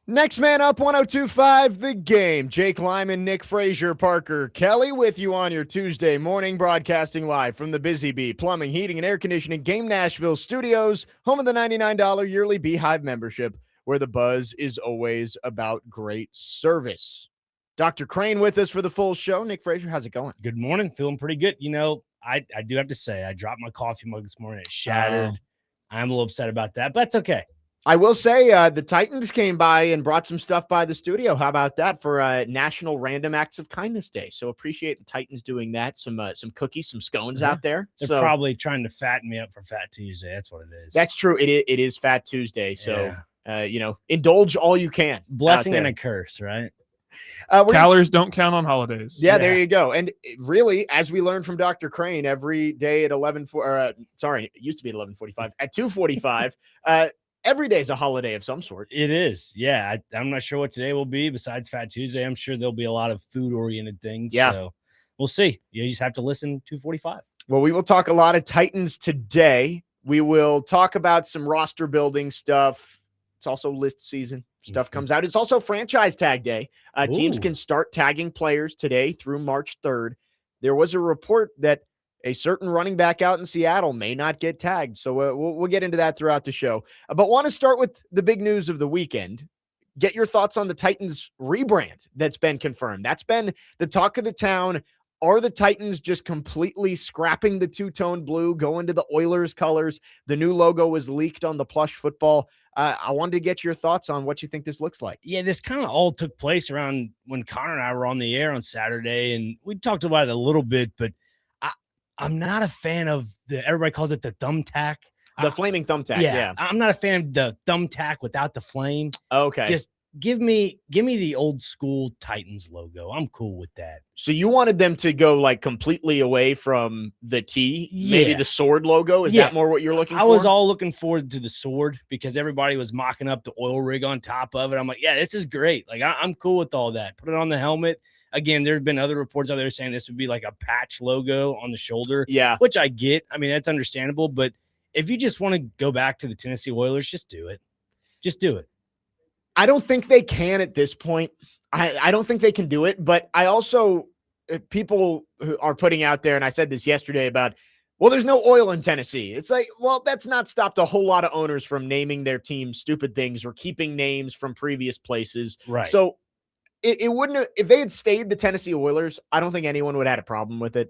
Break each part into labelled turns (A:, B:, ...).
A: Next man up, 1025 The Game. Jake Lyman, Nick Frazier, Parker Kelly with you on your Tuesday morning, broadcasting live from the Busy Bee Plumbing, Heating, and Air Conditioning Game Nashville studios, home of the $99 yearly Beehive membership, where the buzz is always about great service. Dr. Crane with us for the full show. Nick Frazier, how's it going?
B: Good morning. Feeling pretty good. I do have to say, I dropped my coffee mug this morning. It shattered. I'm a little upset about that, but that's okay.
A: I will say the Titans came by and brought some stuff by the studio. How about that for National Random Acts of Kindness Day? So appreciate the Titans doing that. Some cookies, some scones out there.
B: They're probably trying to fatten me up for Fat Tuesday. That's what it is.
A: That's true. It is Fat Tuesday. So, indulge all you can.
B: Blessing and a curse, right?
C: Calories don't count on holidays.
A: Yeah, there you go. And really, as we learned from Dr. Crane, every day at it used to be at 11:45, at 2:45, every day is a holiday of some sort.
B: It is. Yeah. I'm not sure what today will be besides Fat Tuesday. I'm sure there'll be a lot of food-oriented things.
A: Yeah.
B: So we'll see. You just have to listen 2:45.
A: Well, we will talk a lot of Titans today. We will talk about some roster building stuff. It's also list season. Stuff comes out. It's also franchise tag day. Teams can start tagging players today through March 3rd. There was a report that a certain running back out in Seattle may not get tagged. So we'll get into that throughout the show. But want to start with the big news of the weekend. Get your thoughts on the Titans rebrand that's been confirmed. That's been the talk of the town. Are the Titans just completely scrapping the two-tone blue, going to the Oilers colors? The new logo was leaked on the plush football. I wanted to get your thoughts on what you think this looks like.
B: Yeah, this kind of all took place around when Connor and I were on the air on Saturday, and we talked about it a little bit, but I'm not a fan of everybody calls it the thumbtack.
A: The flaming thumbtack, yeah.
B: I'm not a fan of the thumbtack without the flame.
A: Okay.
B: Just give me the old school Titans logo. I'm cool with that.
A: So you wanted them to go like completely away from the T, maybe the sword logo? Is that more what you're looking for?
B: I was all looking forward to the sword because everybody was mocking up the oil rig on top of it. I'm like, yeah, this is great. Like I'm cool with all that. Put it on the helmet. Again, there have been other reports out there saying this would be like a patch logo on the shoulder.
A: Yeah.
B: Which I get. I mean, that's understandable. But if you just want to go back to the Tennessee Oilers, just do it. Just do it.
A: I don't think they can at this point. I don't think they can do it. But I also, people who are putting out there, and I said this yesterday about, well, there's no oil in Tennessee. It's like, well, that's not stopped a whole lot of owners from naming their team stupid things or keeping names from previous places.
B: Right.
A: So it wouldn't have, if they had stayed the Tennessee Oilers, I don't think anyone would have had a problem with it.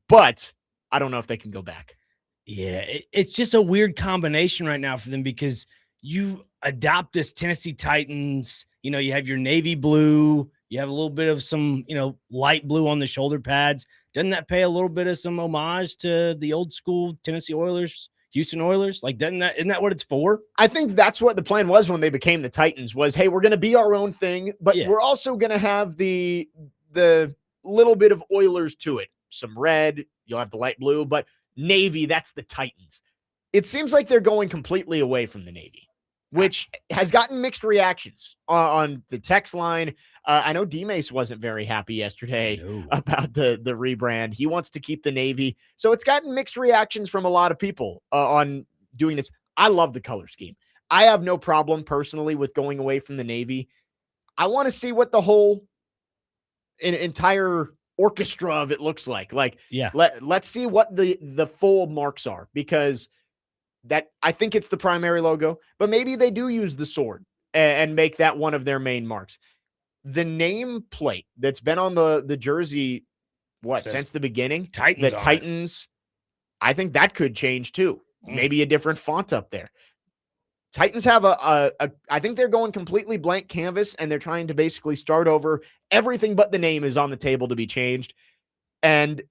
A: But I don't know if they can go back.
B: Yeah, it's just a weird combination right now for them because you adopt this Tennessee Titans, you have your navy blue, you have a little bit of some, light blue on the shoulder pads. Doesn't that pay a little bit of some homage to the old school Tennessee Oilers, Houston Oilers? Like, isn't that what it's for?
A: I think that's what the plan was when they became the Titans was, hey, we're going to be our own thing, but we're also going to have the little bit of Oilers to it. Some red, you'll have the light blue, but Navy, that's the Titans. It seems like they're going completely away from the Navy, which has gotten mixed reactions on the text line. I know D-Mace wasn't very happy yesterday about the rebrand. He wants to keep the Navy. So it's gotten mixed reactions from a lot of people on doing this. I love the color scheme. I have no problem personally with going away from the Navy. I want to see what the whole entire orchestra of it looks like. Let's see what the full marks are, because that I think it's the primary logo, but maybe they do use the sword and make that one of their main marks. The name plate that's been on the jersey, since the beginning? Titans. I think that could change too. Maybe a different font up there. Titans have I think they're going completely blank canvas, and they're trying to basically start over. Everything but the name is on the table to be changed. And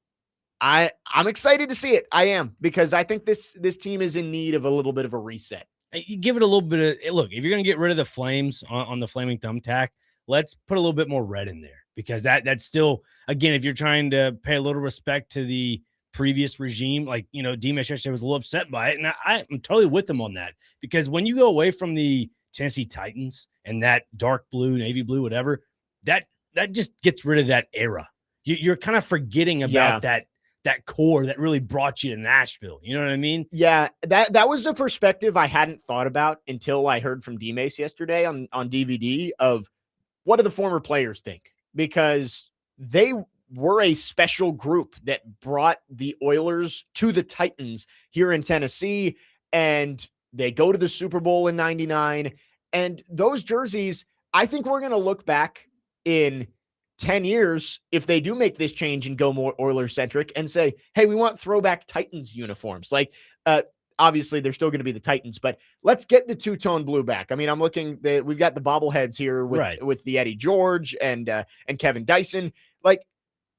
A: I'm excited to see it. I am, because I think this team is in need of a little bit of a reset.
B: You give it a little bit of look. If you're going to get rid of the flames on the flaming thumbtack, let's put a little bit more red in there, because that's still, again, if you're trying to pay a little respect to the previous regime, like, D-Mesh yesterday was a little upset by it, and I'm totally with them on that, because when you go away from the Tennessee Titans and that dark blue, navy blue, whatever, that just gets rid of that era. You're kind of forgetting about that that core that really brought you to Nashville. You know what I mean?
A: Yeah, that was a perspective I hadn't thought about until I heard from D-Mace yesterday on DVD of what do the former players think? Because they were a special group that brought the Oilers to the Titans here in Tennessee, and they go to the Super Bowl in 99. And those jerseys, I think we're going to look back in 10 years if they do make this change and go more Oilers centric and say, hey, we want throwback Titans uniforms. Like, obviously they're still going to be the Titans, but let's get the two-tone blue back. I mean, I'm looking we've got the bobbleheads here with the Eddie George and Kevin Dyson. Like,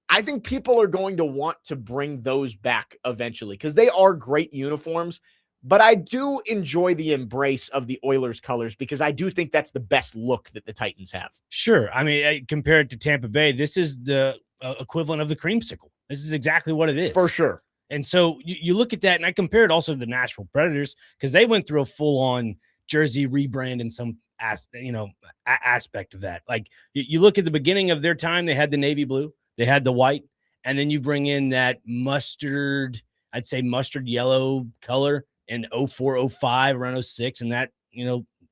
A: I think people are going to want to bring those back eventually because they are great uniforms. But I do enjoy the embrace of the Oilers colors because I do think that's the best look that the Titans have.
B: Sure. I mean, compared to Tampa Bay, this is the equivalent of the creamsicle. This is exactly what it is.
A: For sure.
B: And so you look at that, and I compare it also to the Nashville Predators because they went through a full-on jersey rebrand in some aspect of that. Like, you look at the beginning of their time, they had the navy blue, they had the white, and then you bring in that mustard yellow color in 04, 05, around 06, and that,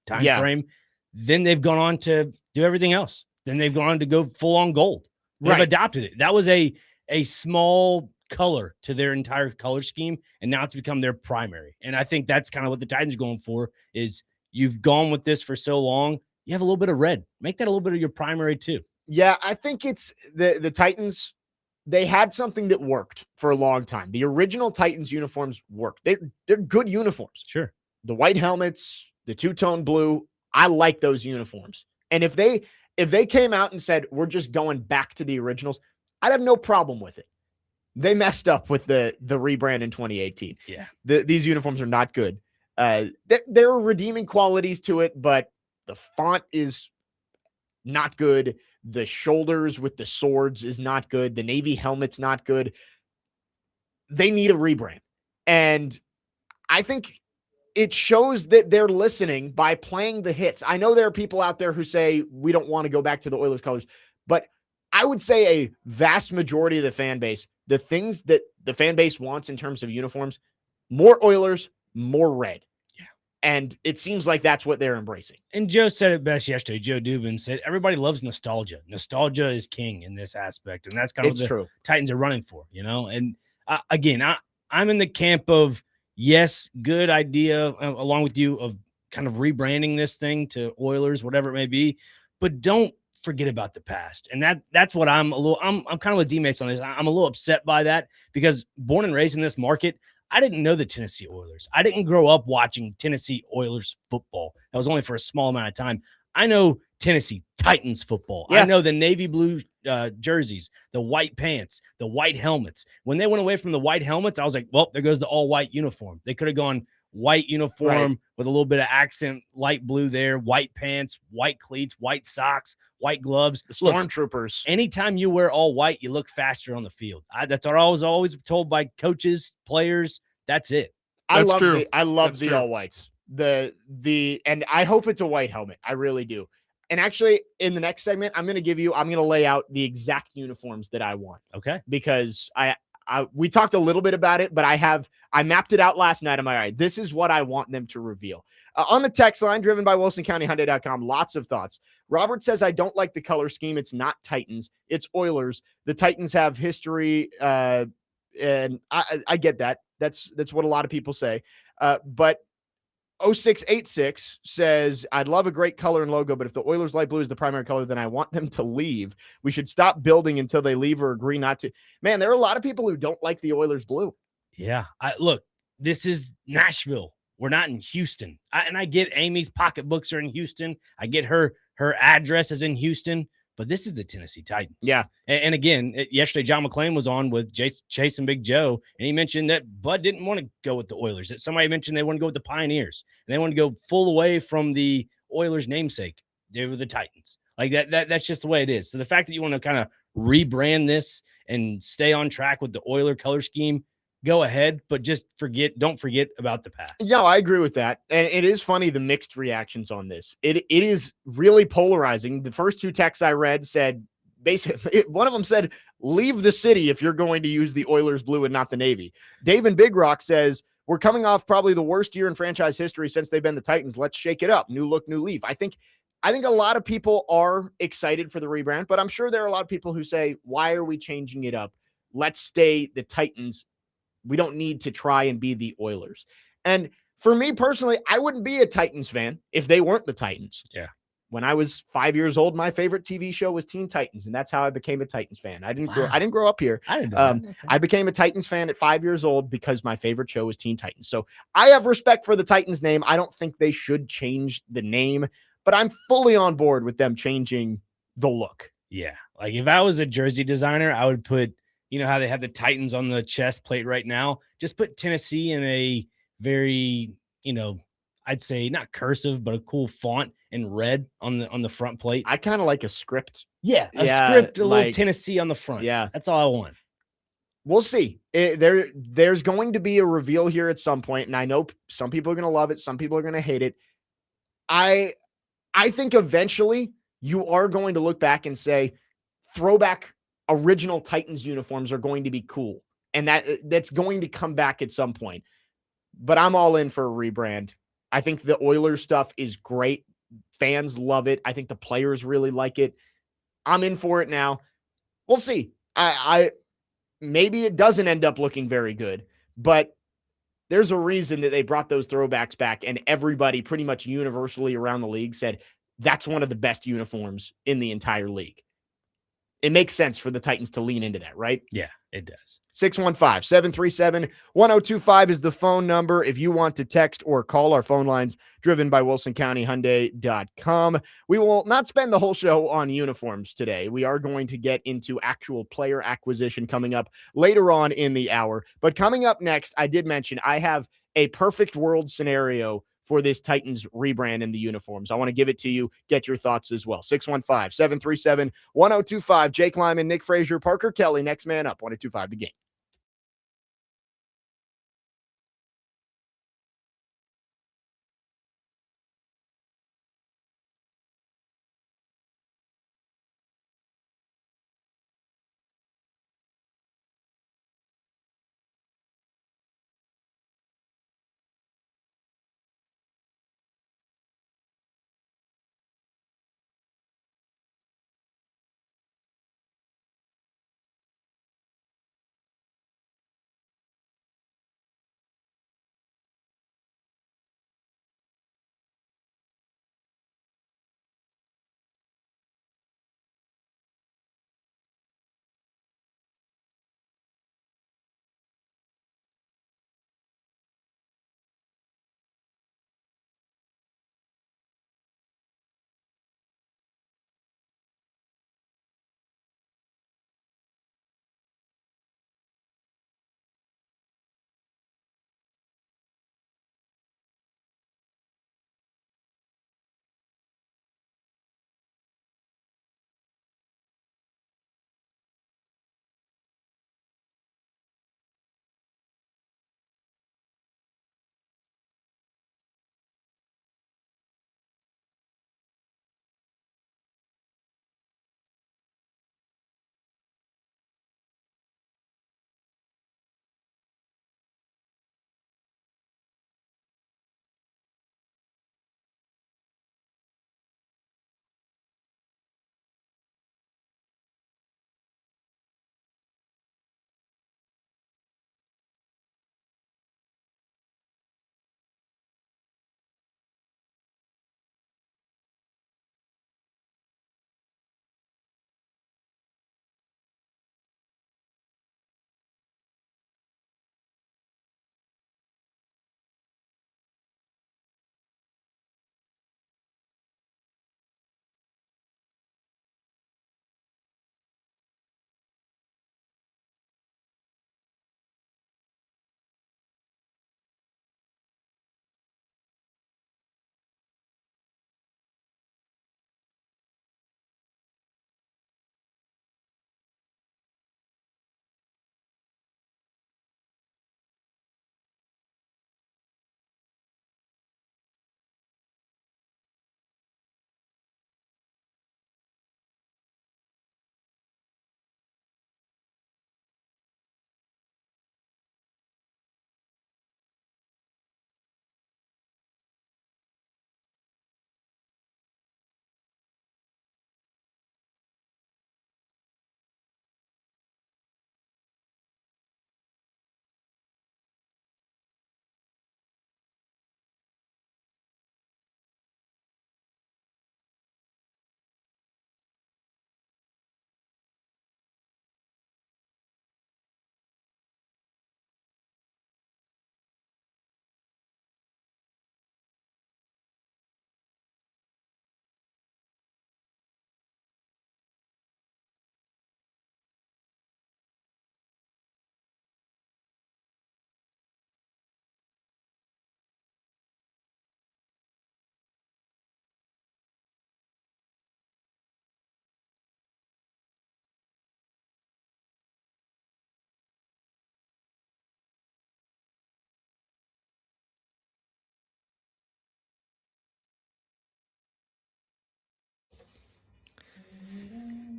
B: time frame. Then they've gone on to do everything else. Then they've gone on to go full on gold. They've adopted it. That was a small color to their entire color scheme, and now it's become their primary. And I think that's kind of what the Titans are going for is you've gone with this for so long, you have a little bit of red. Make that a little bit of your primary too.
A: Yeah, I think it's the Titans. They had something that worked for a long time. The original Titans uniforms worked. They're good uniforms.
B: Sure.
A: The white helmets, the two-tone blue, I like those uniforms. And if they came out and said, we're just going back to the originals, I'd have no problem with it. They messed up with the rebrand in 2018.
B: Yeah.
A: These uniforms are not good. There are redeeming qualities to it, but the font is not good. The shoulders with the swords is not good. The Navy helmet's not good. They need a rebrand. And I think it shows that they're listening by playing the hits. I know there are people out there who say we don't want to go back to the Oilers colors, but I would say a vast majority of the fan base, the things that the fan base wants in terms of uniforms, more Oilers, more red. And it seems like that's what they're embracing. And
B: Joe said it best yesterday. Joe Dubin said, everybody loves nostalgia. Nostalgia is king in this aspect. And that's kind of what the Titans are running for, And again, I'm in the camp of, yes, good idea, along with you, of kind of rebranding this thing to Oilers, whatever it may be. But don't forget about the past. And that's what I'm kind of with D-Mates on this. I'm a little upset by that because born and raised in this market, I didn't know the Tennessee Oilers. I didn't grow up watching Tennessee Oilers football. That was only for a small amount of time. I know Tennessee Titans football. Yeah. I know the navy blue jerseys, the white pants, the white helmets. When they went away from the white helmets, I was like, well, there goes the all-white uniform. They could have gone white uniform with a little bit of accent, light blue there, white pants, white cleats, white socks, white gloves.
A: The Stormtroopers.
B: Anytime you wear all white, you look faster on the field. That's what I was always told by coaches, players. That's it.
A: I love the all whites. And I hope it's a white helmet. I really do. And actually, in the next segment, I'm going to lay out the exact uniforms that I want.
B: Okay.
A: Because we talked a little bit about it, but I mapped it out last night. I'm like, all right, this is what I want them to reveal. On the text line, driven by WilsonCountyHyundai.com, lots of thoughts. Robert says, I don't like the color scheme. It's not Titans. It's Oilers. The Titans have history, and I get that. That's what a lot of people say. But 0686 says, I'd love a great color and logo, but if the Oilers light blue is the primary color, then I want them to leave. We should stop building until they leave or agree not to. Man, there are a lot of people who don't like the Oilers blue.
B: Yeah. Look, this is Nashville. We're not in Houston. I get Amy's pocketbooks are in Houston. I get her address is in Houston. But this is the Tennessee Titans.
A: Yeah.
B: And again, yesterday, John McClain was on with Chase and Big Joe, and he mentioned that Bud didn't want to go with the Oilers. That somebody mentioned they want to go with the Pioneers, and they want to go full away from the Oilers namesake. They were the Titans. Like that's just the way it is. So the fact that you want to kind of rebrand this and stay on track with the Oiler color scheme, go ahead, but just don't forget about the past.
A: Yeah, I agree with that. And it is funny, the mixed reactions on this. It is really polarizing. The first two texts I read said basically, one of them said, leave the city if you're going to use the Oilers blue and not the Navy. Dave in Big Rock says, we're coming off probably the worst year in franchise history since they've been the Titans. Let's shake it up. New look, new leaf. I think a lot of people are excited for the rebrand, but I'm sure there are a lot of people who say, why are we changing it up? Let's stay the Titans. We don't need to try and be the Oilers. And for me personally, I wouldn't be a Titans fan if they weren't the Titans.
B: Yeah.
A: When I was 5 years old, my favorite TV show was Teen Titans, and that's how I became a Titans fan. I didn't grow up here.
B: I didn't know that. Okay.
A: I became a Titans fan at 5 years old because my favorite show was Teen Titans. So I have respect for the Titans name. I don't think they should change the name, but I'm fully on board with them changing the look.
B: Yeah. Like if I was a jersey designer, I would put, you know how they have the Titans on the chest plate right now? Just put Tennessee in a very, I'd say not cursive, but a cool font in red on the front plate.
A: I kind of like a script.
B: Yeah, script, a little Tennessee on the front.
A: Yeah.
B: That's all I want.
A: We'll see. There's going to be a reveal here at some point, and I know some people are going to love it. Some people are going to hate it. I think eventually you are going to look back and say throwback original Titans uniforms are going to be cool, and that's going to come back at some point. But I'm all in for a rebrand. I think the Oilers stuff is great. Fans love it. I think the players really like it. I'm in for it now. We'll see. I maybe it doesn't end up looking very good, but there's a reason that they brought those throwbacks back, and everybody pretty much universally around the league said that's one of the best uniforms in the entire league. It makes sense for the Titans to lean into that, right?
B: Yeah, it does.
A: 615-737-1025 is the phone number if you want to text or call. Our phone lines driven by WilsonCountyHyundai.com. We will not spend the whole show on uniforms today. We are going to get into actual player acquisition coming up later on in the hour. But coming up next, I did mention I have a perfect world scenario for this Titans rebrand in the uniforms. I want to give it to you. Get your thoughts as well. 615-737-1025. Jake Lyman, Nick Frazier, Parker Kelly, next man up. 1025 The Game.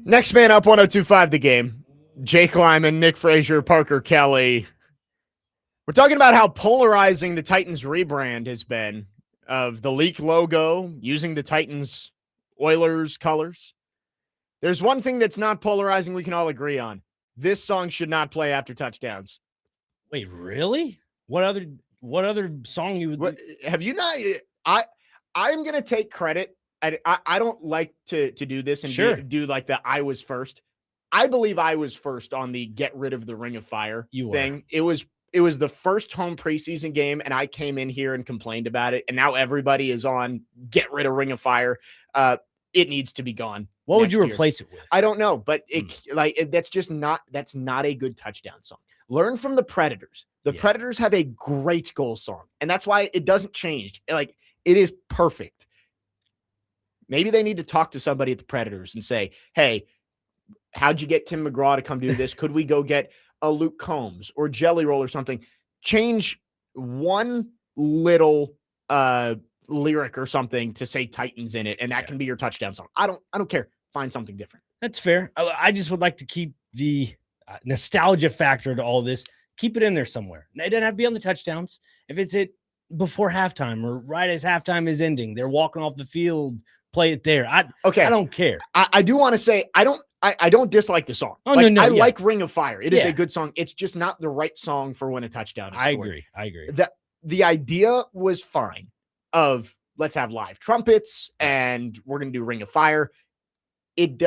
A: Next man up, 102.5 The Game. Jake Lyman, Nick Frazier, Parker Kelly. We're talking about how polarizing the Titans rebrand has been of the leak logo using the Titans Oilers colors. There's one thing that's not polarizing we can all agree on. This song should not play after touchdowns.
B: Wait, really? What other song you would
A: have you not? I'm gonna take credit. I don't like to do this and do like the I was first. I believe I was first on the get rid of the Ring of Fire thing. It was the first home preseason game, and I came in here and complained about it, and now everybody is on get rid of Ring of Fire. It needs to be gone.
B: What would you replace it with?
A: I don't know, but that's not a good touchdown song. Learn from the Predators. The Predators have a great goal song, and that's why it doesn't change. Like, it is perfect. Maybe they need to talk to somebody at the Predators and say, hey, how'd you get Tim McGraw to come do this? Could we go get a Luke Combs or Jelly Roll or something? Change one little lyric or something to say Titans in it, and that can be your touchdown song. I don't care. Find something different.
B: That's fair. I just would like to keep the nostalgia factor to all this. Keep it in there somewhere. It doesn't have to be on the touchdowns. If it's before halftime or right as halftime is ending, they're walking off the field, play it there. I don't care.
A: I do want to say I don't dislike the song.
B: Oh, no,
A: I like Ring of Fire. It is a good song. It's just not the right song for when a touchdown is scored.
B: I agree.
A: The idea was fine of let's have live trumpets and we're going to do Ring of Fire. It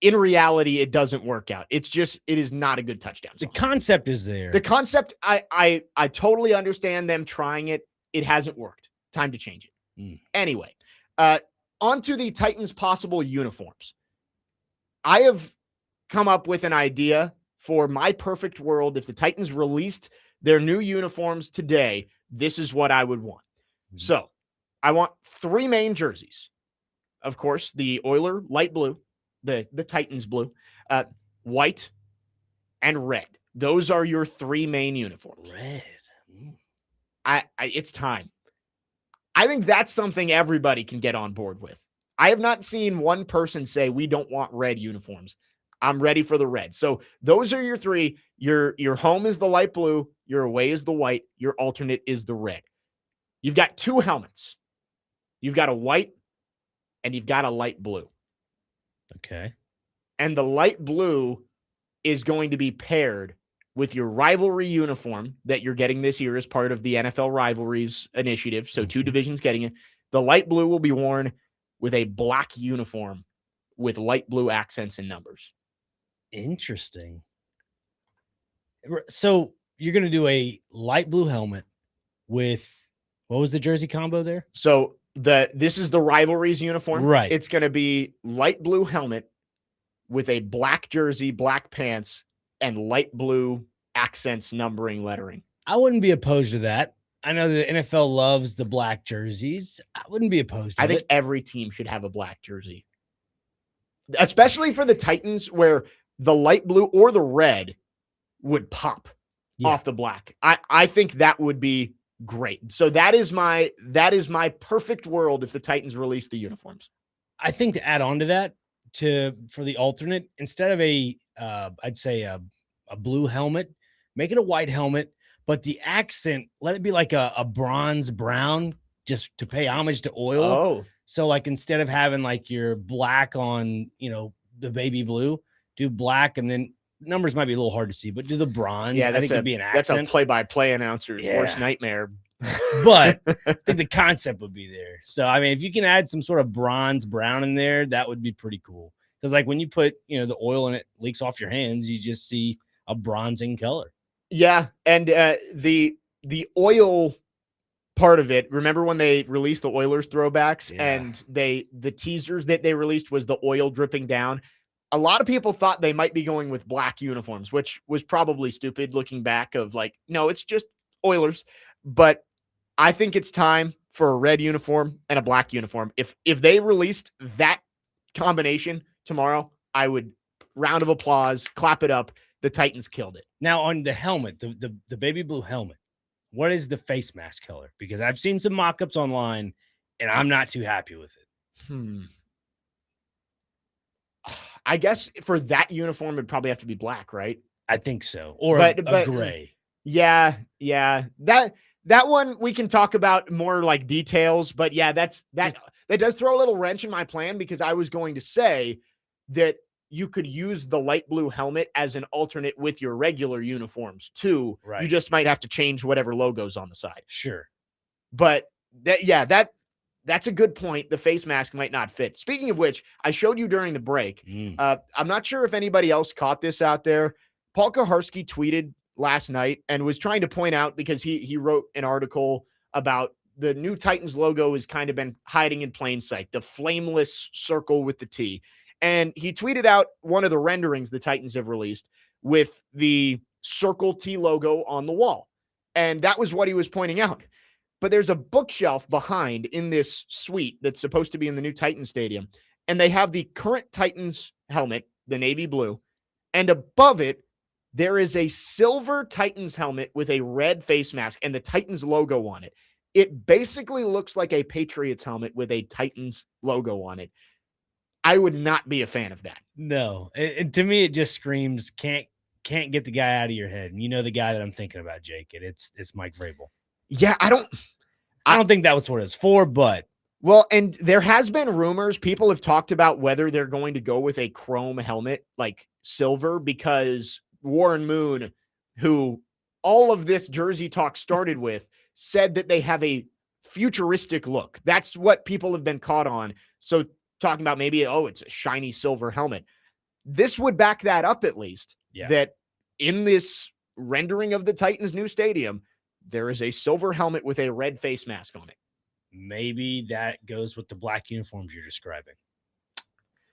A: in reality, it doesn't work out. It is not a good touchdown song.
B: The concept is there.
A: The concept, I totally understand them trying it. It hasn't worked. Time to change it. Anyway, on to the Titans' possible uniforms. I have come up with an idea for my perfect world. If the Titans released their new uniforms today, this is what I would want. So I want 3 main jerseys. Of course, the Oiler light blue, the Titans blue, white, and red. Those are your 3 main uniforms.
B: Red.
A: It's time. I think that's something everybody can get on board with. I have not seen one person say we don't want red uniforms. I'm ready for the red. So those are your 3. Your home is the light blue, your away is the white, your alternate is the red. You've got 2 helmets. You've got a white and you've got a light blue.
B: Okay.
A: And the light blue is going to be paired with your rivalry uniform that you're getting this year as part of the NFL Rivalries initiative. So 2 divisions getting it. The light blue will be worn with a black uniform with light blue accents and numbers.
B: Interesting. So you're going to do a light blue helmet with, what was the jersey combo there?
A: So this is the Rivalries uniform.
B: Right.
A: It's going to be light blue helmet with a black jersey, black pants, and light blue accents, numbering, lettering.
B: I wouldn't be opposed to that. I know the NFL loves the black jerseys. I wouldn't be opposed to it.
A: I think every team should have a black jersey, especially for the Titans, where the light blue or the red would pop off the black. I think that would be great. So that is my perfect world if the Titans release the uniforms.
B: I think to add on to that, for the alternate, instead of I'd say a blue helmet, make it a white helmet, but the accent, let it be like a bronze brown, just to pay homage to oil.
A: Oh,
B: so like instead of having like your black on, the baby blue, do black, and then numbers might be a little hard to see, but do the bronze.
A: Yeah,
B: I think it'd be an accent.
A: That's a play-by-play announcer's worst nightmare.
B: But I think the concept would be there. So, I mean, if you can add some sort of bronze brown in there, that would be pretty cool. Because, like, when you put, the oil and it leaks off your hands, you just see a bronzing color.
A: Yeah, and the oil part of it, remember when they released the Oilers throwbacks and the teasers that they released was the oil dripping down? A lot of people thought they might be going with black uniforms, which was probably stupid looking back of like, no, it's just Oilers. But I think it's time for a red uniform and a black uniform. If they released that combination tomorrow, I would round of applause, clap it up. The Titans killed it.
B: Now on the helmet, the baby blue helmet, what is the face mask color? Because I've seen some mock-ups online and I'm not too happy with it.
A: I guess for that uniform, it'd probably have to be black, right?
B: I think so. Or
A: But
B: a gray.
A: Yeah. That one we can talk about more like details, but yeah, that does throw a little wrench in my plan because I was going to say that you could use the light blue helmet as an alternate with your regular uniforms too.
B: Right.
A: You just might have to change whatever logo's on the side.
B: Sure.
A: But that's a good point. The face mask might not fit. Speaking of which, I showed you during the break. I'm not sure if anybody else caught this out there. Paul Kaharski tweeted last night and was trying to point out, because he wrote an article about the new Titans logo has kind of been hiding in plain sight, the flameless circle with the T. And he tweeted out one of the renderings the Titans have released with the circle T logo on the wall. And that was what he was pointing out. But there's a bookshelf behind in this suite that's supposed to be in the new Titans stadium. And they have the current Titans helmet, the navy blue. And above it, there is a silver Titans helmet with a red face mask and the Titans logo on it. It basically looks like a Patriots helmet with a Titans logo on it. I would not be a fan of that.
B: No. To me, it just screams, can't get the guy out of your head. And you know the guy that I'm thinking about, Jake. It's Mike Vrabel.
A: Yeah, I
B: don't think that was what it's for, but.
A: Well, and there has been rumors. People have talked about whether they're going to go with a chrome helmet, like silver, because Warren Moon, who all of this jersey talk started with, said that they have a futuristic look. That's what people have been caught on. So talking about maybe, it's a shiny silver helmet. This would back that up at least, that in this rendering of the Titans' new stadium, there is a silver helmet with a red face mask on it.
B: Maybe that goes with the black uniforms you're describing.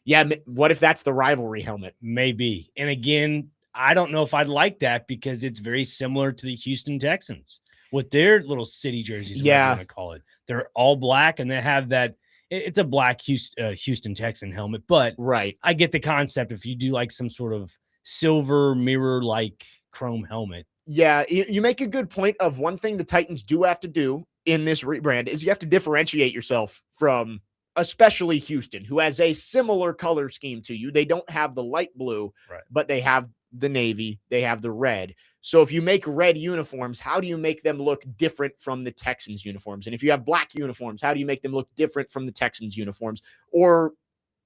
A: Yeah, what if that's the rivalry helmet?
B: Maybe. And again, I don't know if I'd like that because it's very similar to the Houston Texans with their little city jerseys, whatever you want to call it. They're all black and they have that. It's a black Houston Texan helmet, but
A: right.
B: I get the concept if you do like some sort of silver mirror-like chrome helmet.
A: Yeah, you make a good point of one thing the Titans do have to do in this rebrand is you have to differentiate yourself from especially Houston, who has a similar color scheme to you. They don't have the light blue, but they have the navy, they have the red. So if you make red uniforms, how do you make them look different from the Texans uniforms? And if you have black uniforms, how do you make them look different from the Texans uniforms? Or,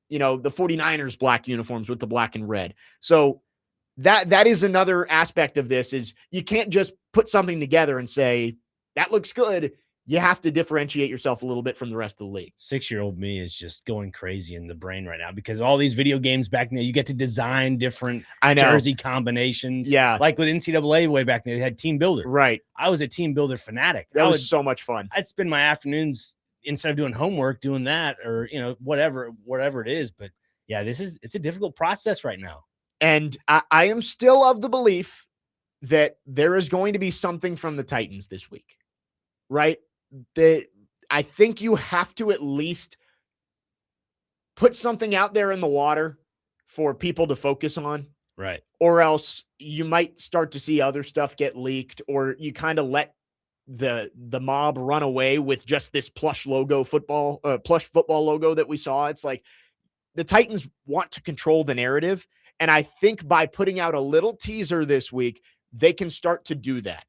A: the 49ers black uniforms with the black and red. So that is another aspect of this is you can't just put something together and say, that looks good. You have to differentiate yourself a little bit from the rest of the league.
B: 6-year-old me is just going crazy in the brain right now because all these video games back then, you get to design different jersey combinations.
A: Yeah.
B: Like with NCAA way back then, they had Team Builder.
A: Right.
B: I was a Team Builder fanatic.
A: That was so much fun.
B: I'd spend my afternoons instead of doing homework doing that or, whatever it is. But yeah, it's a difficult process right now.
A: And I am still of the belief that there is going to be something from the Titans this week, right? I think you have to at least put something out there in the water for people to focus on.
B: Right.
A: Or else you might start to see other stuff get leaked, or you kind of let the mob run away with just this plush football logo that we saw. It's like the Titans want to control the narrative. And I think by putting out a little teaser this week, they can start to do that.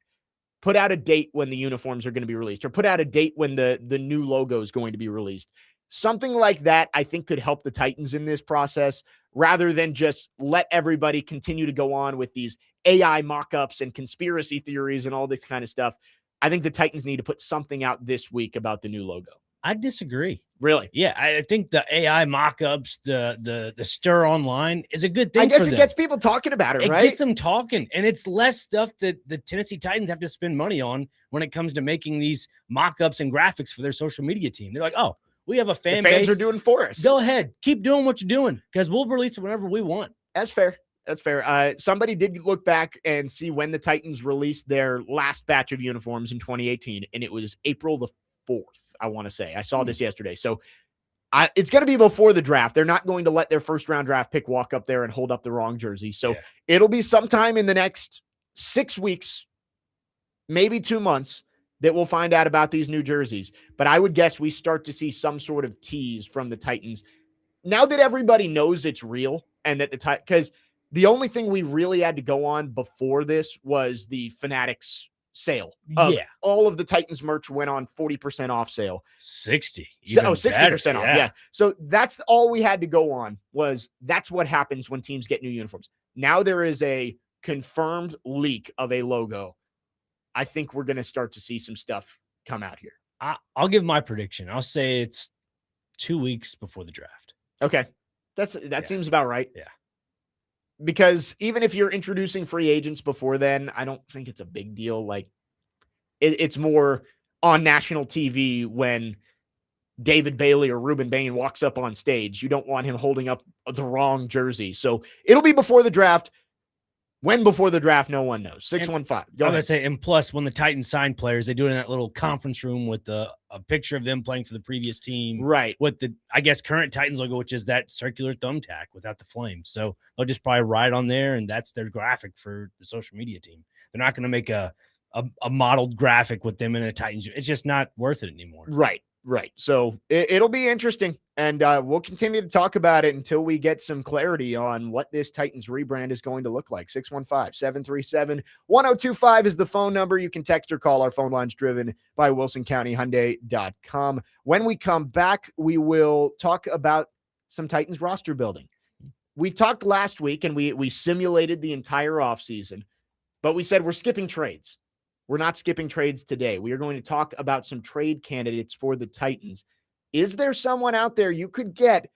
A: Put out a date when the uniforms are going to be released, or put out a date when the new logo is going to be released. Something like that, I think, could help the Titans in this process rather than just let everybody continue to go on with these AI mock-ups and conspiracy theories and all this kind of stuff. I think the Titans need to put something out this week about the new logo.
B: I disagree.
A: Really?
B: Yeah, I think the AI mock-ups, the stir online is a good thing.
A: I guess it gets people talking about it, right?
B: It gets them talking, and it's less stuff that the Tennessee Titans have to spend money on when it comes to making these mock-ups and graphics for their social media team. They're like, oh, we have a fan base.
A: Fans are doing for us.
B: Go ahead. Keep doing what you're doing because we'll release it whenever we want.
A: That's fair. That's fair. Somebody did look back and see when the Titans released their last batch of uniforms in 2018, and it was April the 4th, I want to say. I saw this yesterday. So it's going to be before the draft. They're not going to let their first-round draft pick walk up there and hold up the wrong jersey. So it'll be sometime in the next 6 weeks, maybe 2 months, that we'll find out about these new jerseys. But I would guess we start to see some sort of tease from the Titans. Now that everybody knows it's real and that because the only thing we really had to go on before this was the Fanatics sale. All of the Titans merch went on 40% off sale.
B: 60.
A: 60% off. Yeah. So that's all we had to go on was that's what happens when teams get new uniforms. Now there is a confirmed leak of a logo. I think we're going to start to see some stuff come out here.
B: I'll give my prediction. I'll say it's 2 weeks before the draft.
A: Okay. That seems about right.
B: Yeah.
A: Because even if you're introducing free agents before then, I don't think it's a big deal. Like it's more on national TV when David Bailey or Ruben Bain walks up on stage. You don't want him holding up the wrong jersey. So it'll be before the draft. When before the draft, no one knows. 615.
B: I'm going to say, and plus, when the Titans sign players, they do it in that little conference room with a picture of them playing for the previous team.
A: Right.
B: With the, I guess, current Titans logo, which is that circular thumbtack without the flames. So they'll just probably write on there, and that's their graphic for the social media team. They're not going to make a modeled graphic with them in a Titans. It's just not worth it anymore.
A: Right. So it'll be interesting, and we'll continue to talk about it until we get some clarity on what this Titans rebrand is going to look like. 615-737-1025 is the phone number. You can text or call. Our phone line's driven by WilsonCountyHyundai.com. When we come back, we will talk about some Titans roster building. We talked last week, and we simulated the entire offseason, but we said we're skipping trades. We're not skipping trades today. We are going to talk about some trade candidates for the Titans. Is there someone out there you could get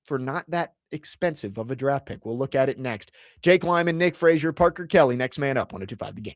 A: for not that expensive of a draft pick? We'll look at it next. Jake Lyman, Nick Frazier, Parker Kelly, next man up, 102.5 The Game.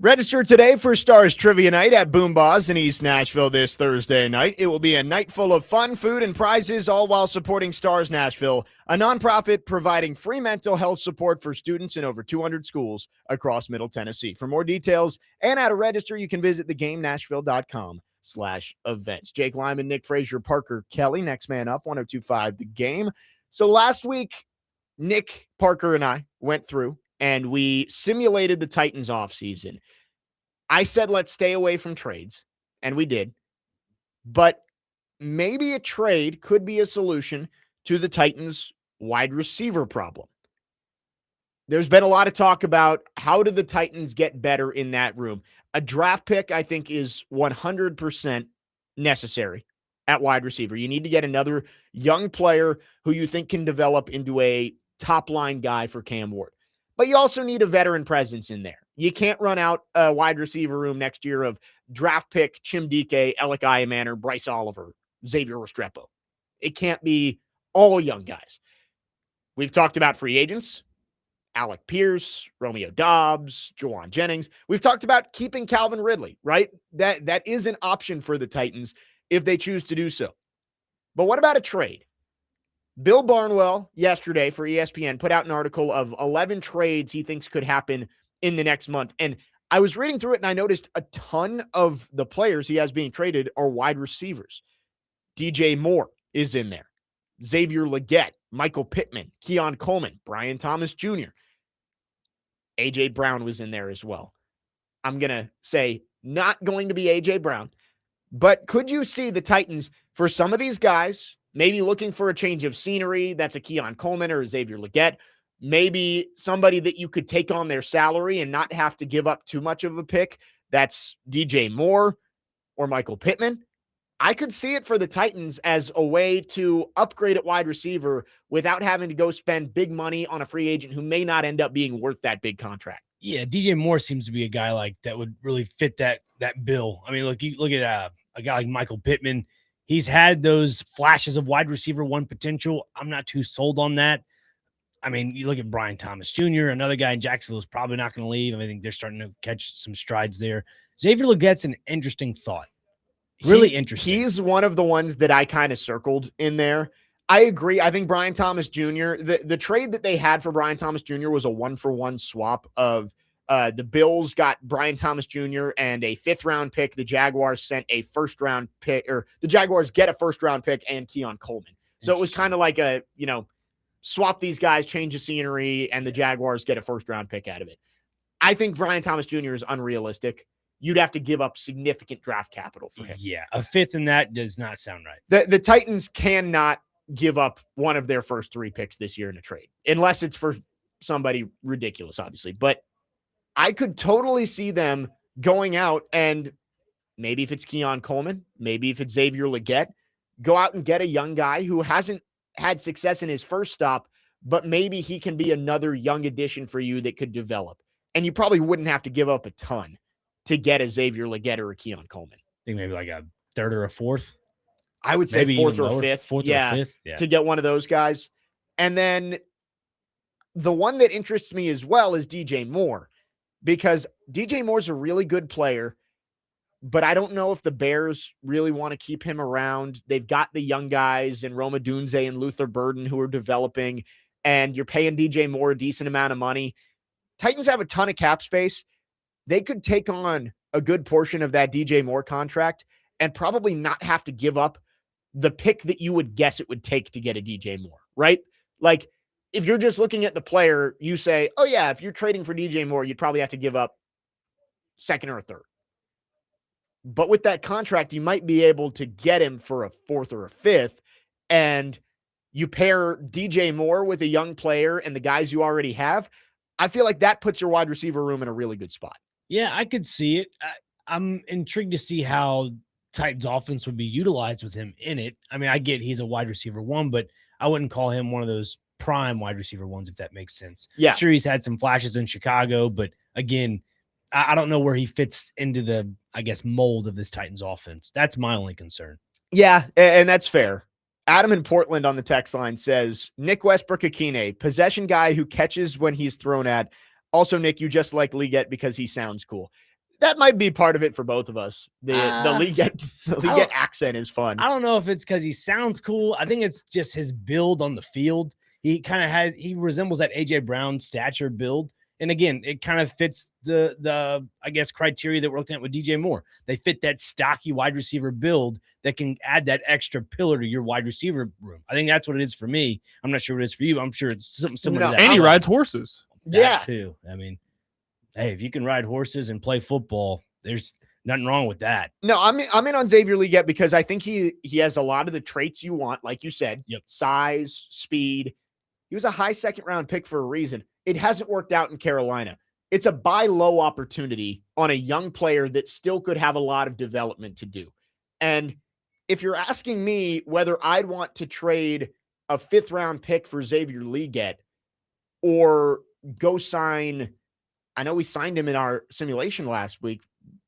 A: Register today for Stars Trivia Night at Boomba's in East Nashville this Thursday night. It will be a night full of fun, food, and prizes, all while supporting Stars Nashville, a nonprofit providing free mental health support for students in over 200 schools across Middle Tennessee. For more details and how to register, you can visit thegamenashville.com/events. Jake Lyman, Nick Frazier, Parker Kelly, next man up, 102.5 The Game. So last week, Nick, Parker, and I went through and we simulated the Titans offseason. I said, let's stay away from trades, and we did. But maybe a trade could be a solution to the Titans' wide receiver problem. There's been a lot of talk about how do the Titans get better in that room. A draft pick, I think, is 100% necessary at wide receiver. You need to get another young player who you think can develop into a top-line guy for Cam Ward. But you also need a veteran presence in there. You can't run out a wide receiver room next year of draft pick Chimdike, Alec Iamaner, Bryce Oliver, Xavier Restrepo. It can't be all young guys. We've talked about free agents, Alec Pierce, Romeo Dobbs, Juwan Jennings. We've talked about keeping Calvin Ridley, right? That is an option for the Titans if they choose to do so. But what about a trade? Bill Barnwell yesterday for ESPN put out an article of 11 trades he thinks could happen in the next month. And I was reading through it and I noticed a ton of the players he has being traded are wide receivers. DJ Moore is in there. Xavier Legette, Michael Pittman, Keon Coleman, Brian Thomas Jr. A.J. Brown was in there as well. I'm going to say not going to be A.J. Brown, but could you see the Titans for some of these guys maybe looking for a change of scenery? That's a Keon Coleman or a Xavier Legette. Maybe somebody that you could take on their salary and not have to give up too much of a pick. That's DJ Moore or Michael Pittman. I could see it for the Titans as a way to upgrade at wide receiver without having to go spend big money on a free agent who may not end up being worth that big contract.
B: Yeah, DJ Moore seems to be a guy like that would really fit that bill. I mean, look at a guy like Michael Pittman. He's had those flashes of wide receiver one potential. I'm not too sold on that. I mean, you look at Brian Thomas Jr., another guy in Jacksonville is probably not going to leave. I think they're starting to catch some strides there. Xavier Legette's an interesting thought. Really interesting.
A: He's one of the ones that I kind of circled in there. I agree. I think Brian Thomas Jr., the trade that they had for Brian Thomas Jr. was a 1-for-1 swap of the Bills got Brian Thomas Jr. and a 5th-round pick. The Jaguars sent a first-round pick, or the Jaguars get a first-round pick and Keon Coleman. So it was kind of like a, swap these guys, change the scenery, and the Jaguars get a first-round pick out of it. I think Brian Thomas Jr. is unrealistic. You'd have to give up significant draft capital for him.
B: Yeah, a 5th in that does not sound right.
A: The Titans cannot give up one of their first 3 picks this year in a trade, unless it's for somebody ridiculous, obviously. But I could totally see them going out and maybe if it's Keon Coleman, maybe if it's Xavier Legette, go out and get a young guy who hasn't had success in his first stop, but maybe he can be another young addition for you that could develop. And you probably wouldn't have to give up a ton to get a Xavier Legette or a Keon Coleman.
B: I think maybe like a 3rd or a 4th.
A: I would say maybe 4th or 5th.
B: 4th or 5th. Yeah.
A: To get one of those guys. And then the one that interests me as well is DJ Moore, because DJ Moore's a really good player, but I don't know if the Bears really want to keep him around. They've got the young guys and Roma Dunze and Luther Burden who are developing, and you're paying DJ Moore a decent amount of money. Titans have a ton of cap space. They could take on a good portion of that DJ Moore contract and probably not have to give up the pick that you would guess it would take to get a DJ Moore, right? Like, if you're just looking at the player, you say, oh yeah, if you're trading for DJ Moore, you'd probably have to give up 2nd or a 3rd. But with that contract, you might be able to get him for a 4th or a 5th, and you pair DJ Moore with a young player and the guys you already have. I feel like that puts your wide receiver room in a really good spot.
B: Yeah, I could see it. I'm intrigued to see how Titans offense would be utilized with him in it. I mean, I get he's a wide receiver 1, but I wouldn't call him one of those prime wide receiver 1s, if that makes sense.
A: Yeah.
B: Sure, he's had some flashes in Chicago, but again, I don't know where he fits into the, I guess, mold of this Titans offense. That's my only concern.
A: Yeah, and that's fair. Adam in Portland on the text line says, Nick Westbrook-Akine, possession guy who catches when he's thrown at. Also, Nick, you just like Legette because he sounds cool. That might be part of it for both of us. The Leggett accent is fun.
B: I don't know if it's because he sounds cool. I think it's just his build on the field. He resembles that AJ Brown stature build. And again, it kind of fits the I guess criteria that we're looking at with DJ Moore. They fit that stocky wide receiver build that can add that extra pillar to your wide receiver room. I think that's what it is for me. I'm not sure what it is for you, but I'm sure it's something similar to that.
C: And he rides horses.
B: That too. I mean, hey, if you can ride horses and play football, there's nothing wrong with that.
A: No, I'm in on Xavier Leggett because I think he has a lot of the traits you want, like you said.
B: Yep.
A: Size, speed. He was a high second-round pick for a reason. It hasn't worked out in Carolina. It's a buy low opportunity on a young player that still could have a lot of development to do. And if you're asking me whether I'd want to trade a 5th-round pick for Xavier Leggett or go sign, I know we signed him in our simulation last week,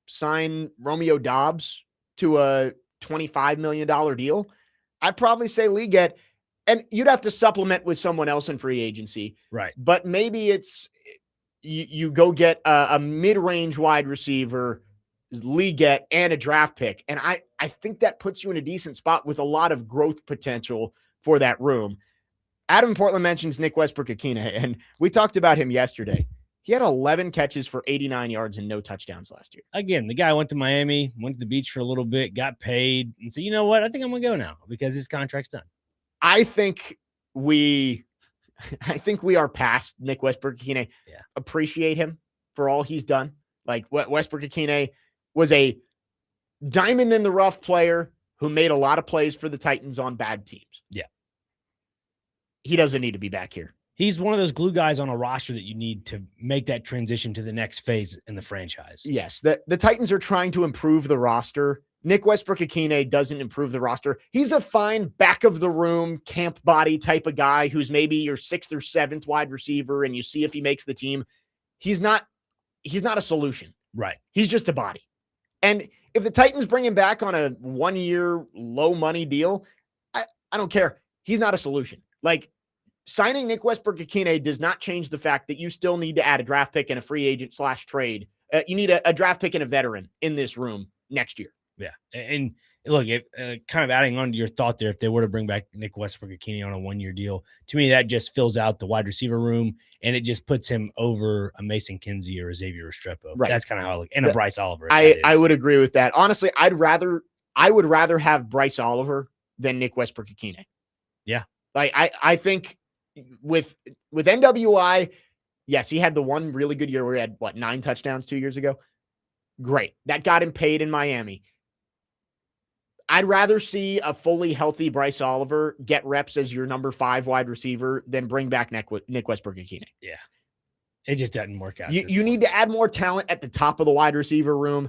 A: sign Romeo Dobbs to a $25 million deal, I'd probably say Leggett. And you'd have to supplement with someone else in free agency.
B: Right.
A: But maybe it's you go get a mid-range wide receiver, Leggett, and a draft pick. And I think that puts you in a decent spot with a lot of growth potential for that room. Adam Portland mentions Nick Westbrook-Akina, and we talked about him yesterday. He had 11 catches for 89 yards and no touchdowns last year.
B: Again, the guy went to Miami, went to the beach for a little bit, got paid, and said, you know what? I think I'm going to go now because his contract's done.
A: I think we are past Nick Westbrook-Akina.
B: Yeah.
A: Appreciate him for all he's done. Like Westbrook-Akina was a diamond in the rough player who made a lot of plays for the Titans on bad teams.
B: Yeah.
A: He doesn't need to be back here.
B: He's one of those glue guys on a roster that you need to make that transition to the next phase in the franchise.
A: Yes. The Titans are trying to improve the roster. Nick Westbrook-Akina doesn't improve the roster. He's a fine back of the room camp body type of guy who's maybe your 6th or 7th wide receiver, and you see if he makes the team. He's not a solution.
B: Right.
A: He's just a body. And if the Titans bring him back on a 1-year low money deal, I don't care. He's not a solution. Like, signing Nick Westbrook-Akina does not change the fact that you still need to add a draft pick and a free agent / trade. You need a draft pick and a veteran in this room next year.
B: Yeah. And look, kind of adding on to your thought there, if they were to bring back Nick Westbrook-Akina on a 1-year deal, to me, that just fills out the wide receiver room and it just puts him over a Mason Kinsey or a Xavier Restrepo.
A: Right.
B: That's kind of how I look. And a Bryce Oliver.
A: I would agree with that. Honestly, I would rather have Bryce Oliver than Nick Westbrook-Akina.
B: Yeah.
A: Like, I think with NWI, yes, he had the one really good year where he had 9 touchdowns 2 years ago. Great. That got him paid in Miami. I'd rather see a fully healthy Bryce Oliver get reps as your number 5 wide receiver than bring back Nick Westbrook-Akina.
B: Yeah. It just doesn't work out.
A: You need to add more talent at the top of the wide receiver room.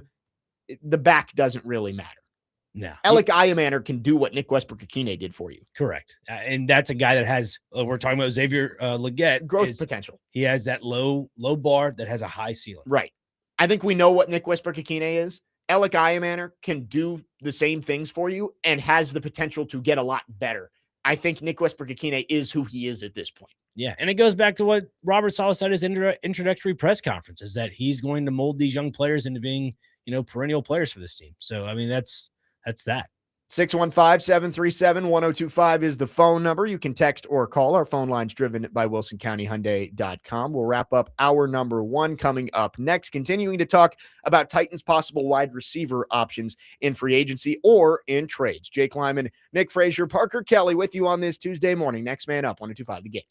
A: The back doesn't really matter.
B: No.
A: Alec Iamander can do what Nick Westbrook-Akina did for you.
B: Correct. And that's a guy that has, we're talking about Xavier Leggett.
A: Growth potential.
B: He has that low bar that has a high ceiling.
A: Right. I think we know what Nick Westbrook-Akina is. Alec Iamander can do the same things for you and has the potential to get a lot better. I think Nick Westbrook-Akina is who he is at this point.
B: Yeah, and it goes back to what Robert Saleh said at his introductory press conference, is that he's going to mold these young players into being, perennial players for this team. So, I mean, that's that.
A: 615-737-1025 is the phone number. You can text or call. Our phone line's driven by WilsonCountyHyundai.com. We'll wrap up hour number 1 coming up next, continuing to talk about Titans' possible wide receiver options in free agency or in trades. Jake Lyman, Nick Frazier, Parker Kelly with you on this Tuesday morning. Next man up, 102.5 The Game.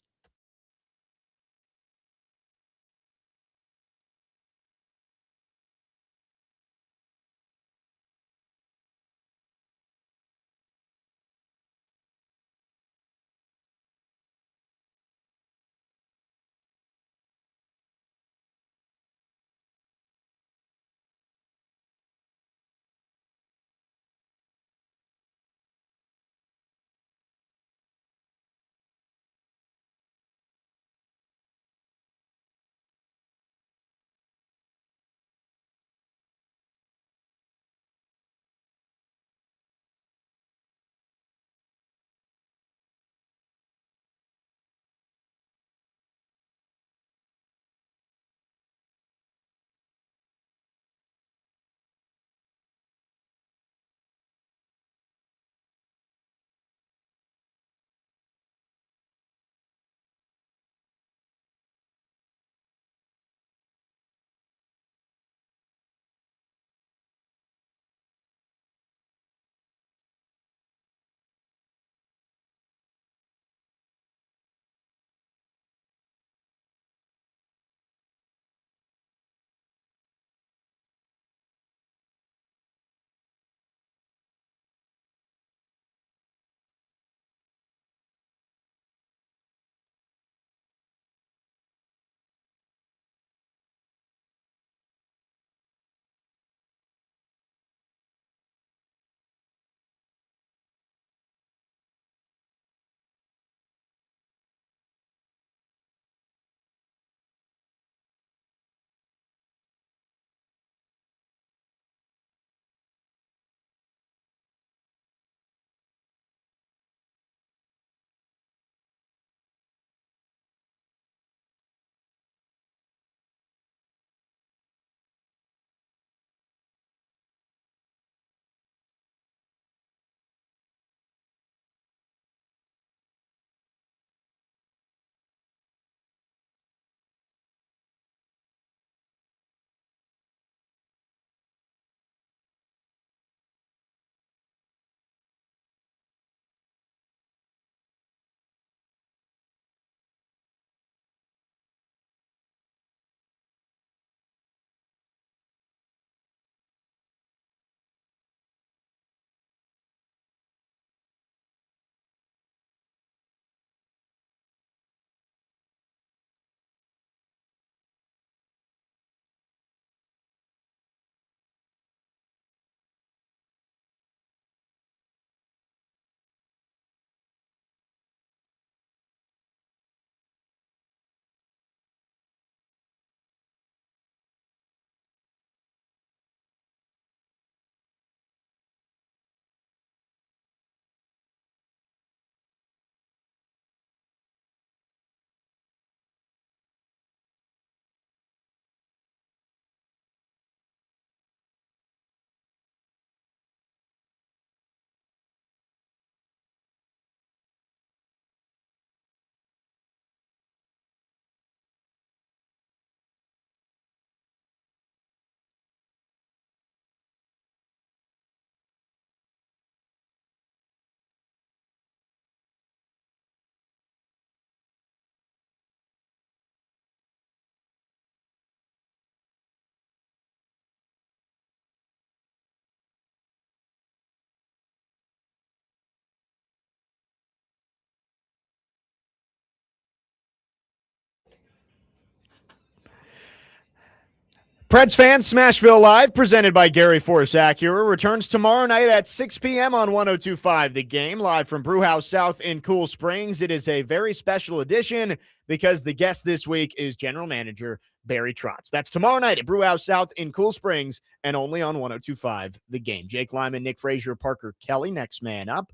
A: Preds fans, Smashville Live, presented by Gary Force Acura, returns tomorrow night at 6 p.m. on 102.5 The Game, live from Brewhouse South in Cool Springs. It is a very special edition because the guest this week is General Manager Barry Trotz. That's tomorrow night at Brewhouse South in Cool Springs and only on 102.5 The Game. Jake Lyman, Nick Frazier, Parker Kelly, next man up.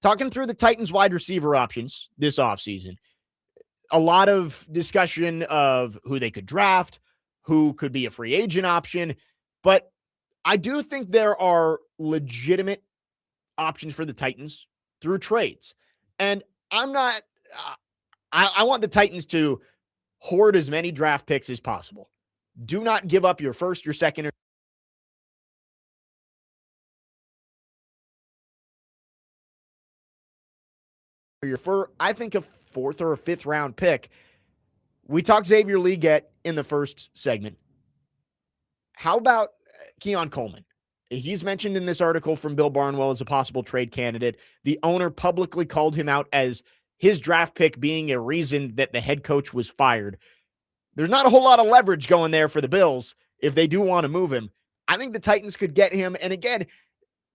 A: Talking through the Titans wide receiver options this offseason. A lot of discussion of who they could draft, who could be a free agent option. But I do think there are legitimate options for the Titans through trades. And I'm not, I want the Titans to hoard as many draft picks as possible. Do not give up your first, your second, or I think a fourth or a fifth round pick. We talked Xavier Leggett in the first segment. How about Keon Coleman? He's mentioned in this article from Bill Barnwell as a possible trade candidate. The owner publicly called him out as his draft pick being a reason that the head coach was fired. There's not a whole lot of leverage going there for the Bills if they do want to move him. I think the Titans could get him. And again,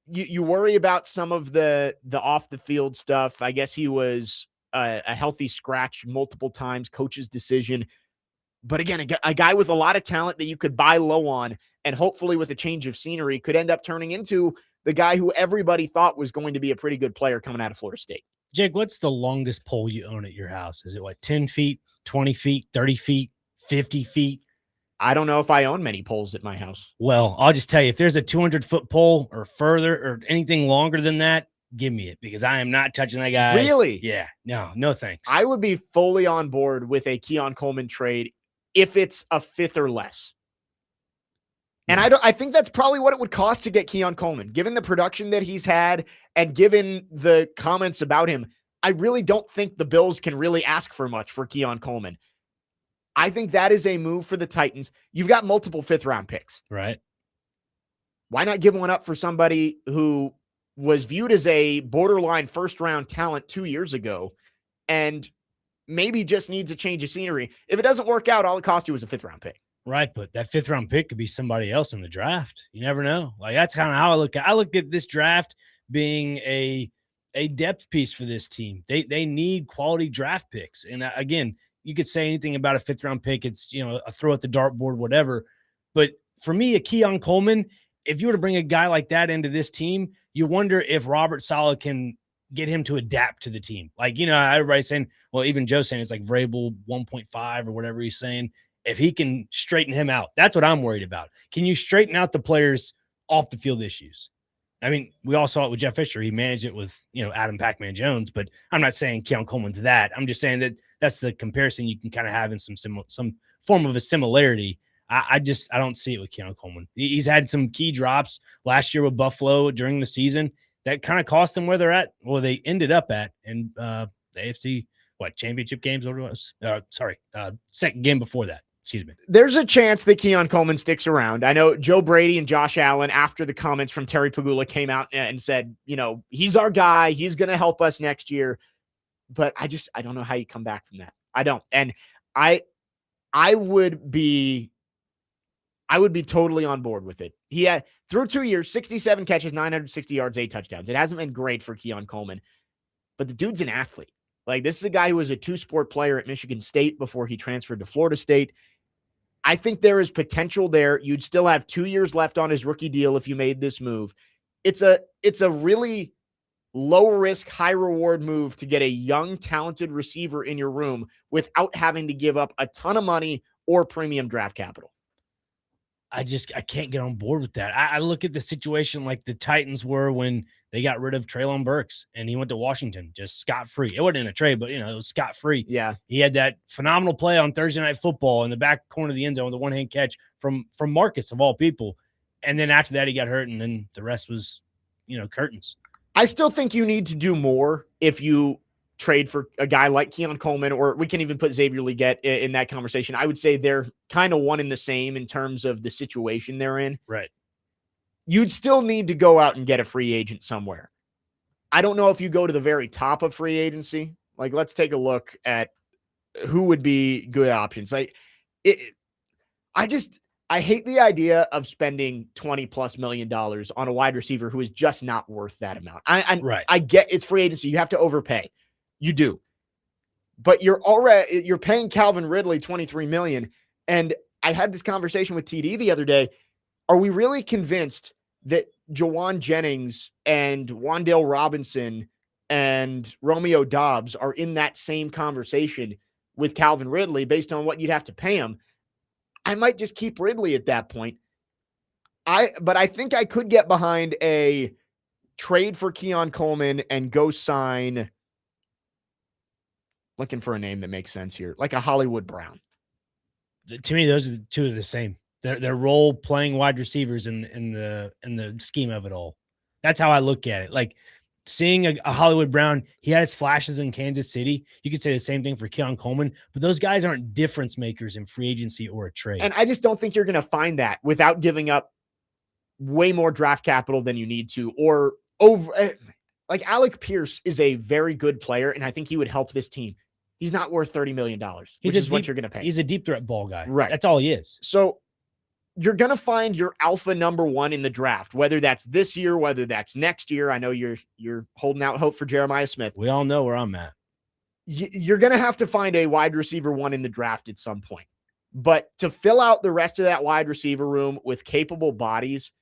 A: you worry about some of the off the field stuff. I guess he was a healthy scratch multiple times, coach's decision. But again, a guy with a lot of talent that you could buy low on and hopefully with a change of scenery could end up turning into the guy who everybody thought was going to be a pretty good player coming out of Florida State.
B: Jake, what's the longest pole you own at your house? Is it 10 feet, 20 feet, 30 feet, 50 feet?
A: I don't know if I own many poles at my house.
B: Well, I'll just tell you, if there's a 200-foot pole or further or anything longer than that, give me it because I am not touching that guy.
A: Really?
B: Yeah. No thanks.
A: I would be fully on board with a Keon Coleman trade if it's a fifth or less. And I think that's probably what it would cost to get Keon Coleman. Given the production that he's had and given the comments about him, I really don't think the Bills can really ask for much for Keon Coleman. I think that is a move for the Titans. You've got multiple fifth-round picks.
B: Right.
A: Why not give one up for somebody who was viewed as a borderline first-round talent 2 years ago and maybe just needs a change of scenery? If it doesn't work out, all it cost you was a fifth-round pick.
B: Right, but that fifth-round pick could be somebody else in the draft. You never know. Like, that's kind of how I look at it. I look at this draft being a depth piece for this team. They need quality draft picks. And again, you could say anything about a fifth-round pick. It's, a throw at the dartboard, whatever. But for me, a Keon Coleman, if you were to bring a guy like that into this team, you wonder if Robert Saleh can get him to adapt to the team. Like, everybody's saying, well, even Joe saying it's like Vrabel 1.5 or whatever he's saying. If he can straighten him out, that's what I'm worried about. Can you straighten out the players off the field issues? I mean, we all saw it with Jeff Fisher. He managed it with, Adam Pac-Man Jones, but I'm not saying Keon Coleman's that. I'm just saying that that's the comparison you can kind of have in some form of a similarity. I don't see it with Keon Coleman. He's had some key drops last year with Buffalo during the season that kind of cost them where they're at. Well, they ended up at in the AFC, championship games? What it was? Second game before that. Excuse me.
A: There's a chance that Keon Coleman sticks around. I know Joe Brady and Josh Allen, after the comments from Terry Pagula, came out and said, he's our guy. He's going to help us next year. But I don't know how you come back from that. I don't. And I would be totally on board with it. He had, through 2 years, 67 catches, 960 yards, 8 touchdowns. It hasn't been great for Keon Coleman, but the dude's an athlete. Like, this is a guy who was a two-sport player at Michigan State before he transferred to Florida State. I think there is potential there. You'd still have 2 years left on his rookie deal if you made this move. It's a really low-risk, high-reward move to get a young, talented receiver in your room without having to give up a ton of money or premium draft capital.
B: I can't get on board with that. I look at the situation like the Titans were when they got rid of Treylon Burks and he went to Washington just scot-free. It wasn't in a trade, but it was scot-free.
A: Yeah.
B: He had that phenomenal play on Thursday Night Football in the back corner of the end zone with a one-hand catch from Marcus of all people. And then after that, he got hurt, and then the rest was, curtains.
A: I still think you need to do more if you trade for a guy like Keon Coleman, or we can even put Xavier Leggett in that conversation. I would say they're kind of one and the same in terms of the situation they're in.
B: Right.
A: You'd still need to go out and get a free agent somewhere. I don't know if you go to the very top of free agency. Like, let's take a look at who would be good options. I I hate the idea of spending $20+ million on a wide receiver who is just not worth that amount.
B: Right.
A: I get it's free agency. You have to overpay. You do. But you're paying Calvin Ridley $23 million. And I had this conversation with TD the other day. Are we really convinced that Jawan Jennings and Wan'Dale Robinson and Romeo Doubs are in that same conversation with Calvin Ridley based on what you'd have to pay him? I might just keep Ridley at that point. But I think I could get behind a trade for Keon Coleman and go sign, looking for a name that makes sense here, like a Hollywood Brown.
B: To me, those are two of the same. They're role playing wide receivers in the scheme of it all. That's how I look at it. Like seeing a Hollywood Brown, he had his flashes in Kansas City. You could say the same thing for Keon Coleman, but those guys aren't difference makers in free agency or a trade.
A: And I just don't think you're going to find that without giving up way more draft capital than you need to, or over. Like Alec Pierce is a very good player, and I think he would help this team. He's not worth $30 million, which is what you're going to pay.
B: He's a deep threat ball guy.
A: Right.
B: That's all he is.
A: So you're going to find your alpha number one in the draft, whether that's this year, whether that's next year. I know you're holding out hope for Jeremiah Smith.
B: We all know where I'm at.
A: You're going to have to find a wide receiver one in the draft at some point. But to fill out the rest of that wide receiver room with capable bodies,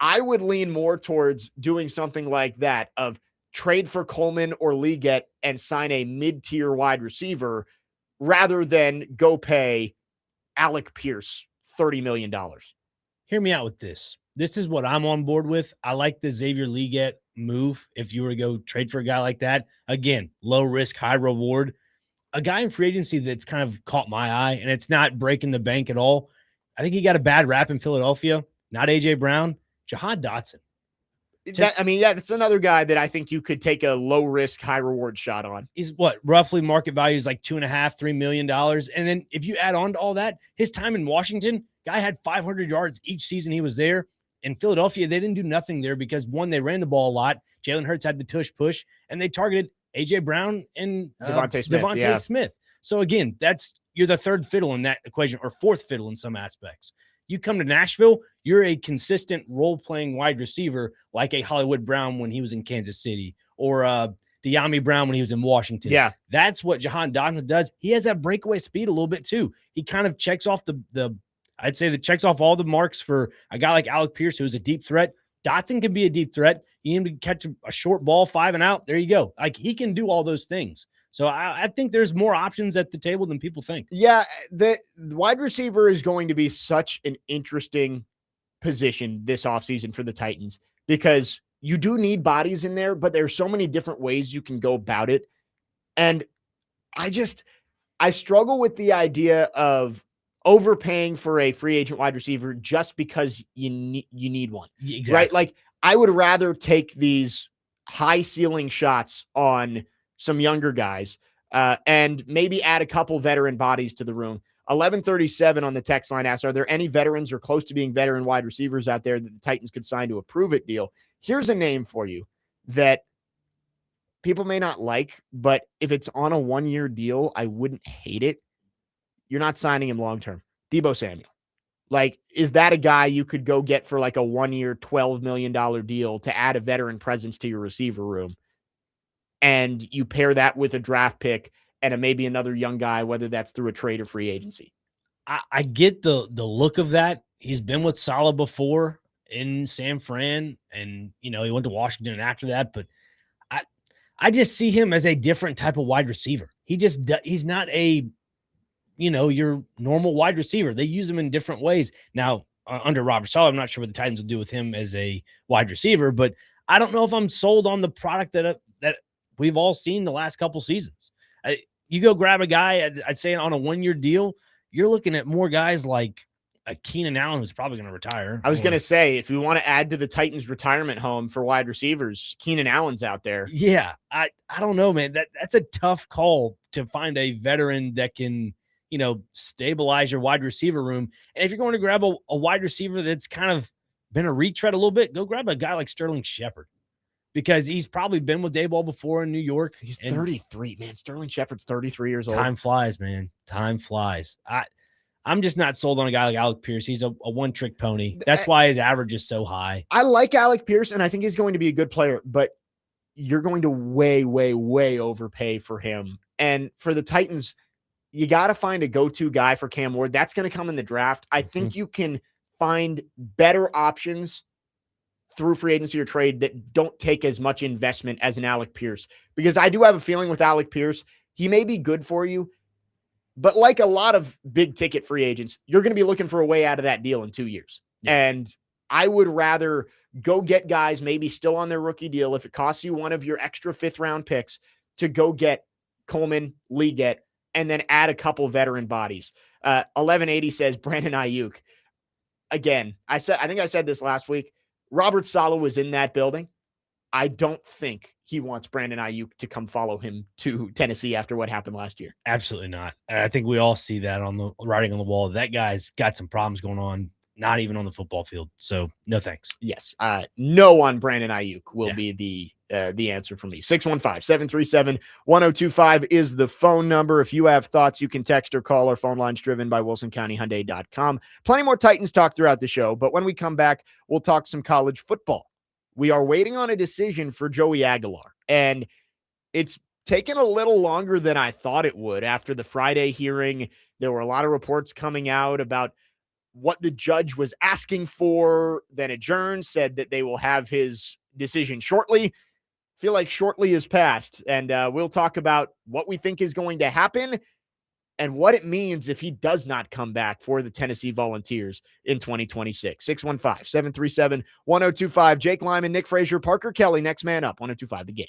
A: I would lean more towards doing something like that of trade for Coleman or Liggett and sign a mid-tier wide receiver rather than go pay Alec Pierce $30 million.
B: Hear me out with this. This is what I'm on board with. I like the Xavier Liggett move. If you were to go trade for a guy like that, again, low risk, high reward, a guy in free agency that's kind of caught my eye and it's not breaking the bank at all. I think he got a bad rap in Philadelphia. Not AJ Brown, Jahan Dotson.
A: That's another guy that I think you could take a low risk, high reward shot on.
B: He's what roughly market value is like $2.5–3 million. And then if you add on to all that, his time in Washington, guy had 500 yards each season he was there. In Philadelphia, they didn't do nothing there because one, they ran the ball a lot. Jalen Hurts had the tush push, and they targeted AJ Brown and Devontae Smith. So again, you're the third fiddle in that equation, or fourth fiddle in some aspects. You come to Nashville, you're a consistent role-playing wide receiver like a Hollywood Brown when he was in Kansas City, or De'Ami Brown when he was in Washington.
A: Yeah.
B: That's what Jahan Dotson does. He has that breakaway speed a little bit too. He kind of checks off I'd say that checks off all the marks for a guy like Alec Pierce, who's a deep threat. Dotson can be a deep threat. You need to catch a short ball, 5 and out. There you go. Like, he can do all those things. So I think there's more options at the table than people think.
A: Yeah, the wide receiver is going to be such an interesting position this offseason for the Titans because you do need bodies in there, but there's so many different ways you can go about it. And I struggle with the idea of overpaying for a free agent wide receiver just because you need one.
B: Exactly.
A: Right? Like, I would rather take these high ceiling shots on some younger guys, and maybe add a couple veteran bodies to the room. 1137 on the text line asks, are there any veterans or close to being veteran wide receivers out there that the Titans could sign to a prove-it deal? Here's a name for you that people may not like, but if it's on a one-year deal, I wouldn't hate it. You're not signing him long-term. Deebo Samuel. Like, is that a guy you could go get for like a 1-year, $12 million deal to add a veteran presence to your receiver room? And you pair that with a draft pick and maybe another young guy, whether that's through a trade or free agency.
B: I get the look of that. He's been with Saleh before in San Fran, and he went to Washington after that. But I just see him as a different type of wide receiver. He's not a your normal wide receiver. They use him in different ways. Now under Robert Saleh, I'm not sure what the Titans will do with him as a wide receiver, but I don't know if I'm sold on the product that we've all seen the last couple seasons. You go grab a guy, I'd say on a 1-year deal, you're looking at more guys like a Keenan Allen, who's probably going to retire.
A: I was going to say, if you want to add to the Titans retirement home for wide receivers, Keenan Allen's out there.
B: Yeah. I don't know, man. That's a tough call to find a veteran that can, stabilize your wide receiver room. And if you're going to grab a wide receiver that's kind of been a retread a little bit, go grab a guy like Sterling Shepard. Because he's probably been with Daboll before in New York.
A: He's 33, man. Sterling Shepard's 33 years old.
B: Time flies, man. Time flies. I'm just not sold on a guy like Alec Pierce. He's a one-trick pony. That's why his average is so high.
A: I like Alec Pierce, and I think he's going to be a good player, but you're going to way, way, way overpay for him. And for the Titans, you got to find a go-to guy for Cam Ward. That's going to come in the draft. I think you can find better options through free agency or trade that don't take as much investment as an Alec Pierce, because I do have a feeling with Alec Pierce, he may be good for you, but like a lot of big ticket free agents, you're going to be looking for a way out of that deal in 2 years. Yeah. And I would rather go get guys maybe still on their rookie deal if it costs you one of your extra 5th round picks to go get Coleman, Leggett, and then add a couple veteran bodies. 1180 says Brandon Ayuk. Again, I think I said this last week. Robert Saleh was in that building. I don't think he wants Brandon Ayuk to come follow him to Tennessee after what happened last year.
B: Absolutely not. I think we all see that on the writing on the wall. That guy's got some problems going on, not even on the football field. So no thanks.
A: Yes. No on Brandon Ayuk will be the answer for me. 615-737-1025 is the phone number. If you have thoughts, you can text or call. Our phone line's driven by WilsonCountyHyundai.com. Plenty more Titans talk throughout the show, but when we come back, we'll talk some college football. We are waiting on a decision for Joey Aguilar, and it's taken a little longer than I thought it would. After the Friday hearing, there were a lot of reports coming out about what the judge was asking for, then adjourned, said that they will have his decision shortly. Feel like shortly is past, and we'll talk about what we think is going to happen and what it means if he does not come back for the Tennessee Volunteers in 2026. 615-737-1025. Jake Lyman, Nick Frazier, Parker Kelly, next man up, 1025 The Game.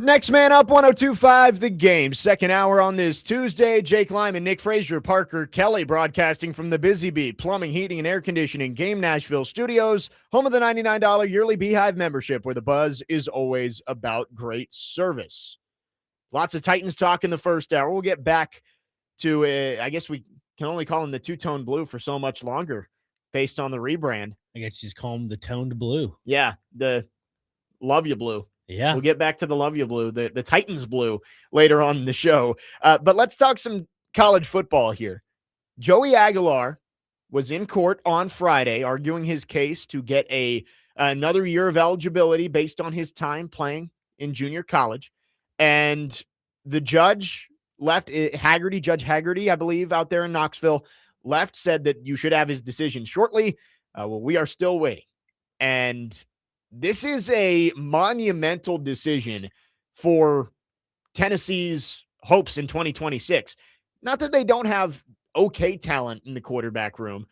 A: Next man up, 102.5 The Game. Second hour on this Tuesday. Jake Lyman, Nick Frazier, Parker Kelly broadcasting from the Busy Bee Plumbing, Heating, and Air Conditioning Game Nashville Studios, home of the $99 yearly Beehive membership, where the buzz is always about great service. Lots of Titans talk in the first hour. We'll get back to, I guess we can only call him the two-tone blue for so much longer based on the rebrand.
B: I guess just call him the toned blue.
A: Yeah, the love you blue.
B: Yeah.
A: We'll get back to the love you blue, the Titans blue later on in the show. But let's talk some college football here. Joey Aguilar was in court on Friday arguing his case to get another year of eligibility based on his time playing in junior college. And the judge left, Judge Haggerty, I believe, out there in Knoxville, said that you should have his decision shortly. Well, we are still waiting. And this is a monumental decision for Tennessee's hopes in 2026. Not that they don't have okay talent in the quarterback room.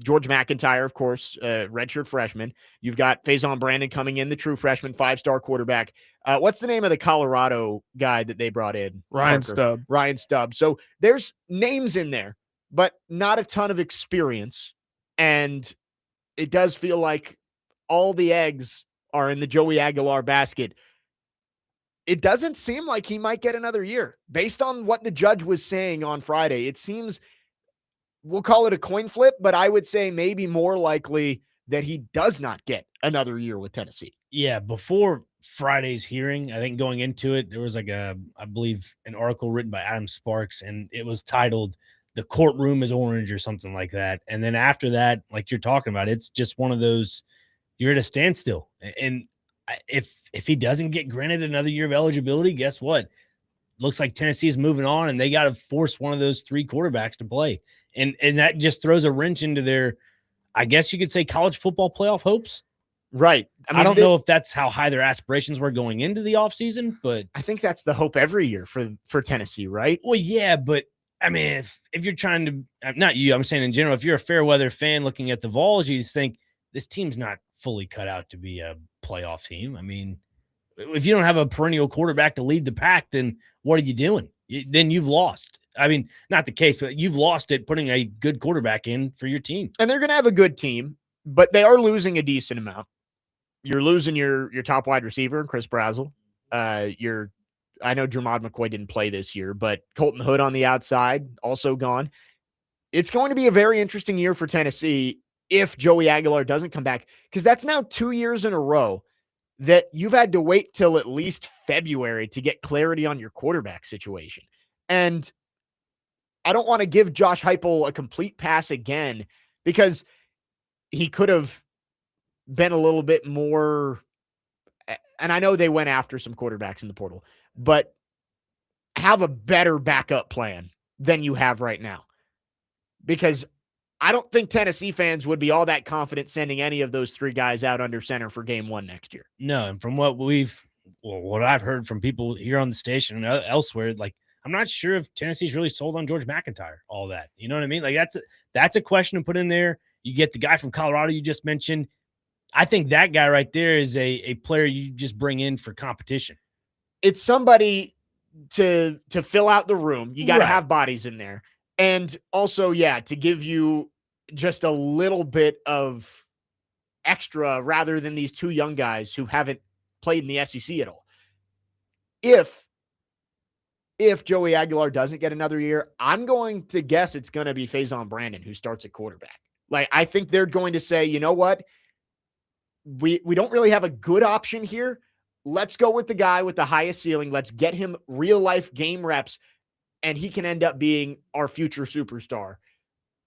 A: George McIntyre, of course, redshirt freshman. You've got Faison Brandon coming in, the true freshman, 5-star quarterback. What's the name of the Colorado guy that they brought in?
C: Ryan Stubb.
A: Ryan Stubb. So there's names in there, but not a ton of experience. And it does feel like all the eggs are in the Joey Aguilar basket. It doesn't seem like he might get another year. Based on what the judge was saying on Friday, it seems, we'll call it a coin flip, but I would say maybe more likely that he does not get another year with Tennessee.
B: Yeah, before Friday's hearing, I think going into it, there was I believe, an article written by Adam Sparks, and it was titled "The Courtroom is Orange" or something like that. And then after that, like you're talking about, it's just one of those, you're at a standstill. And if he doesn't get granted another year of eligibility, guess what? Looks like Tennessee is moving on, and they got to force one of those three quarterbacks to play. And that just throws a wrench into their, I guess you could say, college football playoff hopes.
A: Right.
B: I don't know if that's how high their aspirations were going into the offseason, but
A: I think that's the hope every year for Tennessee, right?
B: Well, yeah, but I mean, if you're trying to, not you, I'm saying in general, if you're a fair weather fan looking at the Vols, you think this team's not fully cut out to be a playoff team. I mean, if you don't have a perennial quarterback to lead the pack, then what are you doing? Then you've lost. I mean, not the case, but you've lost it putting a good quarterback in for your team.
A: And they're going to have a good team, but they are losing a decent amount. You're losing your top wide receiver, Chris Brazzell. I know Jermod McCoy didn't play this year, but Colton Hood on the outside, also gone. It's going to be a very interesting year for Tennessee if Joey Aguilar doesn't come back, because that's now 2 years in a row that you've had to wait till at least February to get clarity on your quarterback situation. And I don't want to give Josh Heupel a complete pass again, because he could have been a little bit more, and I know they went after some quarterbacks in the portal, but have a better backup plan than you have right now. Because I don't think Tennessee fans would be all that confident sending any of those three guys out under center for game one next year.
B: No, and from what I've heard from people here on the station and elsewhere, like, I'm not sure if Tennessee's really sold on George McIntyre, all that. You know what I mean? Like, that's a question to put in there. You get the guy from Colorado you just mentioned. I think that guy right there is a player you just bring in for competition.
A: It's somebody to fill out the room. You got to have bodies in there. And also, to give you just a little bit of extra rather than these two young guys who haven't played in the SEC at all. If Joey Aguilar doesn't get another year, I'm going to guess it's going to be Faison Brandon who starts at quarterback. Like, I think they're going to say, you know what? We don't really have a good option here. Let's go with the guy with the highest ceiling. Let's get him real life game reps, and he can end up being our future superstar.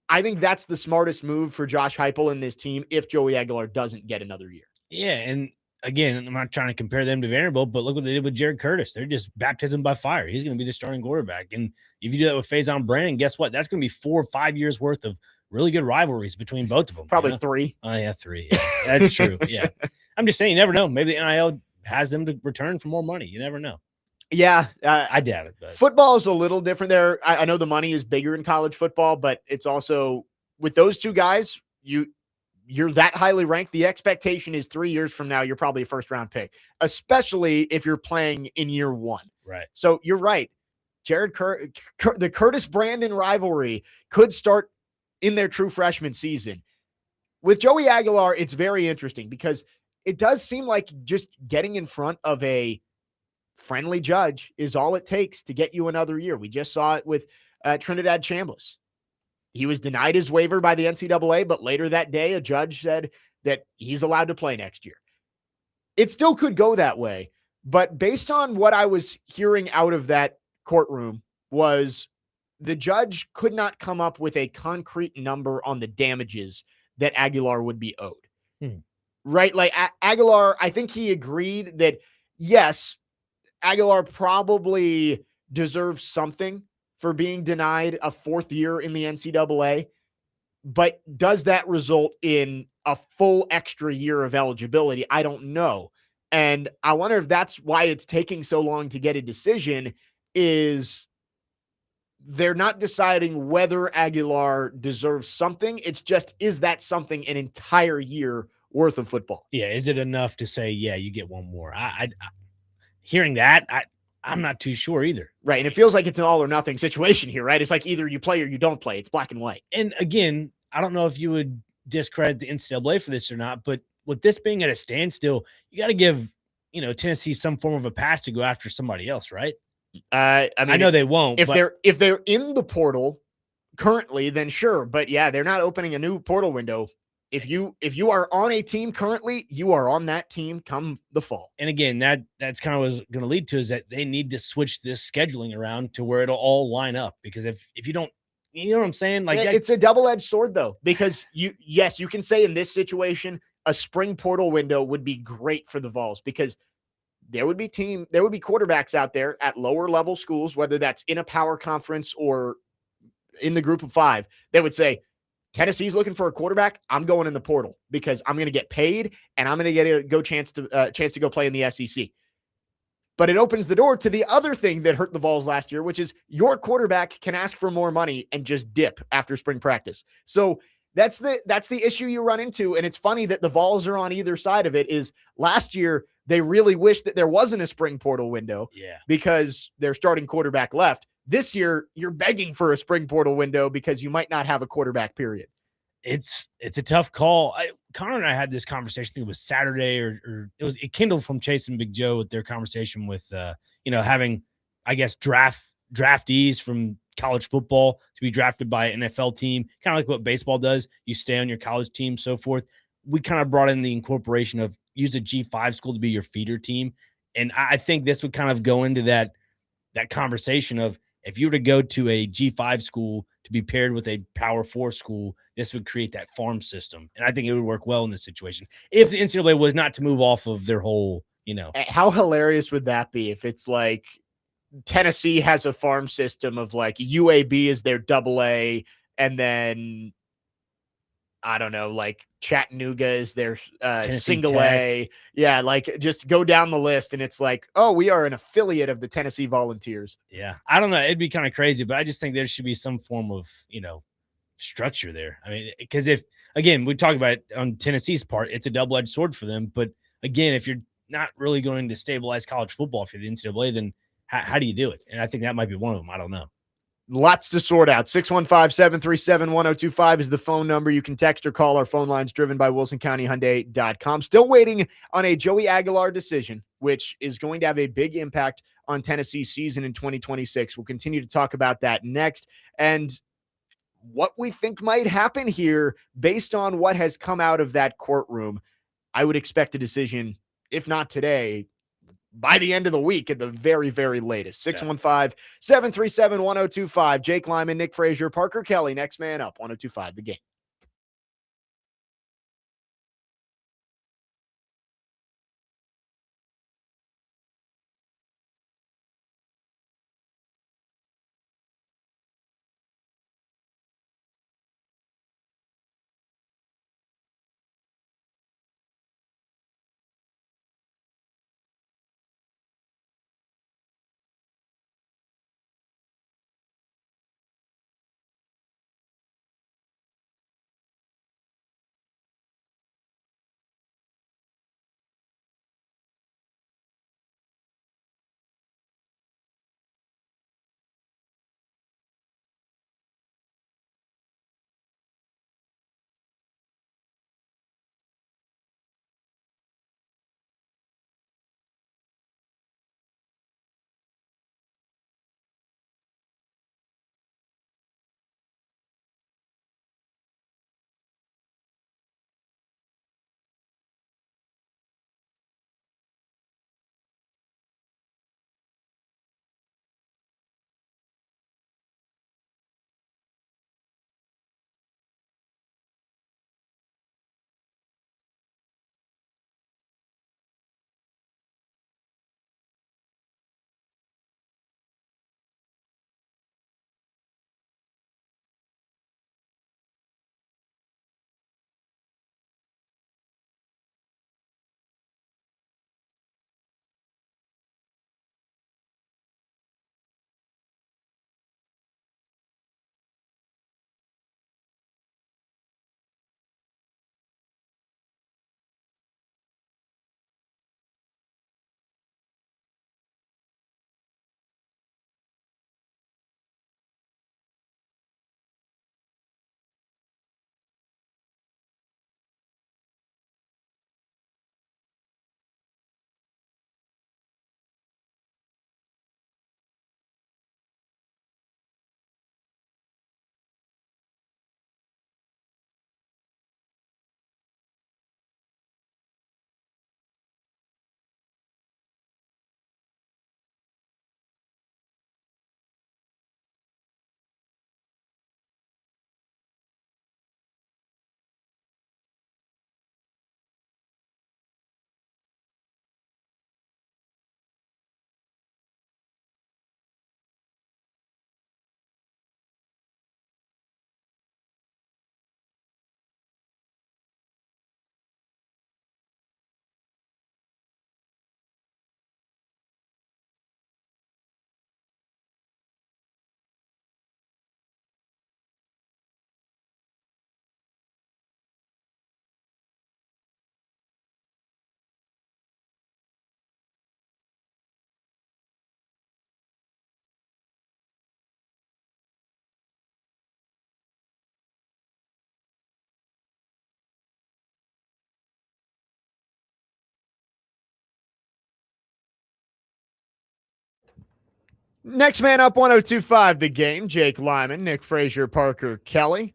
A: I think that's the smartest move for Josh Heupel and this team if Joey Aguilar doesn't get another year.
B: Yeah, and again, I'm not trying to compare them to Vanderbilt, but look what they did with Jared Curtis. They're just baptism by fire. He's going to be the starting quarterback. And if you do that with Faison Brandon, guess what? That's going to be 4 or 5 years worth of really good rivalries between both of them.
A: Probably 3.
B: Oh, yeah, 3. Yeah, that's true. Yeah. I'm just saying, you never know. Maybe the NIL has them to return for more money. You never know.
A: Yeah.
B: I doubt it. But
A: football is a little different there. I know the money is bigger in college football, but it's also with those two guys, you you're that highly ranked, the expectation is 3 years from now, you're probably a first-round pick, especially if you're playing in year one.
B: Right.
A: So you're right. The Curtis Brandon rivalry could start in their true freshman season. With Joey Aguilar, it's very interesting because it does seem like just getting in front of a friendly judge is all it takes to get you another year. We just saw it with Trinidad Chambliss. He was denied his waiver by the NCAA, but later that day, a judge said that he's allowed to play next year. It still could go that way, but based on what I was hearing out of that courtroom was the judge could not come up with a concrete number on the damages that Aguilar would be owed. Right? Like Aguilar, I think he agreed that, yes, Aguilar probably deserves something for being denied a fourth year in the NCAA, but does that result in a full extra year of eligibility? I don't know. And I wonder if that's why it's taking so long to get a decision, is they're not deciding whether Aguilar deserves something. It's just, is that something an entire year worth of football?
B: Yeah. Is it enough to say, yeah, you get one more? Hearing that, I'm not too sure either.
A: Right. And it feels like it's an all or nothing situation here, right? It's like either you play or you don't play. It's black and white.
B: And again, I don't know if you would discredit the NCAA for this or not, but with this being at a standstill, you got to give, Tennessee some form of a pass to go after somebody else, right?
A: I mean,
B: I know they won't.
A: If they're in the portal currently, then sure. But yeah, they're not opening a new portal window. If you are on a team currently, you are on that team come the fall.
B: And again, that's kind of what was going to lead to, is that they need to switch this scheduling around to where it'll all line up. Because if you don't, you know what I'm saying? Like
A: it's a double-edged sword though, because you can say in this situation, a spring portal window would be great for the Vols, because there would be quarterbacks out there at lower level schools, whether that's in a power conference or in the group of five, that would say, Tennessee's looking for a quarterback. I'm going in the portal because I'm going to get paid and I'm going to get a chance to go play in the SEC. But it opens the door to the other thing that hurt the Vols last year, which is your quarterback can ask for more money and just dip after spring practice. So that's the issue you run into. And it's funny that the Vols are on either side of it. Is last year they really wished that there wasn't a spring portal window, because their starting quarterback left. This year, you're begging for a spring portal window because you might not have a quarterback, period.
B: It's a tough call. Connor and I had this conversation, I think it was Saturday, or it kindled from Chase and Big Joe with their conversation with, having, I guess, draftees from college football to be drafted by an NFL team, kind of like what baseball does. You stay on your college team, so forth. We kind of brought in the incorporation of use a G5 school to be your feeder team. And I think this would kind of go into that conversation of, if you were to go to a G5 school to be paired with a Power 4 school, this would create that farm system. And I think it would work well in this situation if the NCAA was not to move off of their whole,
A: How hilarious would that be if it's like Tennessee has a farm system of like UAB is their AA, and then I don't know, like Chattanooga is their single
B: Tech.
A: A. Yeah, like just go down the list and it's like, oh, we are an affiliate of the Tennessee Volunteers.
B: Yeah. I don't know. It'd be kind of crazy, but I just think there should be some form of, structure there. I mean, because if, again, we talk about it on Tennessee's part, it's a double-edged sword for them. But again, if you're not really going to stabilize college football for the NCAA, then how do you do it? And I think that might be one of them. I don't know.
A: Lots to sort out. 615-737-1025 is the phone number. You can text or call. Our phone line's driven by WilsonCountyHyundai.com. Still waiting on a Joey Aguilar decision, which is going to have a big impact on Tennessee's season in 2026. We'll continue to talk about that next, and what we think might happen here based on what has come out of that courtroom. I would expect a decision, if not today, by the end of the week at the very, very latest. 615-737-1025. Jake Lyman, Nick Frazier, Parker Kelly, next man up, 1025 The Game. Next man up, 1025 The Game. Jake Lyman, Nick Frazier, Parker Kelly.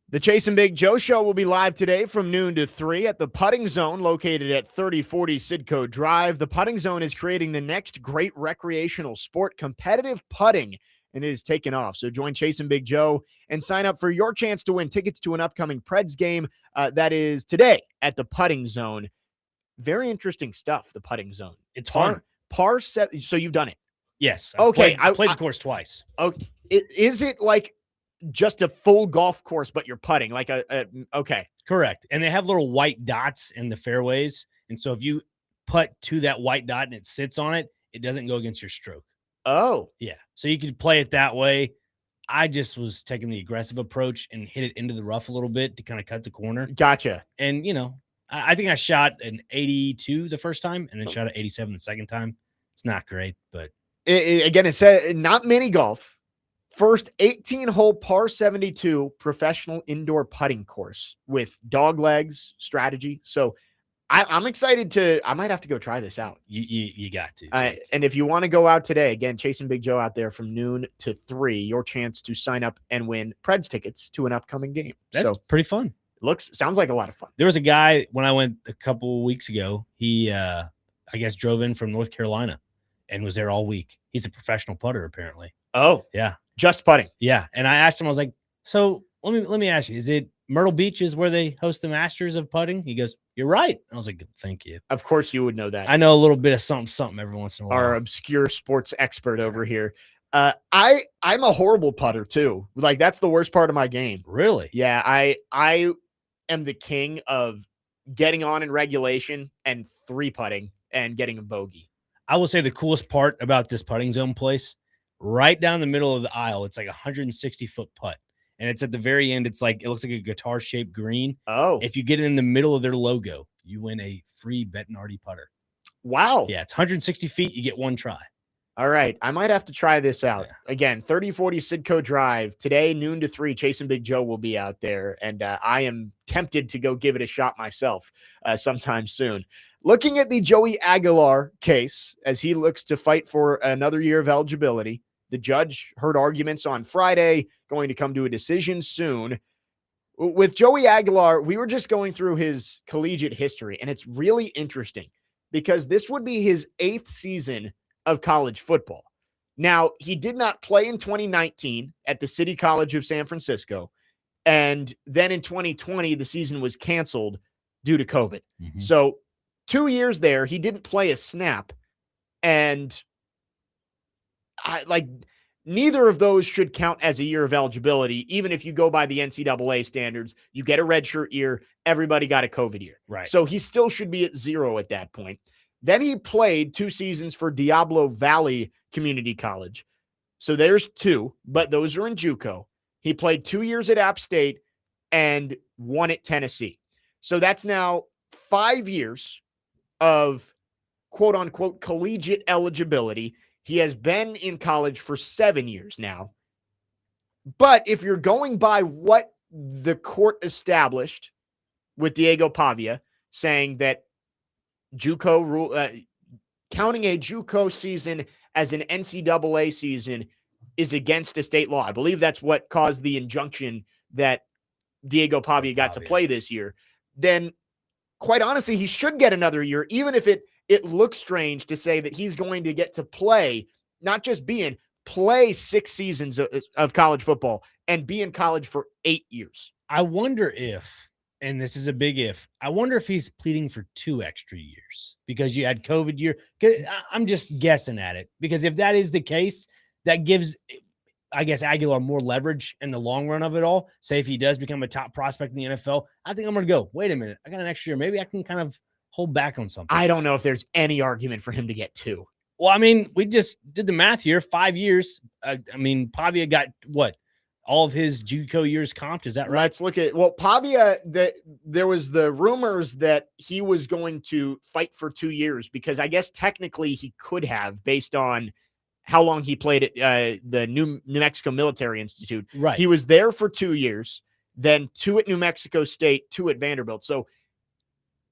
A: The Chase and Big Joe show will be live today from noon to 3 at the Putting Zone located at 3040 Sidco Drive. The Putting Zone is creating the next great recreational sport, competitive putting, and it is taken off. So join Chase and Big Joe and sign up for your chance to win tickets to an upcoming Preds game that is today at the Putting Zone. Very interesting stuff, the Putting Zone.
B: It's fun.
A: Par 7. So you've done it.
B: Yes.
A: Okay.
B: I played the course twice.
A: Oh, is it like just a full golf course, but you're putting like okay.
B: Correct. And they have little white dots in the fairways. And so if you putt to that white dot and it sits on it, it doesn't go against your stroke.
A: Oh,
B: yeah. So you could play it that way. I just was taking the aggressive approach and hit it into the rough a little bit to kind of cut the corner.
A: Gotcha.
B: And, I think I shot an 82 the first time and then shot an 87 the second time. It's not great, but.
A: Again, it said not mini golf. First 18-hole par 72 professional indoor putting course with dog legs strategy. So I'm excited I might have to go try this out.
B: You got to.
A: And if you want to go out today, again, chasing Big Joe out there from noon to 3, your chance to sign up and win Preds tickets to an upcoming game.
B: That's pretty fun.
A: Sounds like a lot of fun.
B: There was a guy when I went a couple weeks ago. He, I guess, drove in from North Carolina and was there all week. He's a professional putter, apparently.
A: Oh,
B: yeah.
A: Just putting.
B: Yeah. And I asked him, I was like, so let me ask you, is it Myrtle Beach is where they host the Masters of putting? He goes, you're right. I was like, thank you.
A: Of course you would know that.
B: I know a little bit of something every once in a while.
A: Our obscure sports expert over here. I'm a horrible putter too. Like that's the worst part of my game.
B: Really?
A: Yeah. I am the king of getting on in regulation and 3-putting and getting a bogey.
B: I will say the coolest part about this putting zone place, right down the middle of the aisle, it's like a 160-foot putt. And it's at the very end. It's like, it looks like a guitar-shaped green.
A: Oh.
B: If you get it in the middle of their logo, you win a free Bettinardi putter.
A: Wow.
B: Yeah, it's 160 feet. You get one try.
A: All right. I might have to try this out. Yeah. Again, 3040 Sidco Drive. Today, noon to 3, Chase and Big Joe will be out there. And I am tempted to go give it a shot myself sometime soon. Looking at the Joey Aguilar case, as he looks to fight for another year of eligibility, the judge heard arguments on Friday, going to come to a decision soon. With Joey Aguilar, we were just going through his collegiate history, and it's really interesting because this would be his 8th season of college football. Now, he did not play in 2019 at the City College of San Francisco, and then in 2020, the season was canceled due to COVID. Mm-hmm. So 2 years there, he didn't play a snap, and neither of those should count as a year of eligibility. Even if you go by the NCAA standards, you get a redshirt year. Everybody got a COVID year.
B: Right.
A: So he still should be at 0 at that point. Then he played 2 seasons for Diablo Valley Community College. So there's 2, but those are in JUCO. He played 2 years at App State and 1 at Tennessee. So that's now 5 years of quote unquote collegiate eligibility. He has been in college for 7 years now. But if you're going by what the court established with Diego Pavia, saying that JUCO rule, counting a JUCO season as an NCAA season is against a state law. I believe that's what caused the injunction that Diego Pavia got to play this year. Then, quite honestly, he should get another year, even if it looks strange to say that he's going to get to play, not just play 6 seasons of college football and be in college for 8 years.
B: I wonder if, and this is a big if, I wonder if he's pleading for 2 extra years because you had COVID year. I'm just guessing at it because if that is the case, that gives, I guess, Aguilar more leverage in the long run of it all. Say if he does become a top prospect in the NFL, I think I'm going to go, wait a minute, I got an extra year. Maybe I can kind of hold back on something.
A: I don't know if there's any argument for him to get 2.
B: Well, I mean, we just did the math here. 5 years. I mean, Pavia got what? All of his JUCO years comped. Is that right?
A: Let's look at, Pavia, there was the rumors that he was going to fight for 2 years because I guess technically he could have based on how long he played at the New Mexico Military Institute.
B: Right.
A: He was there for 2 years, then 2 at New Mexico State, 2 at Vanderbilt. So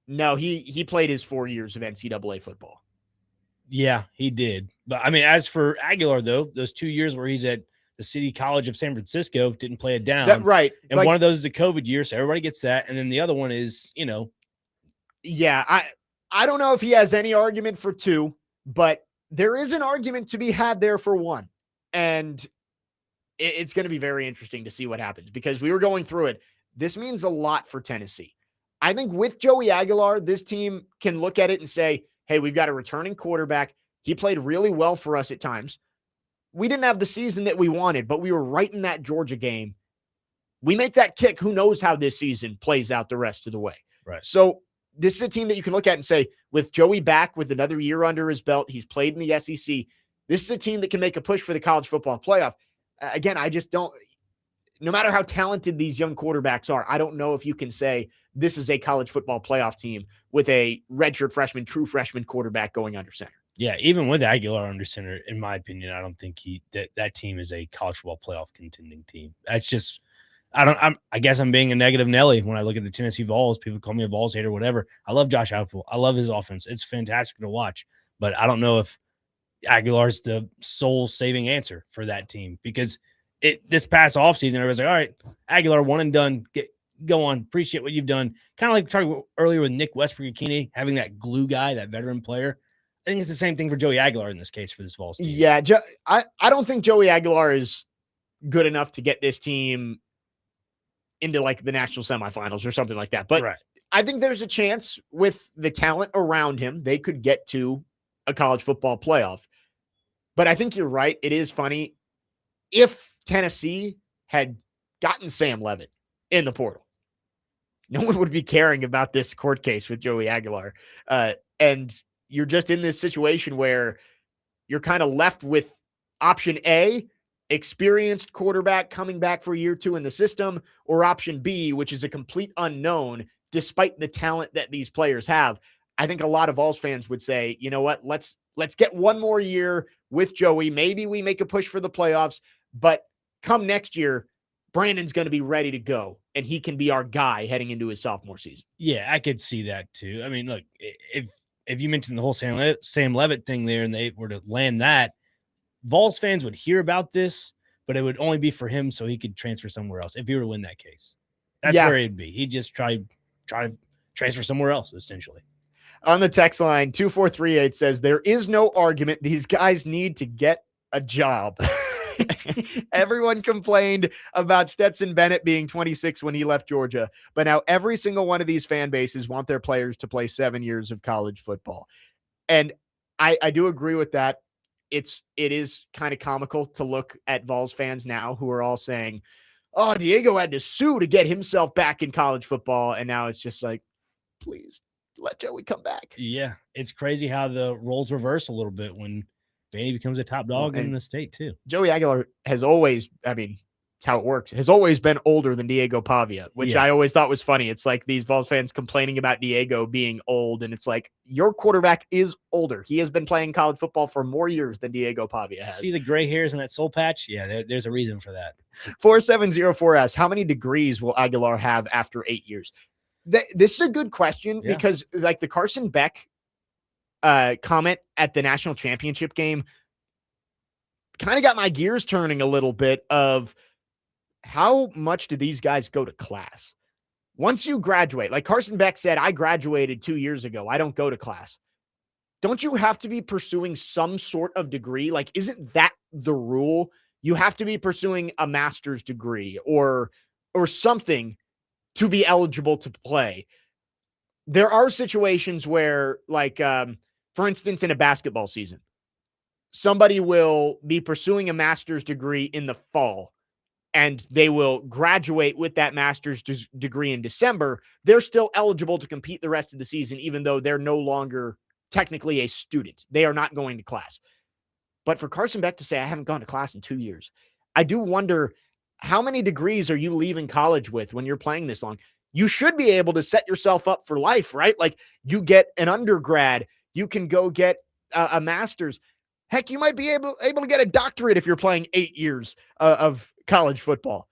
A: no, he played his 4 years of NCAA football.
B: Yeah, he did. But I mean, as for Aguilar, though, those 2 years where he's at the City College of San Francisco didn't play it down.
A: Right.
B: And
A: like,
B: one of those is a COVID year, so everybody gets that. And then the other one is,
A: yeah, I don't know if he has any argument for two, but there is an argument to be had there for one. And it's going to be very interesting to see what happens because we were going through it. This means a lot for Tennessee. I think with Joey Aguilar, this team can look at it and say, hey, we've got a returning quarterback. He played really well for us at times. We didn't have the season that we wanted, but we were right in that Georgia game. We make that kick. Who knows how this season plays out the rest of the way?
B: Right.
A: So this is a team that you can look at and say, with Joey back with another year under his belt, he's played in the SEC. This is a team that can make a push for the college football playoff. Again, I just don't, no matter how talented these young quarterbacks are, I don't know if you can say this is a college football playoff team with a redshirt freshman, true freshman quarterback going under center.
B: Yeah, even with Aguilar under center, in my opinion, I don't think that team is a college football playoff contending team. That's just, I guess I'm being a negative Nelly when I look at the Tennessee Vols. People call me a Vols hater, whatever. I love Josh Heupel. I love his offense. It's fantastic to watch, but I don't know if Aguilar's the sole saving answer for that team because this past offseason, everybody's like, all right, Aguilar, one and done. Go on. Appreciate what you've done. Kind of like we talked earlier with Nick Westbrook-Ikine, having that glue guy, that veteran player. I think it's the same thing for Joey Aguilar in this case for this Vols team.
A: Yeah, I don't think Joey Aguilar is good enough to get this team into like the national semifinals or something like that. But
B: right.
A: I think there's a chance with the talent around him, they could get to a college football playoff. But I think you're right. It is funny. If Tennessee had gotten Sam Leavitt in the portal, no one would be caring about this court case with Joey Aguilar. And you're just in this situation where you're kind of left with option A, experienced quarterback coming back for year two in the system, or option B, which is a complete unknown, despite the talent that these players have. I think a lot of Vols fans would say, you know what, let's get one more year with Joey. Maybe we make a push for the playoffs, but come next year, Brandon's going to be ready to go, and he can be our guy heading into his sophomore season.
B: Yeah, I could see that too. I mean, look, if you mentioned the whole Sam Leavitt thing there and they were to land that, Vols fans would hear about this, but it would only be for him so he could transfer somewhere else if he were to win that case. That's where it'd be. He'd just try to transfer somewhere else, essentially.
A: On the text line, 2438 says, there is no argument. These guys need to get a job. Everyone complained about Stetson Bennett being 26 when he left Georgia, but now every single one of these fan bases want their players to play 7 years of college football. And I do agree with that. It is kind of comical to look at Vols fans now who are all saying, oh, Diego had to sue to get himself back in college football. And now it's just like, please let Joey come back.
B: Yeah. It's crazy how the roles reverse a little bit when Vandy becomes a top dog in the state too.
A: Joey Aguilar has always, I mean, it's how it works, has always been older than Diego Pavia, which I always thought was funny. It's like these Vols fans complaining about Diego being old, and it's like, your quarterback is older. He has been playing college football for more years than Diego Pavia has.
B: See the gray hairs in that soul patch? Yeah, there's a reason for that.
A: 4704 asks, how many degrees will Aguilar have after 8 years? This is a good question because like the Carson Beck comment at the national championship game kind of got my gears turning a little bit of how much do these guys go to class? Once you graduate, like Carson Beck said, I graduated 2 years ago. I don't go to class. Don't you have to be pursuing some sort of degree? Like, isn't that the rule? You have to be pursuing a master's degree or something to be eligible to play. There are situations where, like, for instance, in a basketball season, somebody will be pursuing a master's degree in the fall, and they will graduate with that master's degree in December. They're still eligible to compete the rest of the season, even though they're no longer technically a student. They are not going to class. But for Carson Beck to say, I haven't gone to class in 2 years, I do wonder, how many degrees are you leaving college with when you're playing this long? You should be able to set yourself up for life, right? Like, you get an undergrad, you can go get a master's. Heck, you might be able to get a doctorate if you're playing 8 years of college football.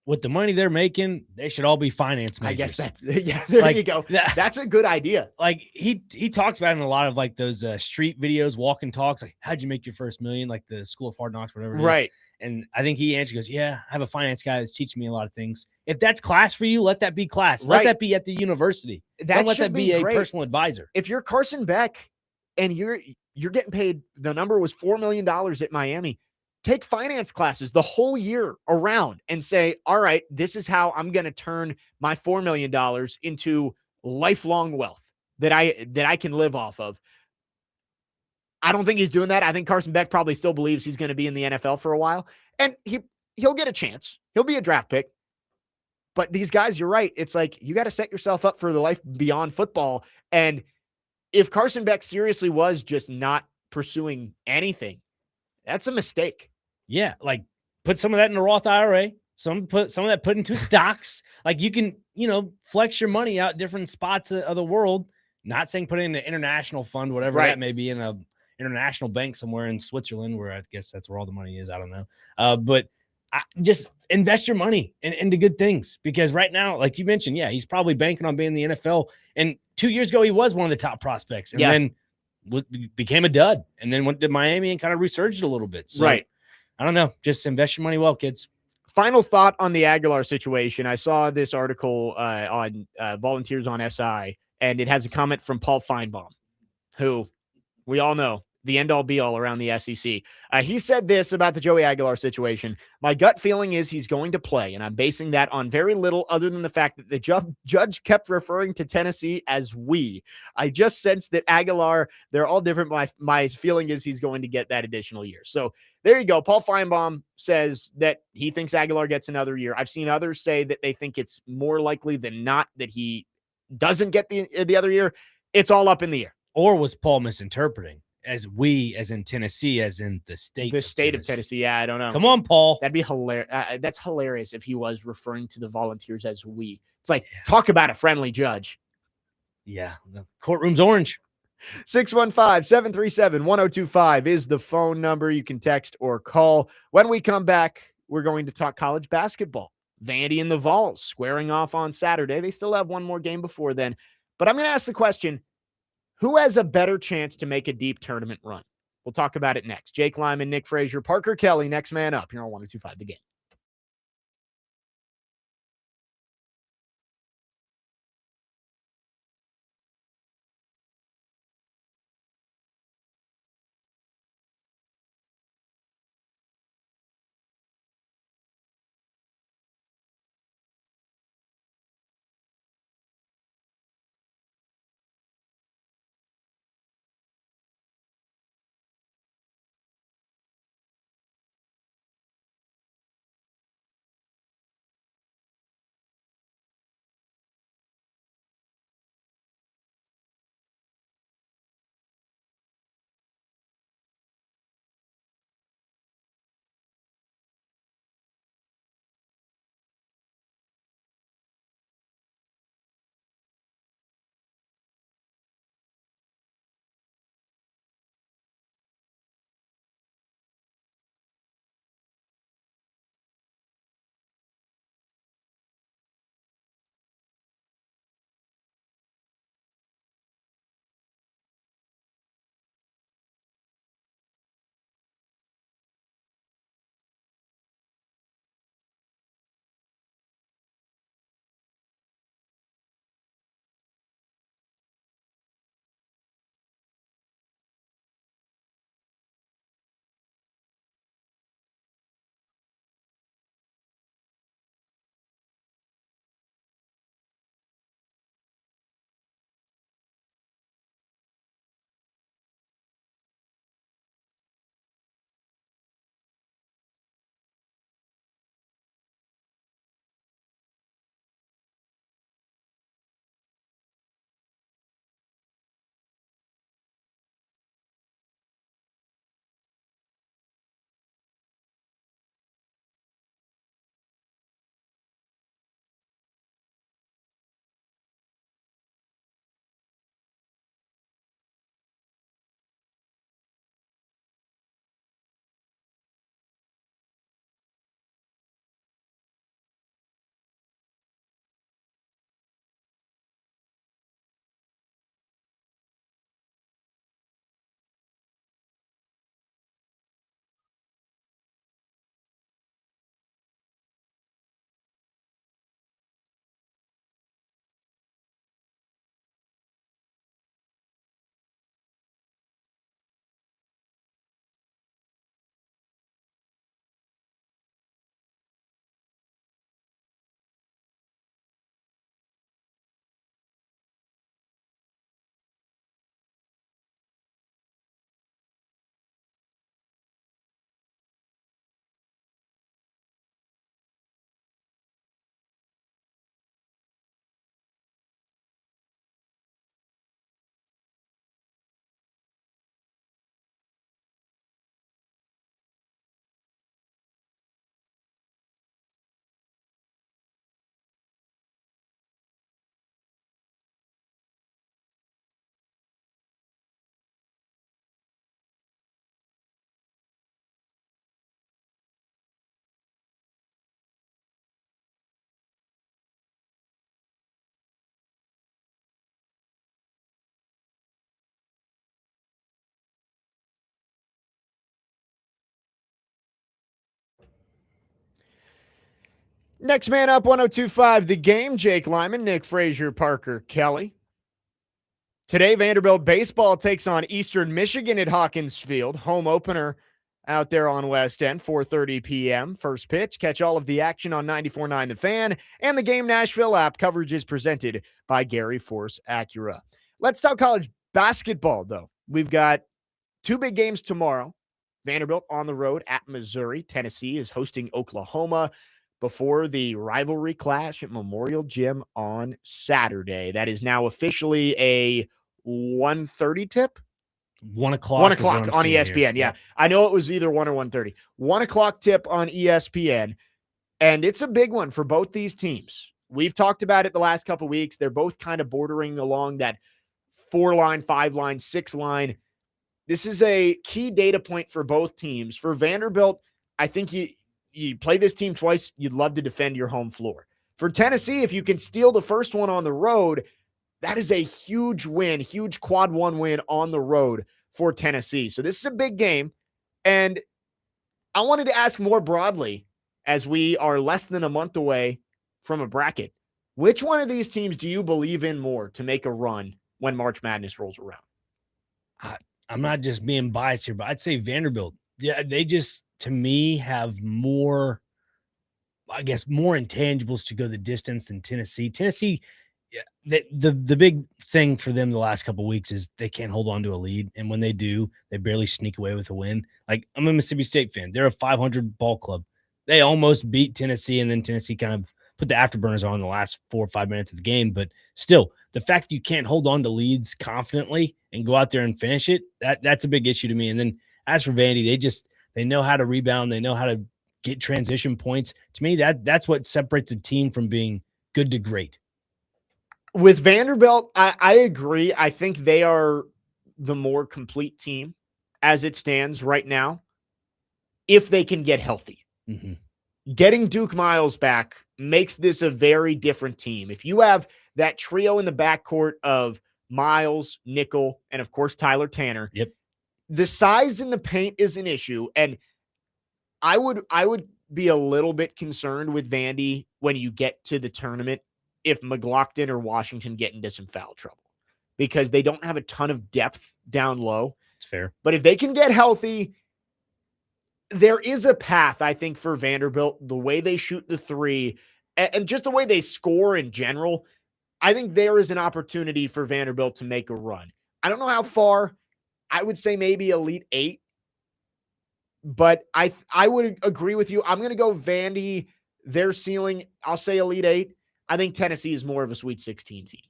B: with the money they're making, they should all be finance majors.
A: I guess that's there you go. That's a good idea.
B: Like he talks about it in a lot of like those street videos, walk and talks, like how'd you make your first million, like the School of Hard Knocks, whatever it is.
A: Right.
B: And I think he answers, goes, yeah, I have a finance guy that's teaching me a lot of things. If that's class for you, let that be class. Let that be at the university. Don't let that be a personal advisor.
A: If you're Carson Beck and you're getting paid, the number was $4 million at Miami. Take finance classes the whole year around and say, all right, this is how I'm going to turn my $4 million into lifelong wealth that I can live off of. I don't think he's doing that. I think Carson Beck probably still believes he's going to be in the NFL for a while, and he'll get a chance. He'll be a draft pick. But these guys, you're right. It's like you got to set yourself up for the life beyond football. And if Carson Beck seriously was just not pursuing anything, that's a mistake.
B: Yeah, like put some of that in a Roth IRA. Some of that put into stocks. Like you can, flex your money out different spots of the world. Not saying put it in an international fund, whatever that may be, in a international bank somewhere in Switzerland, where I guess that's where all the money is. I don't know. But just invest your money into good things, because right now, like you mentioned, he's probably banking on being in the NFL. And 2 years ago, he was one of the top prospects, and then became a dud, and then went to Miami and kind of resurged a little bit. So, I don't know. Just invest your money well, kids.
A: Final thought on the Aguilar situation. I saw this article on Volunteers on SI, and it has a comment from Paul Feinbaum, who we all know, the end-all be-all around the SEC. He said this about the Joey Aguilar situation. My gut feeling is he's going to play, and I'm basing that on very little other than the fact that the judge kept referring to Tennessee as we. I just sensed that Aguilar, they're all different. My feeling is he's going to get that additional year. So there you go. Paul Feinbaum says that he thinks Aguilar gets another year. I've seen others say that they think it's more likely than not that he doesn't get the other year. It's all up in the air.
B: Or was Paul misinterpreting? As we, as in Tennessee, as in the state
A: of Tennessee. Yeah, I don't know.
B: Come on, Paul.
A: That'd be hilarious. That's hilarious if he was referring to the Volunteers as we. It's like, talk about a friendly judge.
B: Yeah, the courtroom's orange.
A: 615-737-1025 is the phone number. You can text or call. When we come back, we're going to talk college basketball. Vandy and the Vols squaring off on Saturday. They still have one more game before then. But I'm going to ask the question, who has a better chance to make a deep tournament run? We'll talk about it next. Jake Lyman, Nick Frazier, Parker Kelly, next man up here on 102.5 The Game. Next man up, 102.5 The Game. Jake Lyman, Nick Frazier, Parker Kelly. Today, Vanderbilt baseball takes on Eastern Michigan at Hawkins Field. Home opener out there on West End, 4:30 p.m. First pitch. Catch all of the action on 94.9 The Fan and the Game Nashville app. Coverage is presented by Gary Force Acura. Let's talk college basketball, though. We've got two big games tomorrow. Vanderbilt on the road at Missouri. Tennessee is hosting Oklahoma before the rivalry clash at Memorial Gym on Saturday. That is now officially a 1:30 tip.
B: 1 o'clock.
A: 1 o'clock on ESPN.
B: Here.
A: Yeah. I know it was either 1 or 1:30. 1 o'clock tip on ESPN. And it's a big one for both these teams. We've talked about it the last couple of weeks. They're both kind of bordering along that 4-line, 5-line, 6-line. This is a key data point for both teams. For Vanderbilt, I think you play this team twice, you'd love to defend your home floor. For Tennessee, if you can steal the first one on the road, that is a huge win, huge quad one win on the road for Tennessee. So this is a big game. And I wanted to ask more broadly, as we are less than a month away from a bracket, which one of these teams do you believe in more to make a run when March Madness rolls around?
B: I'm not just being biased here, but I'd say Vanderbilt. Yeah, they just, to me, have more, I guess, more intangibles to go the distance than Tennessee. Tennessee, the big thing for them the last couple of weeks is they can't hold on to a lead. And when they do, they barely sneak away with a win. Like, I'm a Mississippi State fan. They're a 500 ball club. They almost beat Tennessee, and then Tennessee kind of put the afterburners on the last 4 or 5 minutes of the game. But still, the fact that you can't hold on to leads confidently and go out there and finish it, that's a big issue to me. And then as for Vandy, they know how to rebound. They know how to get transition points. To me, that's what separates a team from being good to great.
A: With Vanderbilt, I agree. I think they are the more complete team as it stands right now, if they can get healthy.
B: Mm-hmm.
A: Getting Duke Miles back makes this a very different team. If you have that trio in the backcourt of Miles, Nickel, and of course Tyler Tanner,
B: yep,
A: the size in the paint is an issue. And I would be a little bit concerned with Vandy when you get to the tournament if McLaughlin or Washington get into some foul trouble, because they don't have a ton of depth down low.
B: It's fair.
A: But if they can get healthy, there is a path, I think, for Vanderbilt, the way they shoot the three and just the way they score in general. I think there is an opportunity for Vanderbilt to make a run. I don't know how far. I would say maybe Elite 8. But I would agree with you. I'm going to go Vandy. Their ceiling, I'll say Elite 8. I think Tennessee is more of a Sweet 16 team.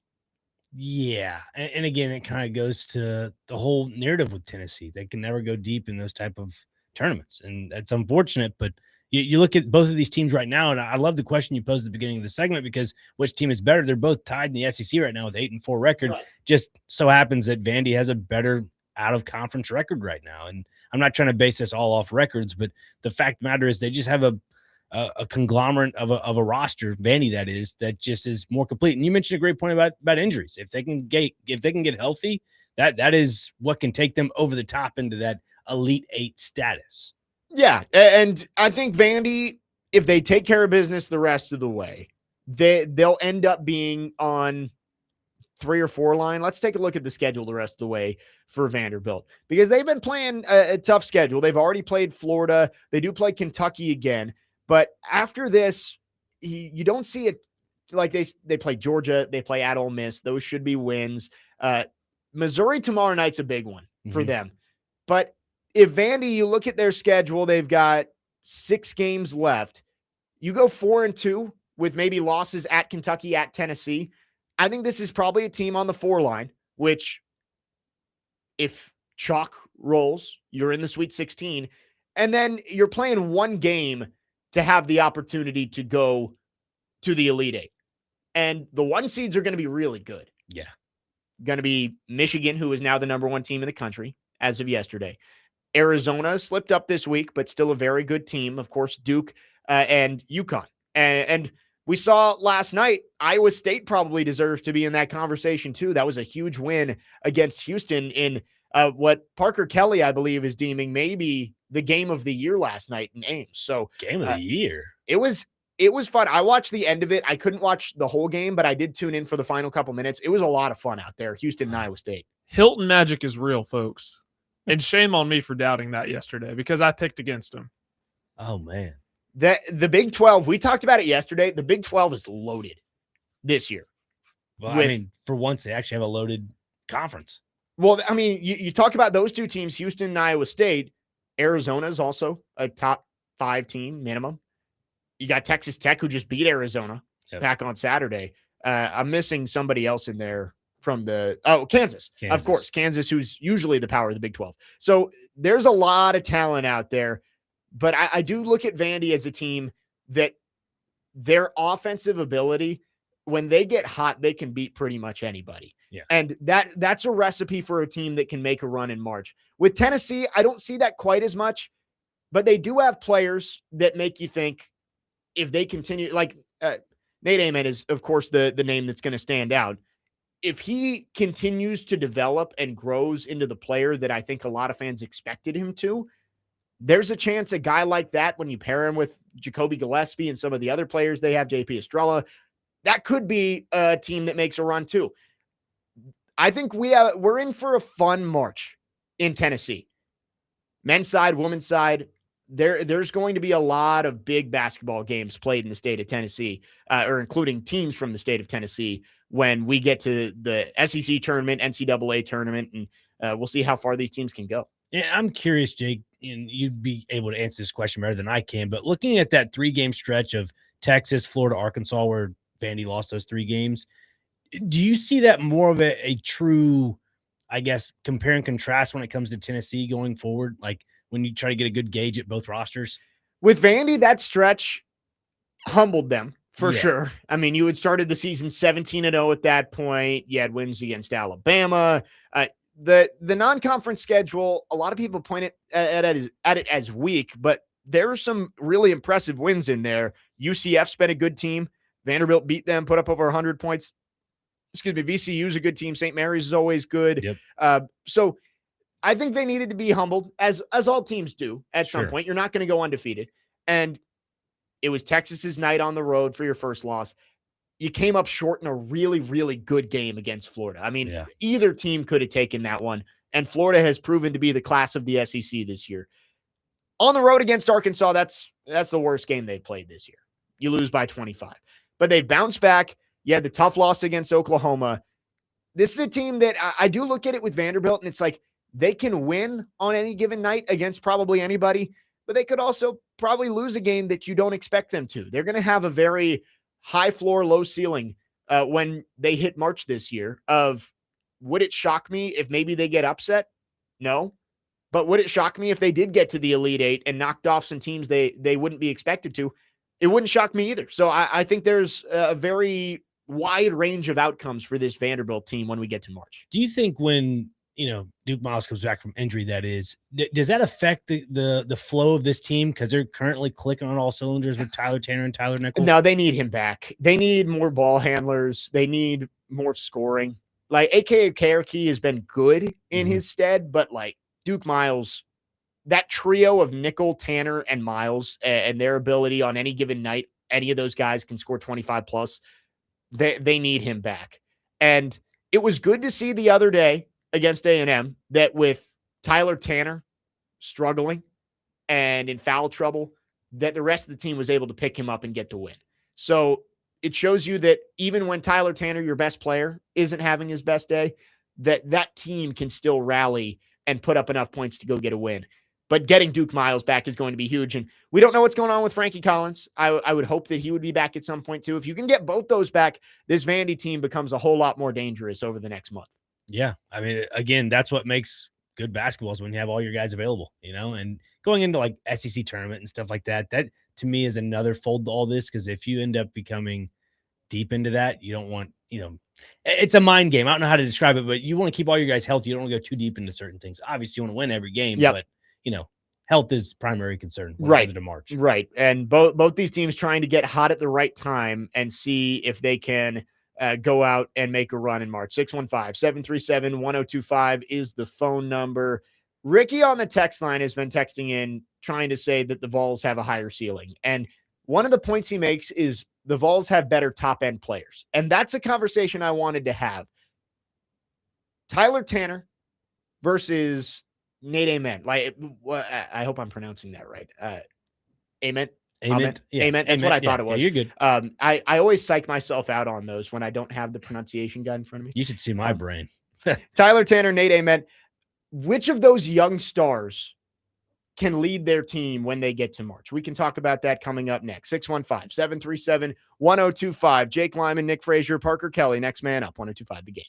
B: Yeah. And again, it kind of goes to the whole narrative with Tennessee. They can never go deep in those type of tournaments. And that's unfortunate. But you look at both of these teams right now, and I love the question you posed at the beginning of the segment, because which team is better? They're both tied in the SEC right now with 8-4 record. Right. Just so happens that Vandy has a better out-of-conference record right now. And I'm not trying to base this all off records, but the fact of the matter is they just have a conglomerate of a roster, Vandy that just is more complete. And you mentioned a great point about injuries. If they can get healthy, that is what can take them over the top into that Elite 8 status.
A: Yeah, and I think Vandy, if they take care of business the rest of the way, they'll end up being on 3 or 4 line. Let's take a look at the schedule the rest of the way for Vanderbilt, because they've been playing a tough schedule. They've already played Florida. They do play Kentucky again. But after this, you don't see it like they play Georgia. They play at Ole Miss. Those should be wins. Missouri tomorrow night's a big one for them. But if Vandy, you look at their schedule, they've got 6 games left. You go 4-2 with maybe losses at Kentucky, at Tennessee. I think this is probably a team on the 4 line, which if chalk rolls, you're in the Sweet 16. And then you're playing 1 game to have the opportunity to go to the Elite 8. And the 1 seeds are going to be really good.
B: Yeah.
A: Going to be Michigan, who is now the number 1 team in the country as of yesterday. Arizona slipped up this week, but still a very good team. Of course, Duke and UConn. And we saw last night, Iowa State probably deserves to be in that conversation too. That was a huge win against Houston in what Parker Kelly, I believe, is deeming maybe the game of the year last night in Ames. So
B: game of the year.
A: It it was fun. I watched the end of it. I couldn't watch the whole game, but I did tune in for the final couple minutes. It was a lot of fun out there. Houston and Iowa State.
C: Hilton Magic is real, folks. And shame on me for doubting that yesterday because I picked against him.
B: Oh, man.
A: The Big 12, we talked about it yesterday. The Big 12 is loaded this year.
B: Well, I mean, for once, they actually have a loaded conference.
A: Well, I mean, you talk about those two teams, Houston and Iowa State. Arizona is also a top 5 team minimum. You got Texas Tech, who just beat Arizona back on Saturday. I'm missing somebody else in there from Kansas. Of course. Kansas, who's usually the power of the Big 12. So there's a lot of talent out there. But I do look at Vandy as a team that their offensive ability, when they get hot, they can beat pretty much anybody.
B: Yeah.
A: And that's a recipe for a team that can make a run in March. With Tennessee, I don't see that quite as much, but they do have players that make you think if they continue, like Nate Amen is, of course, the name that's going to stand out. If he continues to develop and grows into the player that I think a lot of fans expected him to, there's a chance a guy like that, when you pair him with Jacoby Gillespie and some of the other players they have, JP Estrella, that could be a team that makes a run too. I think we're in for a fun March in Tennessee. Men's side, women's side, there's going to be a lot of big basketball games played in the state of Tennessee, or including teams from the state of Tennessee when we get to the SEC tournament, NCAA tournament, and we'll see how far these teams can go.
B: Yeah, I'm curious, Jake, and you'd be able to answer this question better than I can, but looking at that 3-game stretch of Texas, Florida, Arkansas, where Vandy lost those 3 games, do you see that more of a true, I guess, compare and contrast when it comes to Tennessee going forward? Like when you try to get a good gauge at both rosters?
A: With Vandy, that stretch humbled them for sure. I mean, you had started the season 17-0 at that point. You had wins against Alabama. The non-conference schedule, a lot of people point at it as weak, but there are some really impressive wins in there. UCF's been a good team. Vanderbilt beat them, put up over 100 points. Excuse me, VCU's a good team. St. Mary's is always good.
B: Yep.
A: So I think they needed to be humbled, as all teams do at some point. You're not going to go undefeated. And it was Texas's night on the road for your first loss. You came up short in a really, really good game against Florida. I mean, either team could have taken that one, and Florida has proven to be the class of the SEC this year. On the road against Arkansas, that's the worst game they've played this year. You lose by 25. But they've bounced back. You had the tough loss against Oklahoma. This is a team that I do look at it with Vanderbilt, and it's like they can win on any given night against probably anybody, but they could also probably lose a game that you don't expect them to. They're going to have a very high floor, low ceiling when they hit March this year of, would it shock me if maybe they get upset? No. But would it shock me if they did get to the Elite Eight and knocked off some teams they wouldn't be expected to? It wouldn't shock me either. So I think there's a very wide range of outcomes for this Vanderbilt team when we get to March.
B: Do you think when, Duke Miles comes back from injury, that is, does that affect the flow of this team? Because they're currently clicking on all cylinders with Tyler Tanner and Tyler Nichols.
A: No, they need him back. They need more ball handlers. They need more scoring. Like, A.K.A. Cherokee has been good in his stead, but like Duke Miles, that trio of Nickel, Tanner, and Miles, and their ability on any given night, any of those guys can score 25 plus. They need him back. And it was good to see the other day against A&M that with Tyler Tanner struggling and in foul trouble, that the rest of the team was able to pick him up and get the win. So it shows you that even when Tyler Tanner, your best player, isn't having his best day, that team can still rally and put up enough points to go get a win. But getting Duke Miles back is going to be huge. And we don't know what's going on with Frankie Collins. I would hope that he would be back at some point too. If you can get both those back, this Vandy team becomes a whole lot more dangerous over the next month.
B: Yeah. I mean, again, that's what makes good basketball is when you have all your guys available, and going into like SEC tournament and stuff like that, that to me is another fold to all this. Cause if you end up becoming deep into that, you don't want, it's a mind game. I don't know how to describe it, but you want to keep all your guys healthy. You don't want to go too deep into certain things. Obviously you want to win every game, but health is primary concern when it comes to March.
A: Right. And both these teams trying to get hot at the right time and see if they can go out and make a run in March. 615-737-1025 is the phone number. Ricky on the text line has been texting in trying to say that the Vols have a higher ceiling. And one of the points he makes is the Vols have better top-end players. And that's a conversation I wanted to have. Tyler Tanner versus Nate Amen. Like, I hope I'm pronouncing that right. Amen.
B: Amen. Yeah.
A: Amen. That's what I thought it was.
B: Yeah, you're good.
A: I always psych myself out on those when I don't have the pronunciation guide in front of me.
B: You should see my brain.
A: Tyler Tanner, Nate Amen. Which of those young stars can lead their team when they get to March? We can talk about that coming up next. 615-737-1025. Jake Lyman, Nick Frazier, Parker Kelly. Next man up. 1025 The Game.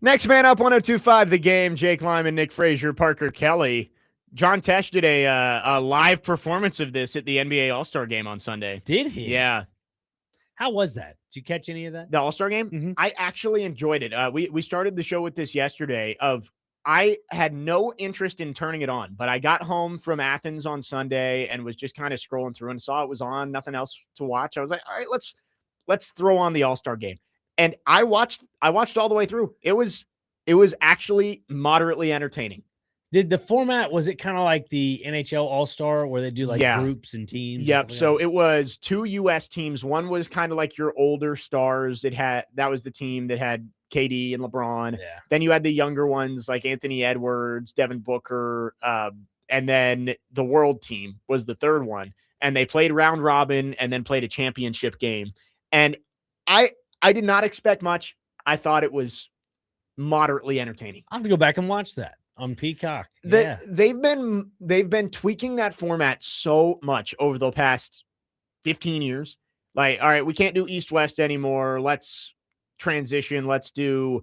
A: Next man up, 1025 The Game. Jake Lyman, Nick Frazier, Parker Kelly. John Tesh did a live performance of this at the NBA All-Star Game on Sunday.
B: Did he?
A: Yeah.
B: How was that? Did you catch any of that?
A: The All-Star Game?
B: Mhm.
A: I actually enjoyed it. We started the show with this yesterday of I had no interest in turning it on, but I got home from Athens on Sunday and was just kind of scrolling through and saw it was on, nothing else to watch. I was like, all right, let's throw on the All-Star game. And I watched all the way through. It was actually moderately entertaining.
B: Did the format, was it kind of like the NHL All-Star where they do like
A: Yeah.
B: groups and teams?
A: Yep. So it was 2 US teams. One was kind of like your older stars. That was the team that had KD and LeBron.
B: Yeah.
A: Then you had the younger ones like Anthony Edwards, Devin Booker, and then the world team was the third one. And they played round robin and then played a championship game. And I did not expect much. I thought it was moderately entertaining.
B: I'll have to go back and watch that on Peacock.
A: They've been tweaking that format so much over the past 15 years. Like, all right, we can't do East-West anymore. Let's transition. Let's do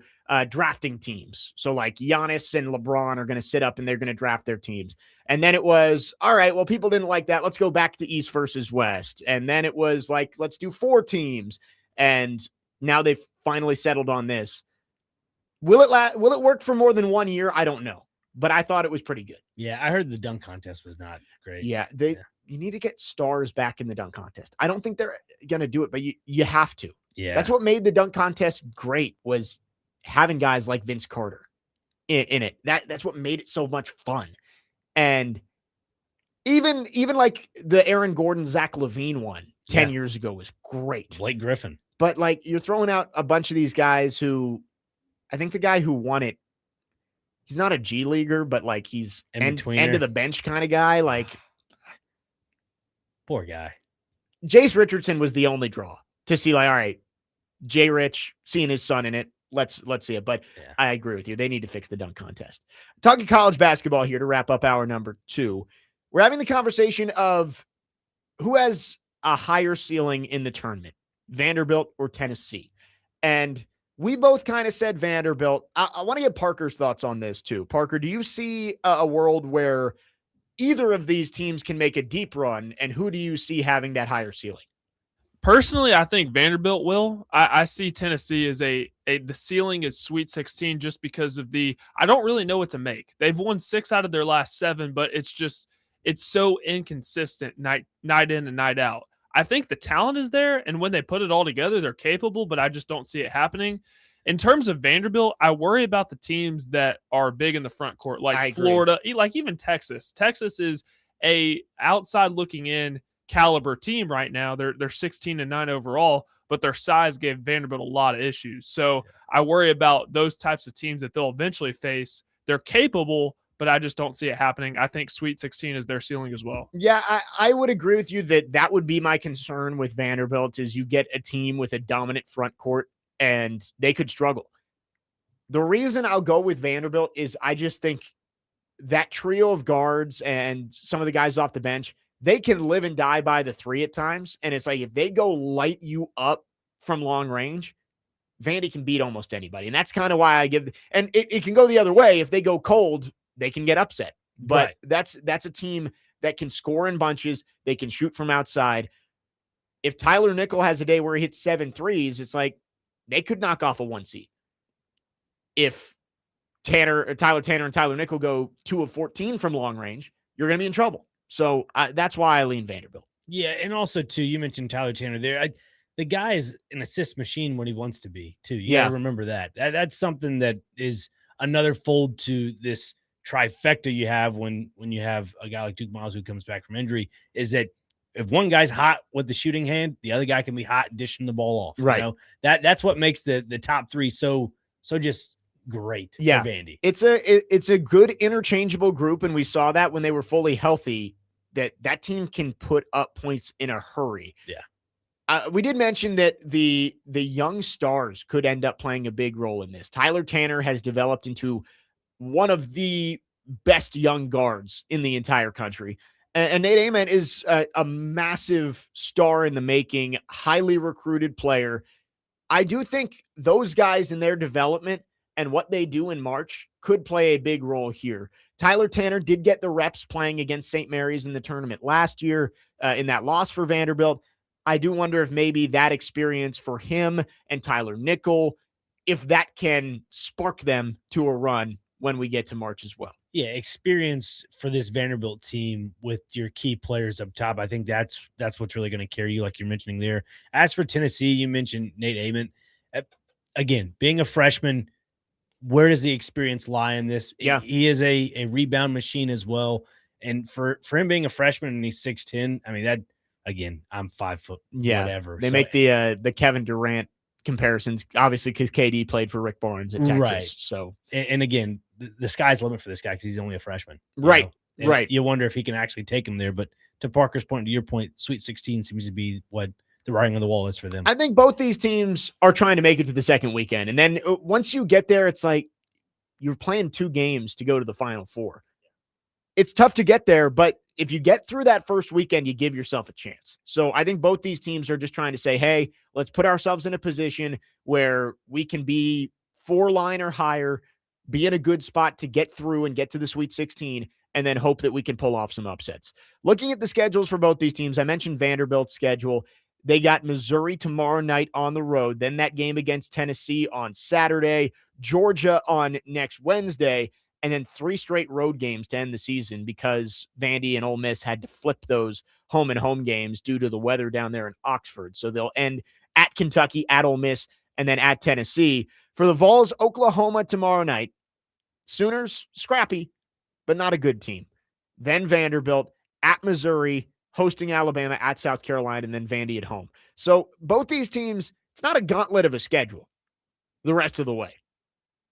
A: drafting teams. So like Giannis and LeBron are going to sit up and they're going to draft their teams. And then it was, all right, well, people didn't like that. Let's go back to East versus West. And then it was like, let's do 4 teams. And now they've finally settled on this. Will it work for more than 1 year? I don't know, but I thought it was pretty good.
B: Yeah, I heard the dunk contest was not great.
A: Yeah, you need to get stars back in the dunk contest. I don't think they're going to do it, but you have to.
B: Yeah.
A: That's what made the dunk contest great, was having guys like Vince Carter in it. That's what made it so much fun. And even like the Aaron Gordon, Zach LaVine one 10 years ago was great.
B: Blake Griffin.
A: But like, you're throwing out a bunch of these guys who, I think the guy who won it, he's not a G leaguer, but like he's end of the bench kind of guy. Like,
B: poor guy.
A: Jace Richardson was the only draw to see, like, all right, Jay Rich seeing his son in it. Let's see it. But yeah. I agree with you. They need to fix the dunk contest. Talking college basketball here to wrap up hour number 2. We're having the conversation of who has a higher ceiling in the tournament, Vanderbilt or Tennessee. And we both kind of said Vanderbilt. I want to get Parker's thoughts on this too. Parker, do you see a world where either of these teams can make a deep run, and who do you see having that higher ceiling?
C: Personally, I think Vanderbilt will. I see Tennessee as the ceiling is Sweet 16 just because of I don't really know what to make. They've won 6 out of their last 7, but it's so inconsistent night in and night out. I think the talent is there, and when they put it all together, they're capable, but I just don't see it happening. In terms of Vanderbilt, I worry about the teams that are big in the front court, like Florida, like even Texas. Texas is a outside looking in caliber team right now. They're 16-9 overall, but their size gave Vanderbilt a lot of issues. So I worry about those types of teams that they'll eventually face. They're capable, but I just don't see it happening. I think Sweet 16 is their ceiling as well.
A: Yeah, I would agree with you that would be my concern with Vanderbilt, is you get a team with a dominant front court and they could struggle. The reason I'll go with Vanderbilt is I just think that trio of guards and some of the guys off the bench, they can live and die by the 3 at times. And it's like, if they go light you up from long range, Vandy can beat almost anybody. And that's kind of why I give, and it can go the other way. If they go cold, they can get upset, but that's a team that can score in bunches. They can shoot from outside. If Tyler Nickel has a day where he hits 7 threes, it's like they could knock off a 1 seed. If Tyler Tanner and Tyler Nickel go 2 of 14 from long range, you're going to be in trouble. So that's why I lean Vanderbilt.
B: Yeah. And also too, you mentioned Tyler Tanner there. The guy is an assist machine when he wants to be too. You gotta remember that. That's something that is another fold to this trifecta you have when you have a guy like Duke Miles who comes back from injury, is that if one guy's hot with the shooting hand, the other guy can be hot dishing the ball off.
A: Right.
B: You know? That's what makes the top 3 so just great.
A: Yeah.
B: For Vandy.
A: It's a good interchangeable group, and we saw that when they were fully healthy, that team can put up points in a hurry.
B: Yeah.
A: We did mention that the young stars could end up playing a big role in this. Tyler Tanner has developed into one of the best young guards in the entire country. And Nate Ament is a massive star in the making, highly recruited player. I do think those guys in their development and what they do in March could play a big role here. Tyler Tanner did get the reps playing against St. Mary's in the tournament last year in that loss for Vanderbilt. I do wonder if maybe that experience for him and Tyler Nickel, if that can spark them to a run when we get to March as well.
B: Yeah, experience for this Vanderbilt team with your key players up top. I think that's what's really going to carry you, like you're mentioning there. As for Tennessee, you mentioned Nate Ament. Again, being a freshman, where does the experience lie in this?
A: Yeah.
B: He is a rebound machine as well. And for him being a freshman and he's 6'10", I mean, that, again, I'm 5 foot, whatever.
A: They make the Kevin Durant comparisons, obviously, because KD played for Rick Barnes at Texas.
B: Right.
A: So,
B: and again, the sky's the limit for this guy because he's only a freshman.
A: Right. Right.
B: You wonder if he can actually take him there. But to Parker's point, to your point, Sweet 16 seems to be what the writing on the wall is for them.
A: I think both these teams are trying to make it to the second weekend. And then once you get there, it's like you're playing 2 games to go to the Final Four. It's tough to get there, but if you get through that first weekend, you give yourself a chance. So I think both these teams are just trying to say, hey, let's put ourselves in a position where we can be 4-line or higher, be in a good spot to get through and get to the Sweet 16, and then hope that we can pull off some upsets. Looking at the schedules for both these teams, I mentioned Vanderbilt's schedule. They got Missouri tomorrow night on the road, then that game against Tennessee on Saturday, Georgia on next Wednesday, and then 3 straight road games to end the season because Vandy and Ole Miss had to flip those home and home games due to the weather down there in Oxford. So they'll end at Kentucky, at Ole Miss, and then at Tennessee. For the Vols, Oklahoma tomorrow night. Sooners, scrappy, but not a good team. Then Vanderbilt, at Missouri, hosting Alabama, at South Carolina, and then Vandy at home. So both these teams, it's not a gauntlet of a schedule the rest of the way.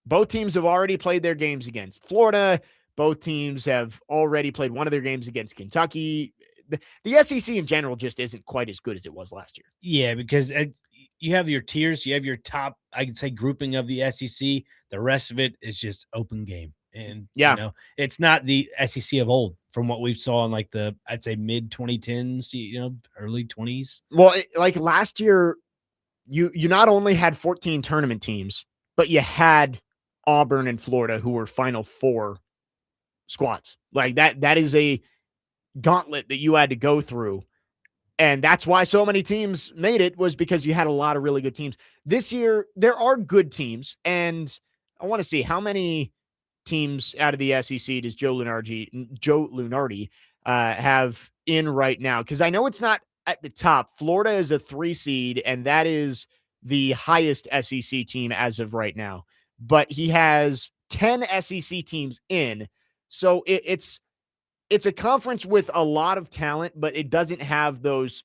A: Both teams have already played their games against Florida. Both teams have already played one of their games against Kentucky. The SEC in general just isn't quite as good as it was last year.
B: Yeah, because you have your tiers. You have your top, I could say, grouping of the SEC. The rest of it is just open game. And, it's not the SEC of old from what we saw in like I'd say mid-2010s, early 20s.
A: Well, like last year, you not only had 14 tournament teams, but you had Auburn and Florida, who were Final Four squads. Like that is a gauntlet that you had to go through. And that's why so many teams made it, was because you had a lot of really good teams. This year, there are good teams. And I want to see how many teams out of the SEC does Joe Lunardi have in right now? Because I know it's not at the top. Florida is a 3 seed, and that is the highest SEC team as of right now. But he has 10 SEC teams in. So it's a conference with a lot of talent, but it doesn't have those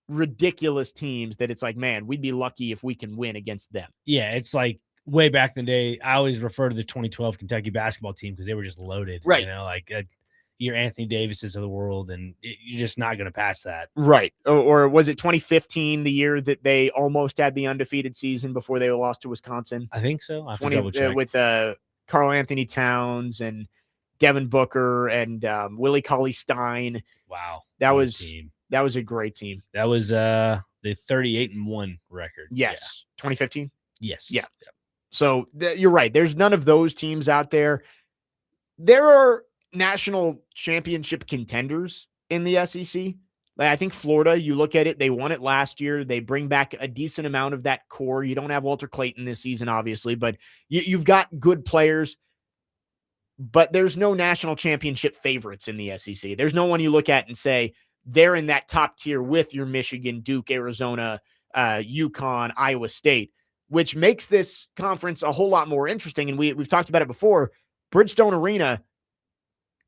A: ridiculous teams that it's like, man, we'd be lucky if we can win against them.
B: Yeah, it's like way back in the day. I always refer to the 2012 Kentucky basketball team because they were just loaded.
A: Right.
B: Your Anthony Davises of the world, and you're just not going to pass that.
A: Right. Or was it 2015, the year that they almost had the undefeated season before they lost to Wisconsin?
B: I think so. I have to double check.
A: With Karl Anthony Towns and Devin Booker and Willie Cauley-Stein.
B: Wow.
A: That was a great team.
B: That was the 38-1 record.
A: Yes. Yeah. 2015?
B: Yes.
A: Yeah. Yep. So you're right. There's none of those teams out there. There are national championship contenders in the SEC. I think Florida, you look at it, they won it last year. They bring back a decent amount of that core. You don't have Walter Clayton this season, obviously, but you've got good players. But there's no national championship favorites in the SEC. There's no one you look at and say they're in that top tier with your Michigan, Duke, Arizona, UConn, Iowa State, which makes this conference a whole lot more interesting. And we've talked about it before. Bridgestone Arena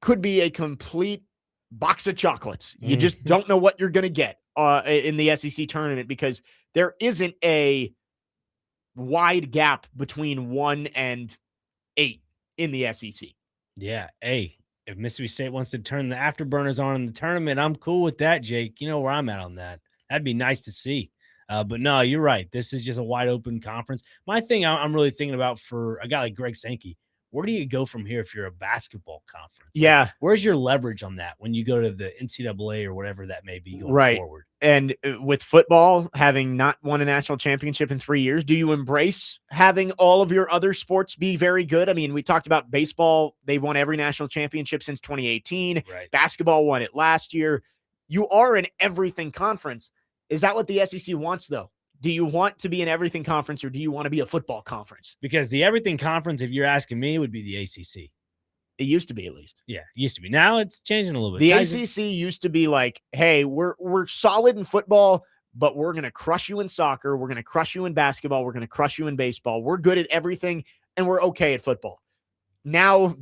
A: could be a complete box of chocolates. You just don't know what you're going to get in the SEC tournament because there isn't a wide gap between 1 and 8 in the SEC.
B: Yeah. Hey, if Mississippi State wants to turn the afterburners on in the tournament, I'm cool with that, Jake. You know where I'm at on that. That'd be nice to see. But no, you're right. This is just a wide open conference. My thing I'm really thinking about for a guy like Greg Sankey, where do you go from here if you're a basketball conference?
A: Yeah.
B: Like, where's your leverage on that when you go to the NCAA or whatever that may be going forward?
A: And with football having not won a national championship in 3 years, do you embrace having all of your other sports be very good? I mean, we talked about baseball. They've won every national championship since 2018.
B: Right.
A: Basketball won it last year. You are an everything conference. Is that what the SEC wants, though? Do you want to be an everything conference or do you want to be a football conference?
B: Because the everything conference, if you're asking me, would be the ACC.
A: It used to be, at least.
B: Yeah, it used to be. Now it's changing a little bit.
A: The ACC used to be like, hey, we're solid in football, but we're going to crush you in soccer. We're going to crush you in basketball. We're going to crush you in baseball. We're good at everything, and we're okay at football. Now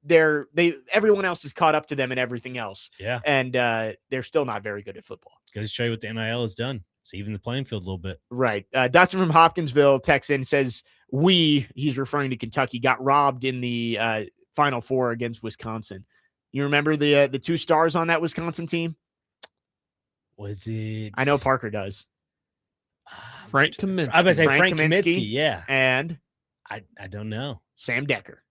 A: everyone else is caught up to them in everything else.
B: Yeah.
A: And they're still not very good at football.
B: Goes to show you what the NIL has done. It's even the playing field a little bit.
A: Right. Dustin from Hopkinsville texts in, says, he's referring to Kentucky, got robbed in the Final Four against Wisconsin. You remember the 2 stars on that Wisconsin team?
B: Was it?
A: I know Parker does.
C: Frank Kaminsky.
B: I was going to say Frank
A: Kaminsky,
B: Kaminsky. Yeah.
A: And
B: I don't know.
A: Sam Decker.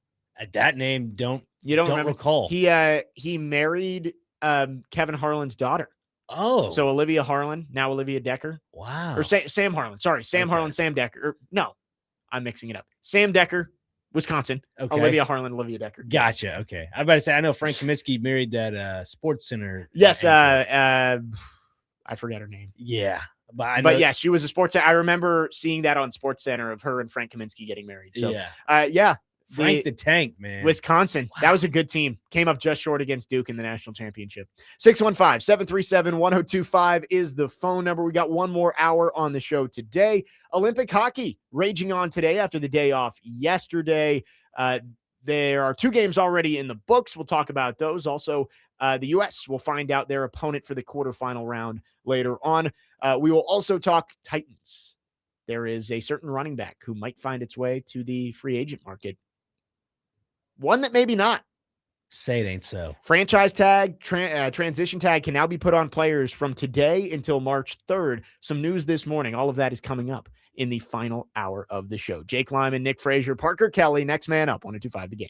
B: That name
A: don't
B: remember. Recall.
A: He married Kevin Harlan's daughter.
B: Oh.
A: So Olivia Harlan, now Olivia Decker.
B: Wow.
A: Or Sam Harlan. Sorry, Sam Harlan, Sam Decker. No, I'm mixing it up. Sam Decker, Wisconsin.
B: Okay.
A: Olivia Harlan, Olivia Decker.
B: Gotcha. Okay. I about to say, I know Frank Kaminsky married that Sports Center.
A: Yes. I forgot her name.
B: Yeah.
A: But yeah, she was a Sports Center. I remember seeing that on Sports Center of her and Frank Kaminsky getting married. So yeah.
B: Frank the Tank, man.
A: Wisconsin. Wow. That was a good team. Came up just short against Duke in the national championship. 615-737-1025 is the phone number. We got one more hour on the show today. Olympic hockey raging on today after the day off yesterday. There are 2 games already in the books. We'll talk about those. Also, the U.S. will find out their opponent for the quarterfinal round later on. We will also talk Titans. There is a certain running back who might find its way to the free agent market. One that maybe not.
B: Say it ain't so.
A: Franchise tag, transition tag can now be put on players from today until March 3rd. Some news this morning. All of that is coming up in the final hour of the show. Jake Lyman, Nick Frazier, Parker Kelly, next man up, 102.5 The Game.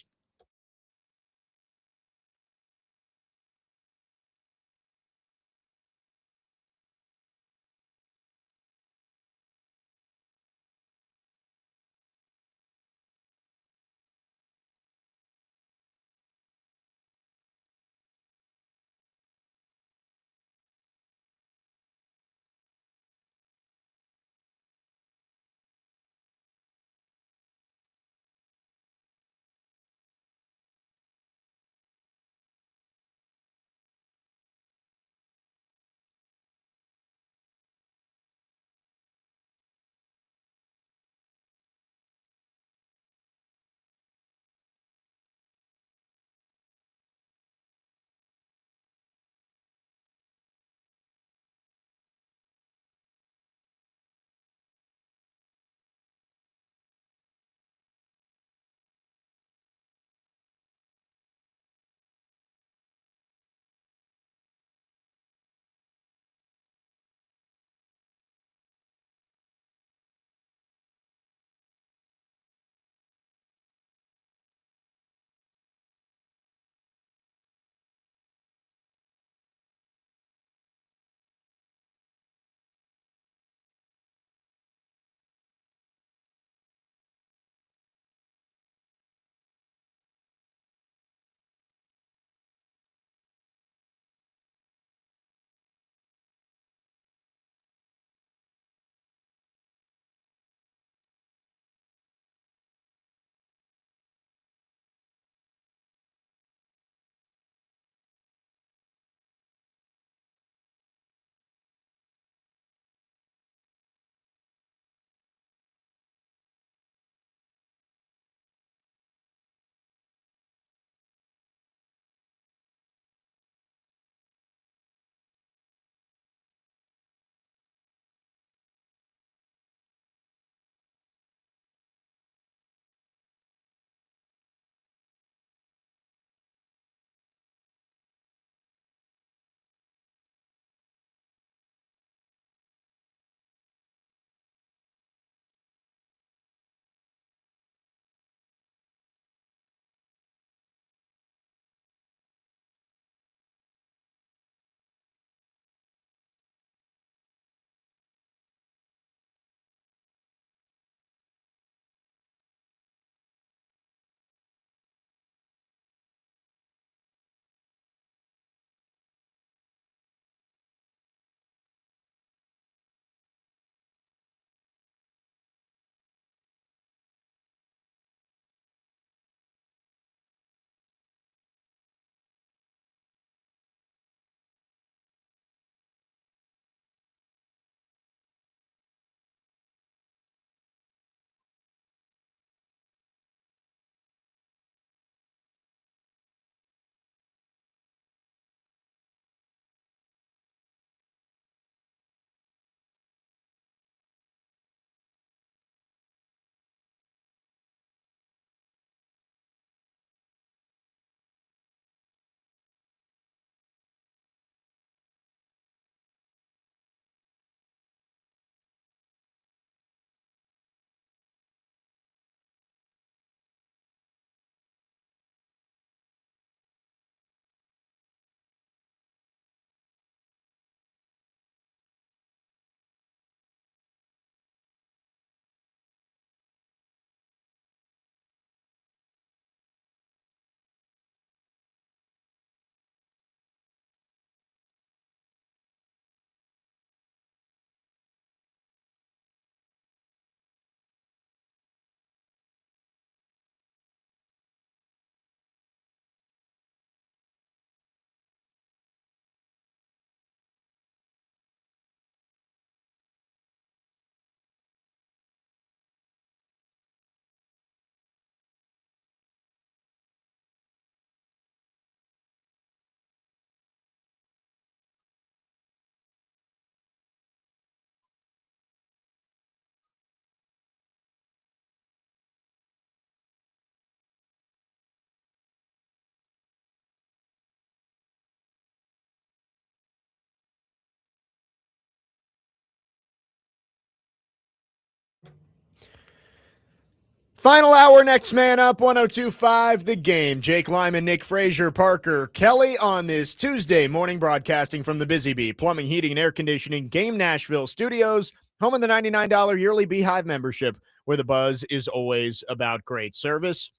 A: Final hour, next man up, 102.5 The Game. Jake Lyman, Nick Frazier, Parker Kelly on this Tuesday morning, broadcasting from the Busy Bee Plumbing, Heating, and Air Conditioning Game Nashville studios, home of the $99 yearly Beehive membership, where the buzz is always about great service.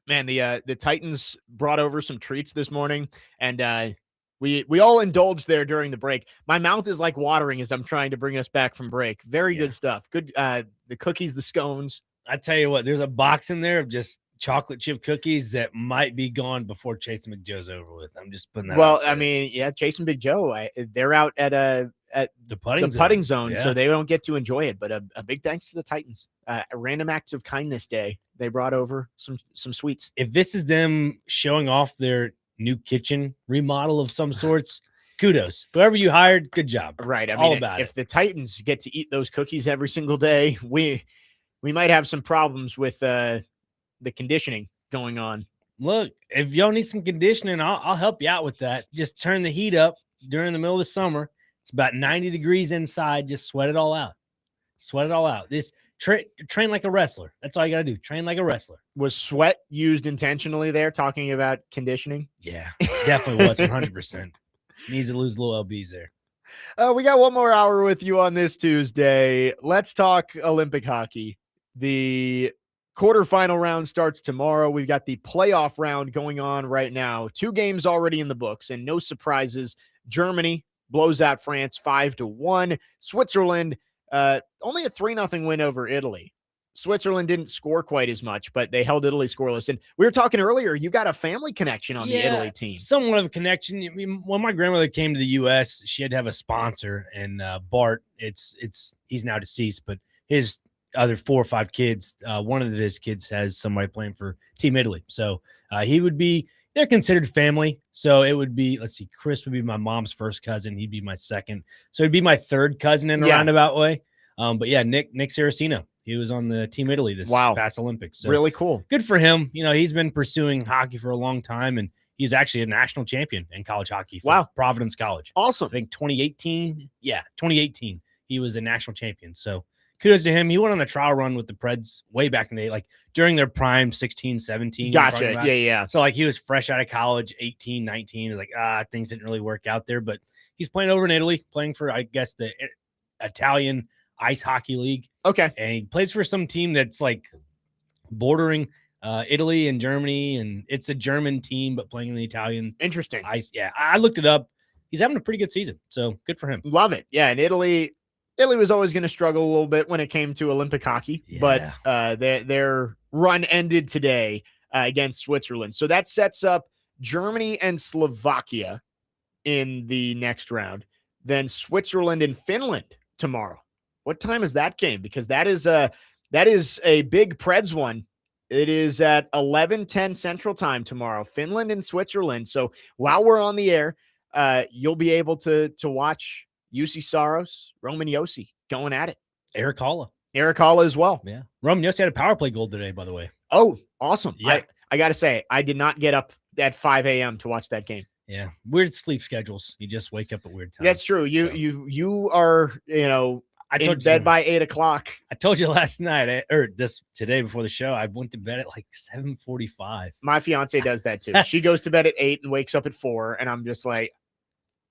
A: Man, the Titans brought over some treats this morning, and we all indulged there during the break. My mouth is like watering as I'm trying to bring us back from break. Very good stuff. Good, the cookies, the scones.
B: I tell you what, there's a box in there of just chocolate chip cookies that might be gone before Chase and McJoe's over with. I'm just putting that out there.
A: I mean, yeah, Chase and Big Joe, they're out at
B: the
A: putting zone,
B: yeah.
A: so they don't get to enjoy it. But a big thanks to the Titans. A random acts of kindness day. They brought over some sweets.
B: If this is them showing off their new kitchen remodel of some sorts, kudos. Whoever you hired, good job.
A: Right. I
B: All
A: mean,
B: about
A: if the Titans get to eat those cookies every single day, we might have some problems with the conditioning going on.
B: Look, if y'all need some conditioning, I'll help you out with that. Just turn the heat up during the middle of the summer. It's about 90 degrees inside. Just sweat it all out. Sweat it all out. This train like a wrestler. That's all you got to do. Train like a wrestler.
A: Was sweat used intentionally there, talking about conditioning?
B: Yeah, definitely was 100%. Needs to lose little LBs there.
A: We got one more hour with you on this Tuesday. Let's talk Olympic hockey. The quarterfinal round starts tomorrow. We've got the playoff round going on right now. 2 games already in the books, and no surprises. Germany blows out France 5-1. Switzerland, only a 3-0 win over Italy. Switzerland didn't score quite as much, but they held Italy scoreless. And we were talking earlier, you got a family connection on the Italy team.
B: Somewhat of a connection. I mean, when my grandmother came to the U.S., she had to have a sponsor, and Bart, he's now deceased, but his other 4 or 5 kids, one of his kids has somebody playing for Team Italy. So they're considered family. So it would be, let's see, Chris would be my mom's first cousin. He'd be my second. So it'd be my third cousin in a roundabout way. But yeah, Nick Saraceno, he was on the Team Italy this past Olympics. So
A: really cool.
B: Good for him. You know, he's been pursuing hockey for a long time, and he's actually a national champion in college hockey for Providence College.
A: Awesome.
B: I think 2018. Yeah, 2018. He was a national champion. So kudos to him. He went on a trial run with the Preds way back in the day, like during their prime, 16, 17.
A: Gotcha. Yeah.
B: So like he was fresh out of college, 18, 19. It was like, things didn't really work out there, but he's playing over in Italy, playing for, I guess, the Italian Ice Hockey League.
A: Okay.
B: And he plays for some team that's like bordering Italy and Germany, and it's a German team, but playing in the Italian
A: Interesting.
B: ice. Yeah, I looked it up. He's having a pretty good season, so good for him.
A: Love it. Yeah, and Italy was always going to struggle a little bit when it came to Olympic hockey, but their run ended today against Switzerland. So that sets up Germany and Slovakia in the next round, then Switzerland and Finland tomorrow. What time is that game? Because that is a big Preds one. It is at 11:10 Central Time tomorrow, Finland and Switzerland. So while we're on the air, you'll be able to watch UC Saros, Roman Yossi going at it.
B: Eric Halla
A: as well.
B: Yeah. Roman Yossi had a power play goal today, by the way.
A: Oh, awesome.
B: Yeah.
A: I got to say, I did not get up at 5 a.m. to watch that game.
B: Yeah. Weird sleep schedules. You just wake up at weird times.
A: That's true. You are,
B: I
A: in bed by 8 o'clock.
B: I told you last night, today before the show, I went to bed at like 7:45.
A: My fiance does that too. She goes to bed at 8 and wakes up at 4. And I'm just like,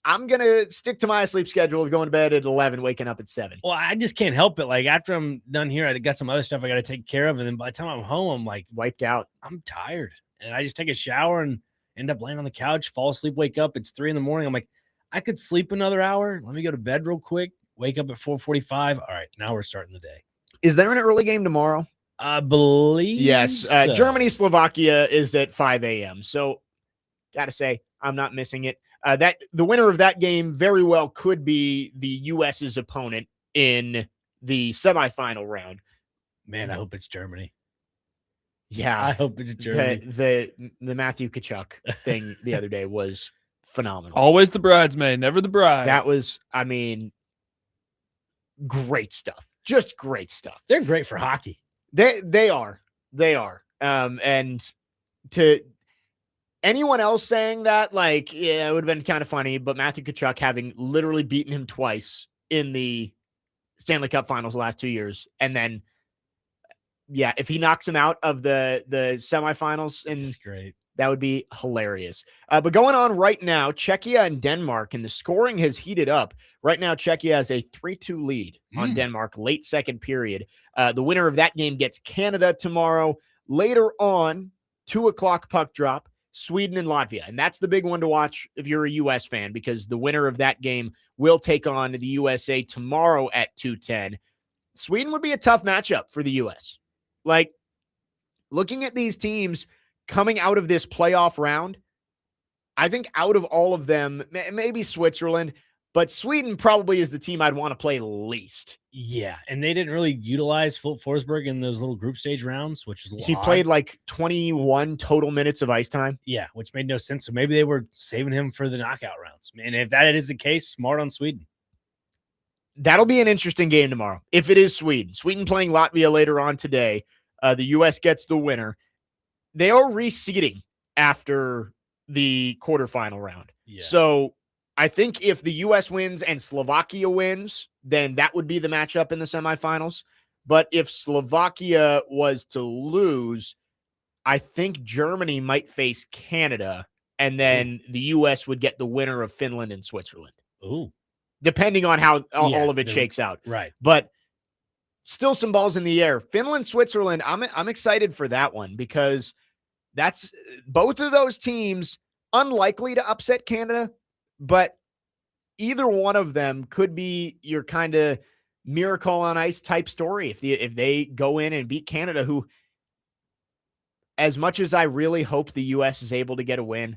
A: I'm going to stick to my sleep schedule of going to bed at 11, waking up at 7.
B: Well, I just can't help it. Like after I'm done here, I got some other stuff I got to take care of. And then by the time I'm home, I'm like
A: wiped out.
B: I'm tired. And I just take a shower and end up laying on the couch, fall asleep, wake up. It's 3 a.m. I'm like, I could sleep another hour. Let me go to bed real quick. Wake up at 4:45. All right, now we're starting the day.
A: Is there an early game tomorrow?
B: I believe
A: yes.
B: So.
A: Germany, Slovakia is at 5 a.m. So, gotta say, I'm not missing it. That the winner of that game very well could be the U.S.'s opponent in the semifinal round.
B: Man, I hope it's Germany.
A: Yeah,
B: I hope it's Germany.
A: The Matthew Tkachuk thing the other day was phenomenal.
C: Always the bridesmaid, never the bride.
A: That was, great stuff. Just great stuff.
B: They're great for hockey.
A: They are. And to anyone else saying that, like, yeah, it would have been kind of funny, but Matthew Tkachuk having literally beaten him twice in the Stanley Cup Finals the last 2 years, and then Yeah, if he knocks him out of the semifinals, and
B: That's great.
A: that would be hilarious. But going on right now, Czechia and Denmark, and the scoring has heated up. Right now, Czechia has a 3-2 lead on Denmark, late second period. The winner of that game gets Canada tomorrow. Later on, 2 o'clock puck drop, Sweden and Latvia. And that's the big one to watch if you're a U.S. fan, because the winner of that game will take on the USA tomorrow at 2:10. Sweden would be a tough matchup for the U.S. Like, looking at these teams coming out of this playoff round, I think out of all of them, maybe Switzerland, but Sweden probably is the team I'd want to play least.
B: Yeah, and they didn't really utilize Forsberg in those little group stage rounds, which is a little
A: He
B: odd.
A: played like 21 total minutes of ice time.
B: Yeah, which made no sense. So maybe they were saving him for the knockout rounds. And if that is the case, smart on Sweden.
A: That'll be an interesting game tomorrow. If it is Sweden playing Latvia later on today, the U.S. gets the winner. They are reseeding after the quarterfinal round.
B: Yeah.
A: So I think if the U.S. wins and Slovakia wins, then that would be the matchup in the semifinals. But if Slovakia was to lose, I think Germany might face Canada, and then the U.S. would get the winner of Finland and Switzerland.
B: Ooh.
A: Depending on how all of it shakes out.
B: Right.
A: But still some balls in the air. Finland, Switzerland, I'm excited for that one, because that's both of those teams unlikely to upset Canada, but either one of them could be your kind of miracle on ice type story if they go in and beat Canada, who, as much as I really hope the U.S. is able to get a win,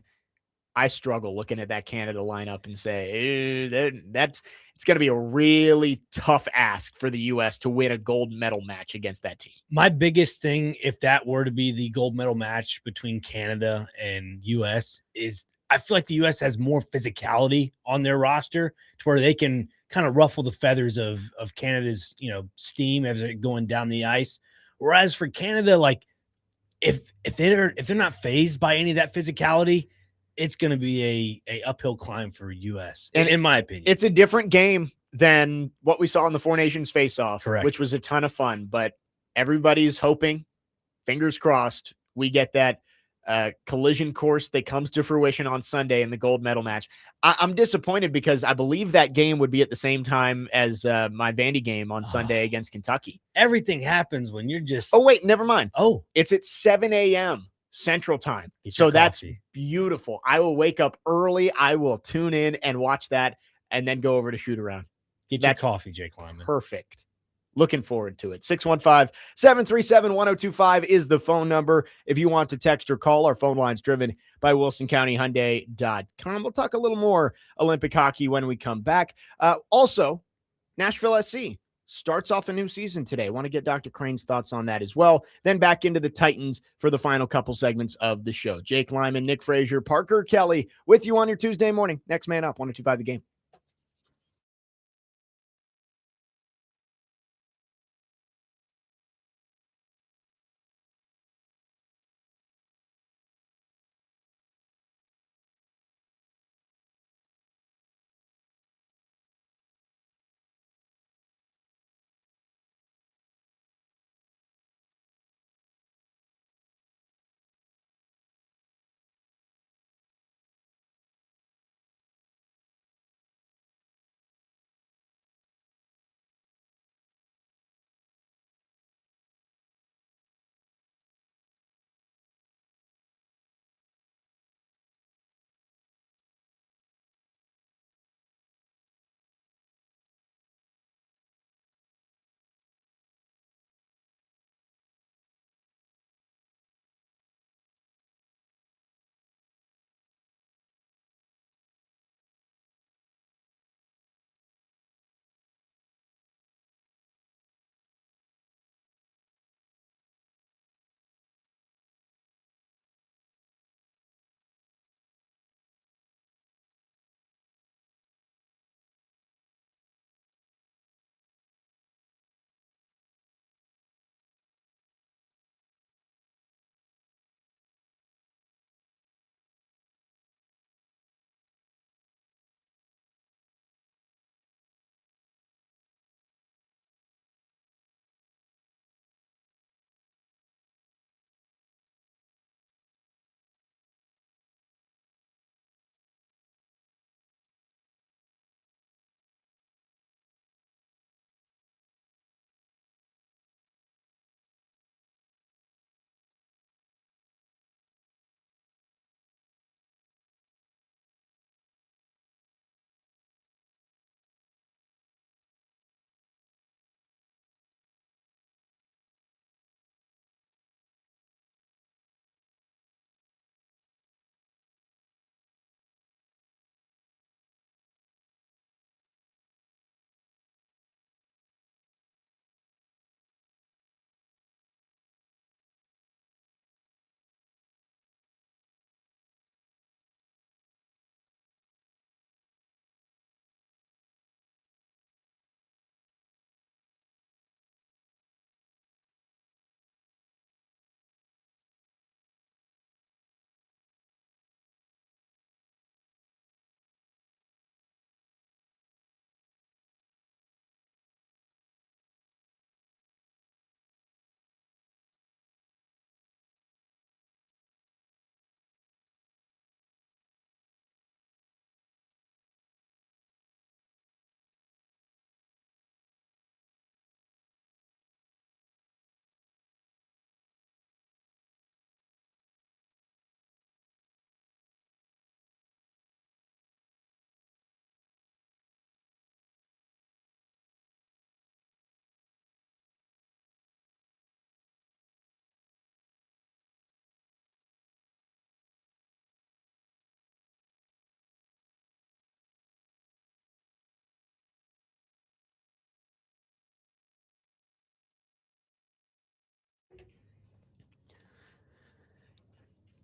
A: I struggle looking at that Canada lineup and say it's going to be a really tough ask for the U.S. to win a gold medal match against that team.
B: My biggest thing, if that were to be the gold medal match between Canada and U.S., is I feel like the U.S. has more physicality on their roster to where they can kind of ruffle the feathers of Canada's, steam as they're going down the ice. Whereas for Canada, like if they're not fazed by any of that physicality, it's going to be a uphill climb for U.S. in my opinion.
A: It's a different game than what we saw in the Four Nations face-off,
B: Correct,
A: which was a ton of fun. But everybody's hoping, fingers crossed, we get that collision course that comes to fruition on Sunday in the gold medal match. I'm disappointed because I believe that game would be at the same time as my Vandy game on Sunday against Kentucky.
B: Everything happens when you're just...
A: Oh, wait, never mind.
B: Oh.
A: It's at 7 a.m. Central Time. So that's beautiful. I will wake up early. I will tune in and watch that and then go over to shoot around.
B: Get your coffee, Jake Lyman.
A: Perfect. Looking forward to it. 615-737-1025 is the phone number. If you want to text or call, our phone line's driven by WilsonCountyHyundai.com. We'll talk a little more Olympic hockey when we come back. Also, Nashville SC starts off a new season today. I want to get Dr. Crane's thoughts on that as well. Then back into the Titans for the final couple segments of the show. Jake Lyman, Nick Frazier, Parker Kelly with you on your Tuesday morning. Next man up, 102.5 The Game.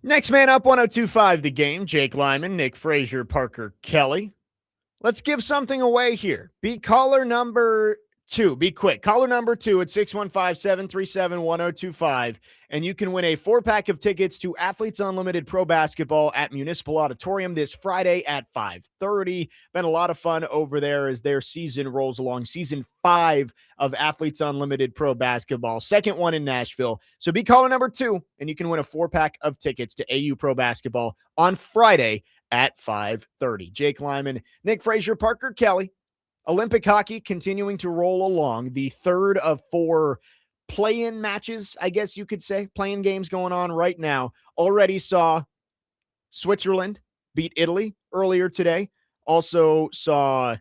A: Next man up, 1025 The Game. Jake Lyman, Nick Frazier, Parker Kelly. Let's give something away here. Be caller number 2. Be quick. Caller number 2 at 615-737-1025. And you can win a 4-pack of tickets to Athletes Unlimited Pro Basketball at Municipal Auditorium this Friday at 5:30. Been a lot of fun over there as their season rolls along. Season 5 of Athletes Unlimited Pro Basketball. Second one in Nashville. So be caller number 2, and you can win a 4-pack of tickets to AU Pro Basketball on Friday at 5:30. Jake Lyman, Nick Frazier, Parker Kelly. Olympic hockey continuing to roll along. The third of 4 play-in matches, I guess you could say, play-in games going on right now. Already saw Switzerland beat Italy earlier today. Also saw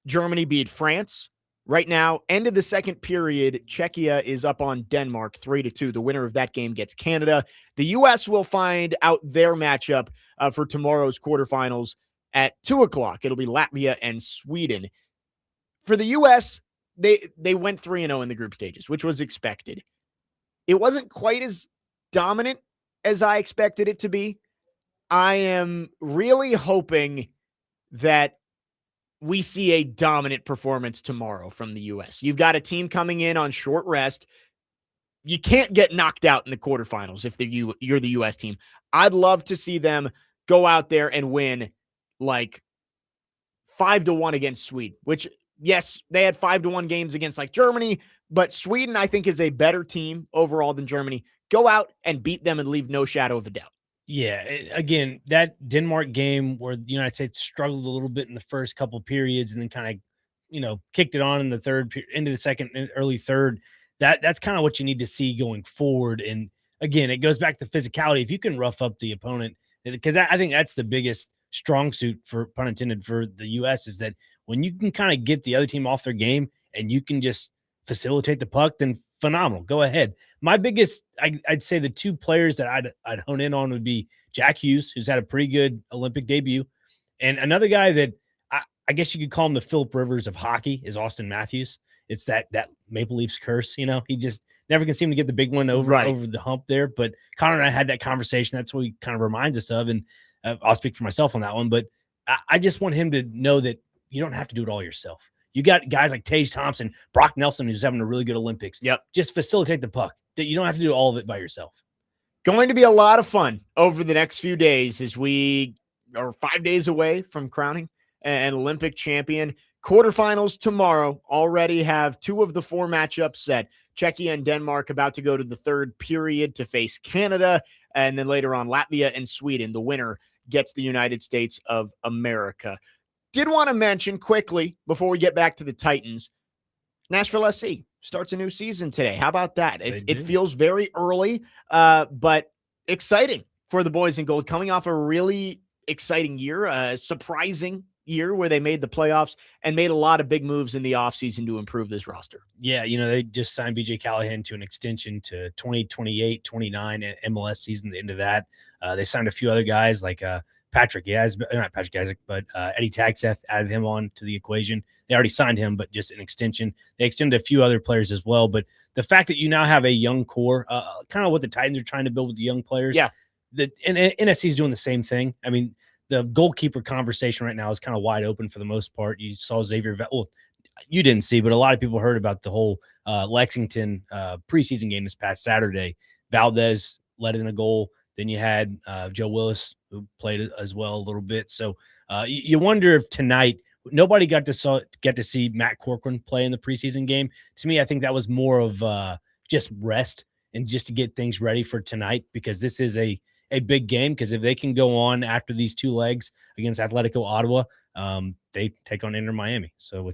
A: Germany beat France. Right now, end of the second period, Czechia is up on Denmark 3-2. The winner of that game gets Canada. The U.S. will find out their matchup for tomorrow's quarterfinals at 2 o'clock. It'll be Latvia and Sweden. For the U.S., they went 3-0 in the group stages, which was expected. It wasn't quite as dominant as I expected it to be. I am really hoping that we see a dominant performance tomorrow from the U.S. You've got a team coming in on short rest. You can't get knocked out in the quarterfinals if you're the U.S. team. I'd love to see them go out there and win like 5-1 against Sweden, which, yes, they had 5-1 games against like Germany, but Sweden, I think, is a better team overall than Germany. Go out and beat them and leave no shadow of a doubt.
B: Yeah, again, that Denmark game where the United States struggled a little bit in the first couple periods and then kind of, kicked it on in the third, into the second and early third. That's kind of what you need to see going forward. And again, it goes back to physicality. If you can rough up the opponent, because I think that's the biggest strong suit, for pun intended, for the U.S. is that when you can kind of get the other team off their game and you can just facilitate the puck, then phenomenal. Go ahead. My biggest, I'd say the 2 players that I'd hone in on would be Jack Hughes, who's had a pretty good Olympic debut, and another guy that I guess you could call him the Phillip Rivers of hockey is Austin Matthews. It's that Maple Leafs curse, he just never can seem to get the big one over the hump there. But Connor and I had that conversation. That's what he kind of reminds us of, and I'll speak for myself on that one. But I just want him to know that you don't have to do it all yourself. You got guys like Tage Thompson, Brock Nelson, who's having a really good Olympics.
A: Yep.
B: Just facilitate the puck. You don't have to do all of it by yourself.
A: Going to be a lot of fun over the next few days as we are 5 days away from crowning an Olympic champion. Quarterfinals tomorrow already have 2 of the 4 matchups set. Czechia and Denmark about to go to the third period to face Canada. And then later on, Latvia and Sweden. The winner gets the United States of America. Did want to mention quickly before we get back to the Titans, Nashville SC starts a new season today. How about that? It feels very early, but exciting for the boys in gold, coming off a really exciting year, surprising year where they made the playoffs and made a lot of big moves in the offseason to improve this roster.
B: Yeah, they just signed BJ Callahan to an extension to 2028, 29 MLS season, the end of that. They signed a few other guys like not Patrick Isaac, but Eddie Tagseth, added him on to the equation. They already signed him, but just an extension. They extended a few other players as well. But the fact that you now have a young core, kind of what the Titans are trying to build with the young players.
A: Yeah.
B: And NSC is doing the same thing. I mean, the goalkeeper conversation right now is kind of wide open for the most part. You saw Xavier. Well, you didn't see, but a lot of people heard about the whole Lexington preseason game this past Saturday. Valdez led in a goal. Then you had Joe Willis, who played as well a little bit. So you wonder if tonight nobody got to see Matt Corcoran play in the preseason game. To me, I think that was more of just rest and just to get things ready for tonight, because this is a big game. Because if they can go on after these 2 legs against Atletico Ottawa, they take on Inter Miami. So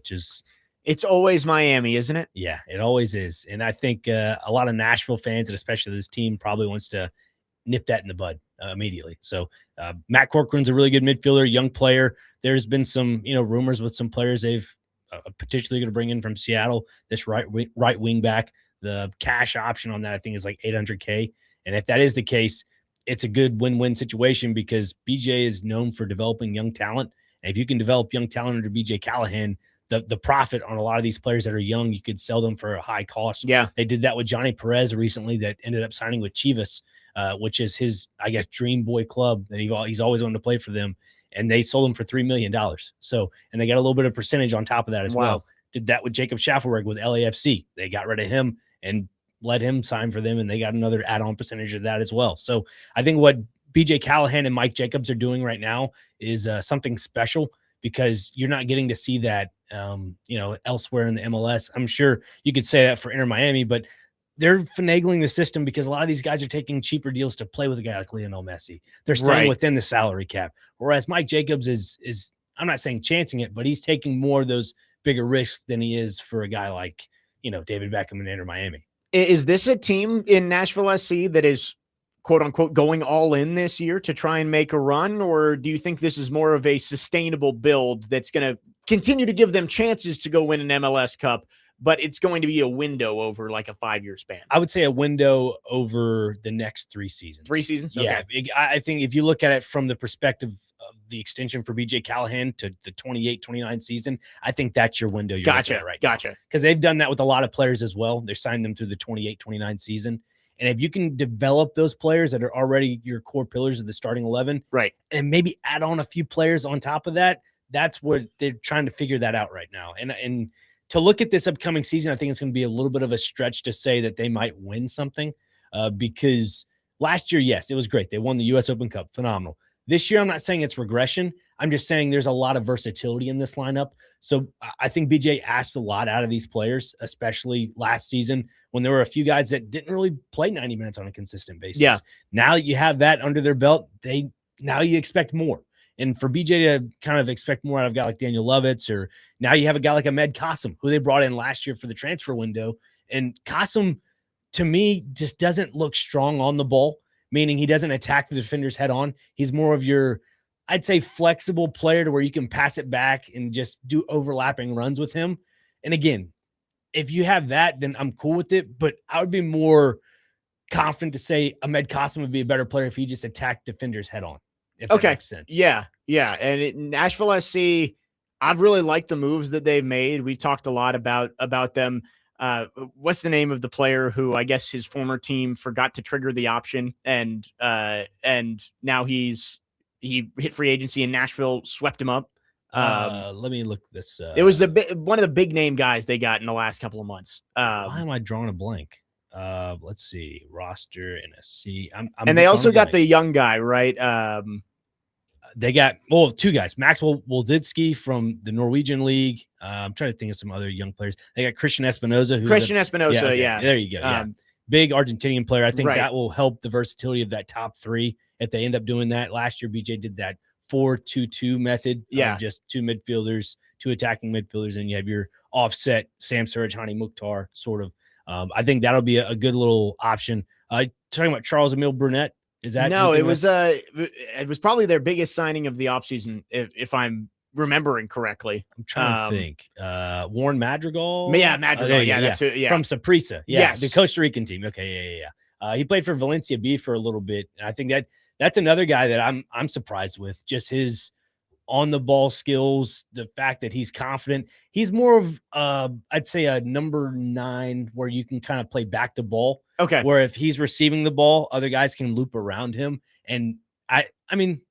A: it's always Miami, isn't it?
B: Yeah, it always is. And I think a lot of Nashville fans, and especially this team, probably wants to nip that in the bud immediately. So Matt Corcoran's a really good midfielder, young player. There's been some, rumors with some players they've potentially going to bring in from Seattle, this right wing back. The cash option on that, I think, is like $800K. And if that is the case, it's a good win-win situation, because BJ is known for developing young talent. And if you can develop young talent under BJ Callahan, the profit on a lot of these players that are young. You could sell them for a high cost.
A: Yeah.
B: They did that with Johnny Perez recently that ended up signing with Chivas, which is his, I guess, dream boy club that he's always wanted to play for them. And they sold him for $3 million. So, and they got a little bit of percentage on top of that as well. Did that with Jacob Schaffelberg with LAFC. They got rid of him and let him sign for them, and they got another add-on percentage of that as well. So I think what BJ Callahan and Mike Jacobs are doing right now is something special, because you're not getting to see that, elsewhere in the MLS. I'm sure you could say that for Inter Miami, but they're finagling the system because a lot of these guys are taking cheaper deals to play with a guy like Lionel Messi. They're staying within the salary cap. Whereas Mike Jacobs is I'm not saying chancing it, but he's taking more of those bigger risks than he is for a guy like, David Beckham and Inter Miami.
A: Is this a team in Nashville SC that is, quote unquote, going all in this year to try and make a run? Or do you think this is more of a sustainable build that's going to continue to give them chances to go win an MLS Cup, but it's going to be a window over like a 5-year span?
B: I would say a window over the next 3 seasons.
A: 3 seasons? Okay.
B: Yeah. I think if you look at it from the perspective of the extension for BJ Callahan to the 28-29 season, I think that's your window.
A: Gotcha. Gotcha.
B: Because they've done that with a lot of players as well. They signed them through the 28-29 season. And if you can develop those players that are already your core pillars of the starting 11,
A: right,
B: and maybe add on a few players on top of that, that's where they're trying to figure that out right now. And to look at this upcoming season, I think it's going to be a little bit of a stretch to say that they might win something, because last year, yes, it was great. They won the U.S. Open Cup. Phenomenal. This year, I'm not saying it's regression. I'm just saying there's a lot of versatility in this lineup. So I think BJ asked a lot out of these players, especially last season when there were a few guys that didn't really play 90 minutes on a consistent basis.
A: Yeah.
B: Now that you have that under their belt, now you expect more. And for BJ to kind of expect more out of a guy like Daniel Lovitz, or now you have a guy like Ahmed Qasim, who they brought in last year for the transfer window. And Qasim, to me, just doesn't look strong on the ball, meaning he doesn't attack the defenders head on. He's more of your, I'd say, flexible player to where you can pass it back and just do overlapping runs with him. And again, if you have that, then I'm cool with it. But I would be more confident to say Ahmed Qasim would be a better player if he just attacked defenders head on. If that makes sense.
A: Yeah. And Nashville SC, I've really liked the moves that they've made. We've talked a lot about them. What's the name of the player who I guess his former team forgot to trigger the option, and now he hit free agency and Nashville swept him up.
B: Let me look this.
A: It was one of the big name guys they got in the last couple of months.
B: Why am I drawing a blank? Let's see, roster NSC.
A: And they also got the young guy, right?
B: They got 2 guys, Maxwell Wolzitsky from the Norwegian League. I'm trying to think of some other young players. They got Christian Espinoza. Yeah, there you go. Big Argentinian player. I think that will help the versatility of that top 3 if they end up doing that. Last year, BJ did that 4-2-2 method. Just 2 midfielders, 2 attacking midfielders, and you have your offset Sam Surridge, Hani Mukhtar sort of. I think that'll be a good little option. Talking about Charles Emile Brunette. Is that
A: it was probably their biggest signing of the offseason, if I'm remembering correctly.
B: I'm trying to think. Warren Madrigal.
A: Madrigal. That's who,
B: from Saprissa.
A: Yes,
B: the Costa Rican team. Okay, he played for Valencia B for a little bit, and I think that's another guy that I'm surprised with, just his on the ball skills, the fact that he's confident. He's more of I'd say a number 9 where you can kind of play back to ball.
A: Okay.
B: Where if he's receiving the ball, other guys can loop around him. And I mean,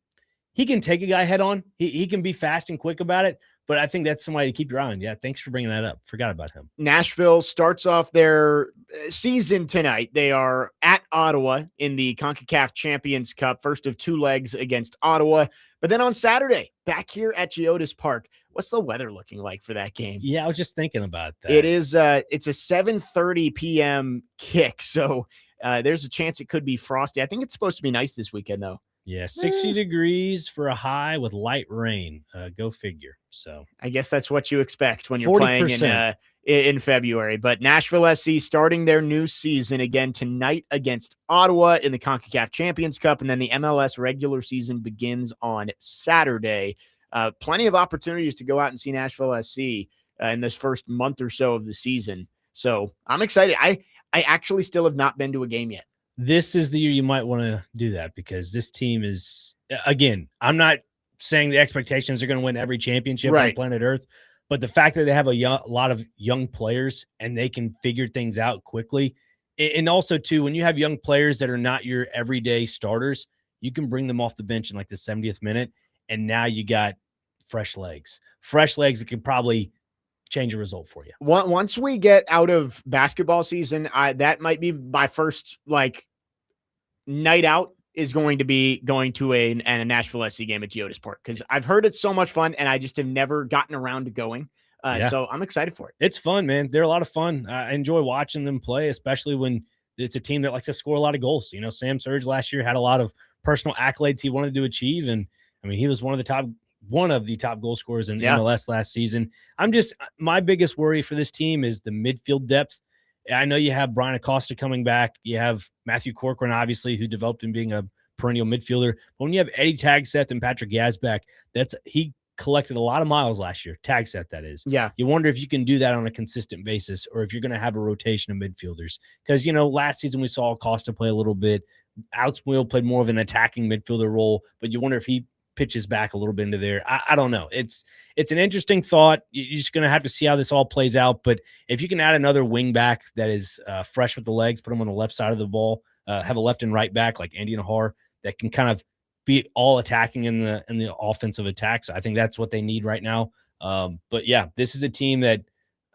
B: he can take a guy head on. He can be fast and quick about it. But I think that's somebody to keep your eye on. Yeah, thanks for bringing that up. Forgot about him.
A: Nashville starts off their season tonight. They are at Ottawa in the CONCACAF Champions Cup, first of 2 legs against Ottawa. But then on Saturday, back here at Geodis Park, what's the weather looking like for that game?
B: Yeah, I was just thinking about that.
A: It's a 7:30 p.m. kick, so there's a chance it could be frosty. I think it's supposed to be nice this weekend, though.
B: Yeah, 60 degrees for a high with light rain. Go figure. So
A: I guess that's what you expect when you're 40%. Playing in February. But Nashville SC starting their new season again tonight against Ottawa in the CONCACAF Champions Cup, and then the MLS regular season begins on Saturday. Plenty of opportunities to go out and see Nashville SC in this first month or so of the season. So I'm excited. I actually still have not been to a game yet.
B: This is the year you might want to do that, because this team is, again, I'm not saying the expectations are going to win every championship on planet Earth, But the fact that they have a lot of young players and they can figure things out quickly, and also too, when you have young players that are not your everyday starters, you can bring them off the bench in like the 70th minute, and now you got fresh legs that could probably change a result for you.
A: Once we get out of basketball season, that might be my first like night out is going to be going to a Nashville SC game at Geodis Park because I've heard it's so much fun and I just have never gotten around to going.
B: Yeah.
A: So I'm excited for it.
B: It's fun, man. They're a lot of fun. I enjoy watching them play, especially when it's a team that likes to score a lot of goals. You know, Sam Surge last year had a lot of personal accolades he wanted to achieve, and I mean, he was one of the top goal scorers in MLS last season. My biggest worry for this team is the midfield depth. I know you have Brian Acosta coming back. You have Matthew Corcoran, obviously, who developed in being a perennial midfielder. But when you have Eddie Tagseth and Patrick Yazbek, he collected a lot of miles last year. Tagseth, that is.
A: Yeah.
B: You wonder if you can do that on a consistent basis or if you're going to have a rotation of midfielders. Because, last season we saw Acosta play a little bit. Alex Muyl played more of an attacking midfielder role, but you wonder if he pitches back a little bit into there. I don't know. It's an interesting thought. You're just going to have to see how this all plays out. But if you can add another wing back that is fresh with the legs, put him on the left side of the ball, have a left and right back like Andy Nahar that can kind of be all attacking in the offensive attacks. I think that's what they need right now. But yeah, this is a team that,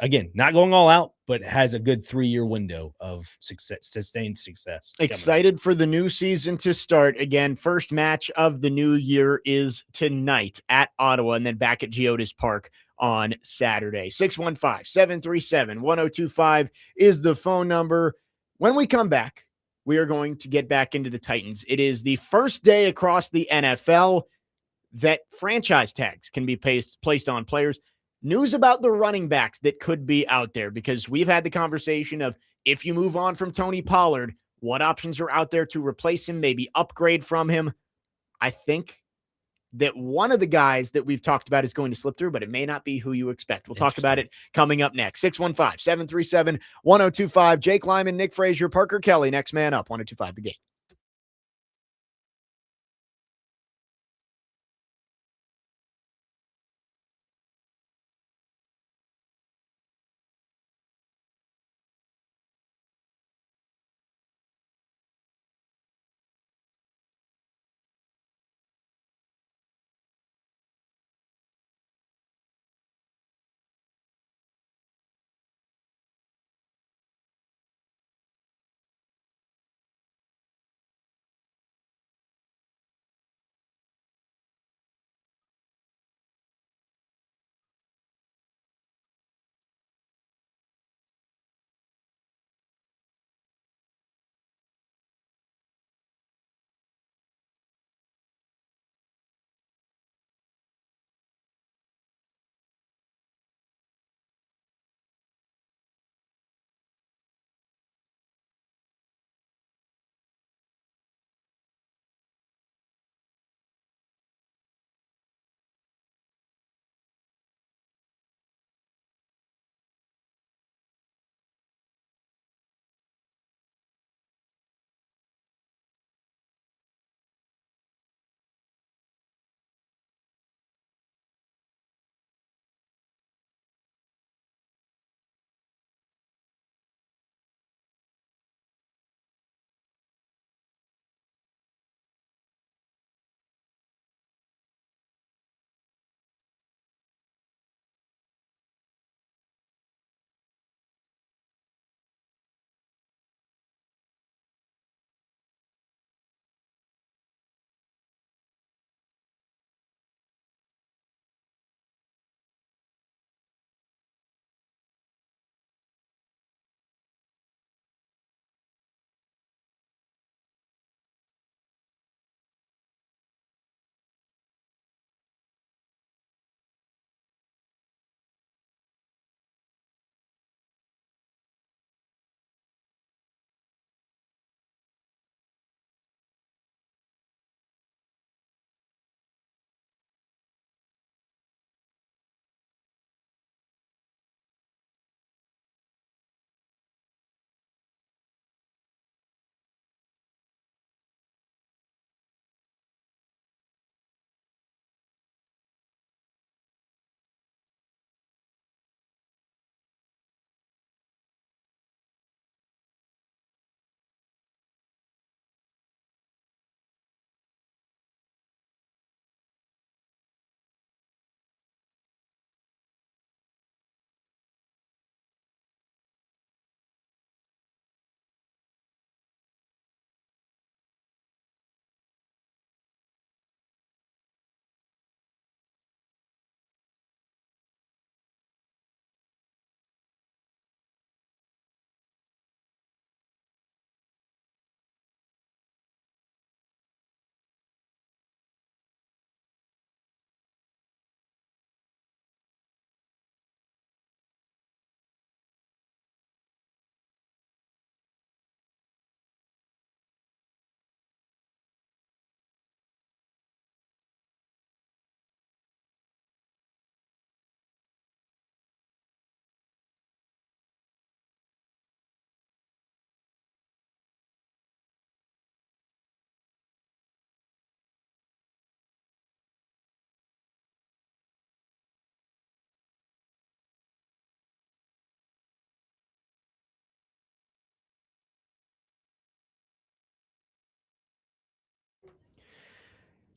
B: again, not going all out, but has a good 3-year window of sustained success.
A: Excited for the new season to start. Again, first match of the new year is tonight at Ottawa and then back at Geodis Park on Saturday. 615-737-1025 is the phone number. When we come back, we are going to get back into the Titans. It is the first day across the NFL that franchise tags can be placed on players. News about the running backs that could be out there because we've had the conversation of if you move on from Tony Pollard, what options are out there to replace him, maybe upgrade from him. I think that one of the guys that we've talked about is going to slip through, but it may not be who you expect. We'll talk about it coming up next. 615-737-1025. Jake Lyman, Nick Frazier, Parker Kelly, next man up, 1025 The Game.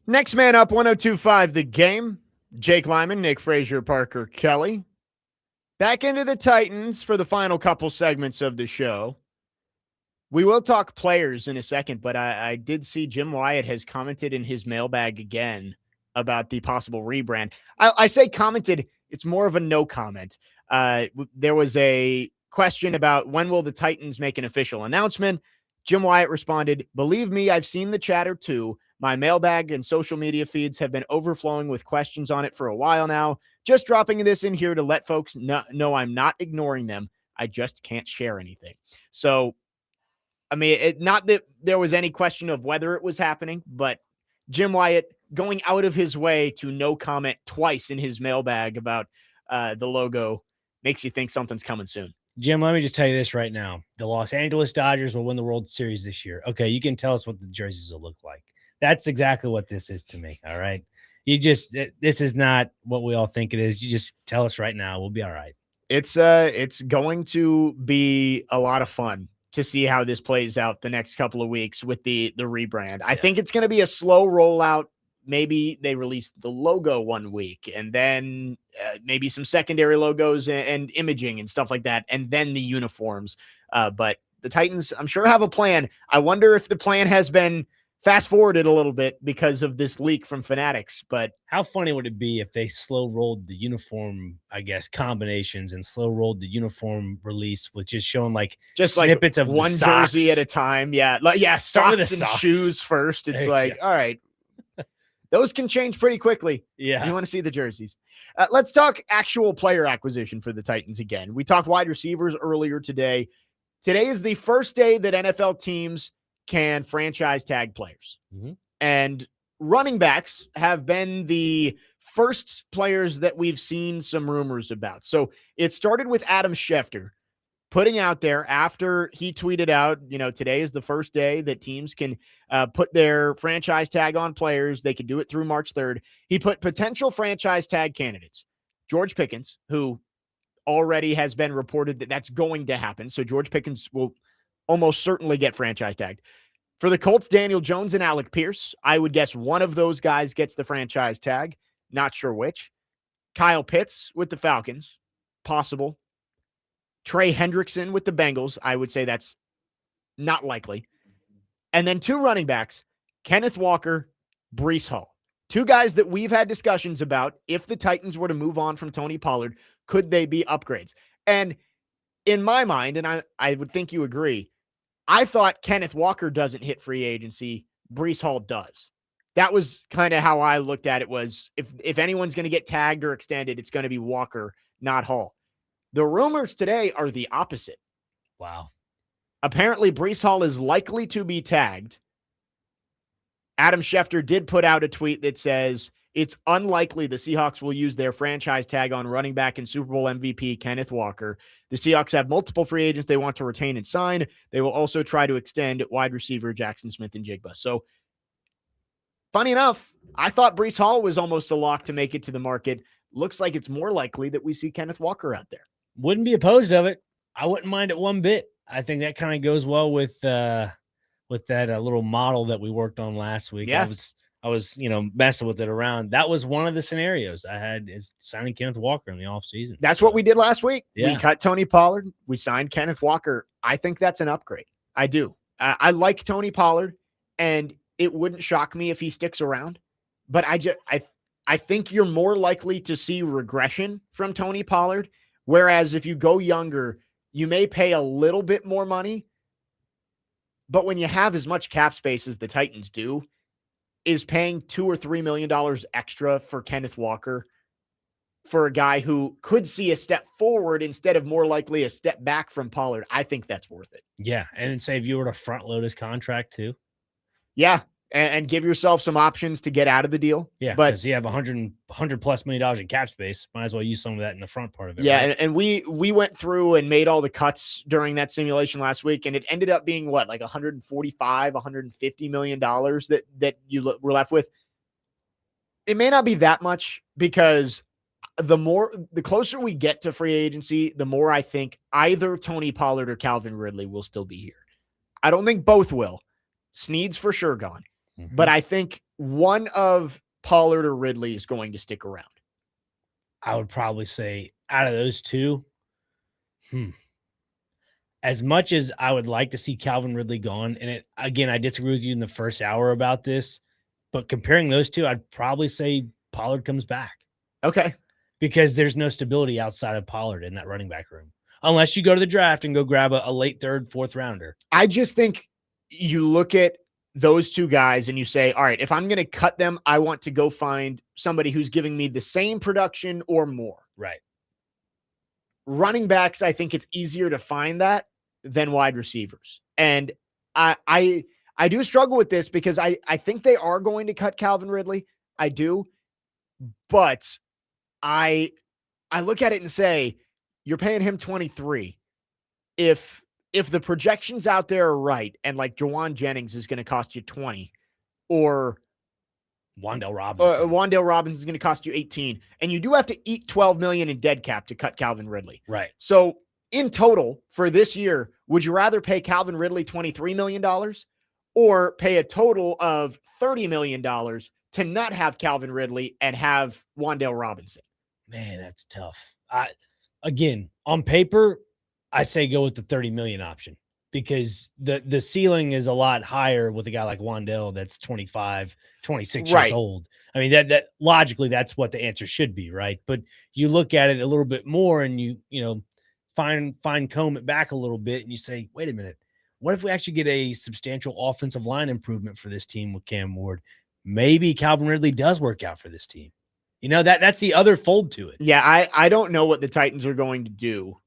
A: Next man up, 102.5 The Game. Jake Lyman, Nick Frazier, Parker Kelly. Back into the Titans for the final couple segments of the show. We will talk players in a second, but I did see Jim Wyatt has commented in his mailbag again about the possible rebrand. I say commented, it's more of a no comment. There was a question about when will the Titans make an official announcement. Jim Wyatt responded, "Believe me, I've seen the chatter too. My mailbag and social media feeds have been overflowing with questions on it for a while now. Just dropping this in here to let folks know I'm not ignoring them. I just can't share anything." So, I mean, not that there was any question of whether it was happening, but Jim Wyatt going out of his way to no comment twice in his mailbag about the logo makes you think something's coming soon.
B: Jim, let me just tell you this right now. The Los Angeles Dodgers will win the World Series this year. Okay, you can tell us what the jerseys will look like. That's exactly what this is to me, all right? This is not what we all think it is. You just tell us right now. We'll be all right.
A: It's going to be a lot of fun to see how this plays out the next couple of weeks with the rebrand. I think it's going to be a slow rollout. Maybe they release the logo one week and then maybe some secondary logos and imaging and stuff like that, and then the uniforms. But the Titans, I'm sure, have a plan. I wonder if the plan has been fast forwarded a little bit because of this leak from Fanatics. But
B: how funny would it be if they slow rolled the uniform, I guess, combinations and slow rolled the uniform release with just showing just snippets of
A: one jersey at a time? Yeah. Start with socks. Shoes first. It's all right. Those can change pretty quickly.
B: Yeah.
A: You want to see the jerseys. Let's talk actual player acquisition for the Titans again. We talked wide receivers earlier today. Today is the first day that NFL teams can franchise tag players.
B: Mm-hmm.
A: And running backs have been the first players that we've seen some rumors about. So it started with Adam Schefter putting out there after he tweeted out, today is the first day that teams can put their franchise tag on players. They can do it through March 3rd. He put potential franchise tag candidates. George Pickens, who already has been reported that that's going to happen. So George Pickens will almost certainly get franchise tagged. For the Colts, Daniel Jones and Alec Pierce. I would guess one of those guys gets the franchise tag. Not sure which. Kyle Pitts with the Falcons. Possible. Trey Hendrickson with the Bengals. I would say that's not likely. And then two running backs, Kenneth Walker, Breece Hall. Two guys that we've had discussions about. If the Titans were to move on from Tony Pollard, could they be upgrades? And in my mind, and I would think you agree, I thought Kenneth Walker doesn't hit free agency. Breece Hall does. That was kind of how I looked at it, was if anyone's going to get tagged or extended, it's going to be Walker, not Hall. The rumors today are the opposite.
B: Wow.
A: Apparently, Breece Hall is likely to be tagged. Adam Schefter did put out a tweet that says it's unlikely the Seahawks will use their franchise tag on running back and Super Bowl MVP Kenneth Walker. The Seahawks have multiple free agents they want to retain and sign. They will also try to extend wide receiver Jackson Smith and Jigba. So, funny enough, I thought Breece Hall was almost a lock to make it to the market. Looks like it's more likely that we see Kenneth Walker out there.
B: Wouldn't be opposed of it. I wouldn't mind it one bit. I think that kind of goes well with that little model that we worked on last week.
A: Yeah.
B: I was messing with it around. That was one of the scenarios I had, is signing Kenneth Walker in the offseason.
A: That's what we did last week.
B: Yeah.
A: We cut Tony Pollard. We signed Kenneth Walker. I think that's an upgrade. I do. I like Tony Pollard, and it wouldn't shock me if he sticks around. But I think you're more likely to see regression from Tony Pollard. Whereas if you go younger, you may pay a little bit more money. But when you have as much cap space as the Titans do, is paying $2 or $3 million extra for Kenneth Walker for a guy who could see a step forward instead of more likely a step back from Pollard, I think that's worth it.
B: Yeah. And then say if you were to front load his contract too.
A: Yeah. And give yourself some options to get out of the deal.
B: Yeah, because you have $100+ million in cap space. Might as well use some of that in the front part of it.
A: Yeah,
B: right?
A: and we went through and made all the cuts during that simulation last week, and it ended up being what, like $150 million that you were left with. It may not be that much, because the closer we get to free agency, the more I think either Tony Pollard or Calvin Ridley will still be here. I don't think both will. Snead's for sure gone. but I think one of Pollard or Ridley is going to stick around.
B: I would probably say out of those two, as much as I would like to see Calvin Ridley gone, and again, I disagree with you in the first hour about this, but comparing those two, I'd probably say Pollard comes back.
A: Okay.
B: Because there's no stability outside of Pollard in that running back room, unless you go to the draft and go grab a late third, fourth rounder.
A: I just think you look at those two guys and you say, all right, if I'm going to cut them, I want to go find somebody who's giving me the same production or more.
B: Right.
A: Running backs, I think it's easier to find that than wide receivers. And I do struggle with this because I think they are going to cut Calvin Ridley. I do. But I look at it and say, you're paying him 23. If the projections out there are right, and like Jawan Jennings is going to cost you 20, or
B: Wan'Dale Robinson.
A: Wan'Dale Robinson is going to cost you 18, and you do have to eat $12 million in dead cap to cut Calvin Ridley.
B: Right.
A: So in total for this year, would you rather pay Calvin Ridley $23 million or pay a total of $30 million to not have Calvin Ridley and have Wan'Dale Robinson?
B: Man, that's tough. Again, on paper, I say go with the 30 million option because the ceiling is a lot higher with a guy like Wan'Dale that's 25, 26 years old. I mean, that logically that's what the answer should be, right? But you look at it a little bit more and you fine comb it back a little bit and you say, wait a minute, what if we actually get a substantial offensive line improvement for this team with Cam Ward? Maybe Calvin Ridley does work out for this team. That's the other fold to it.
A: Yeah, I don't know what the Titans are going to do.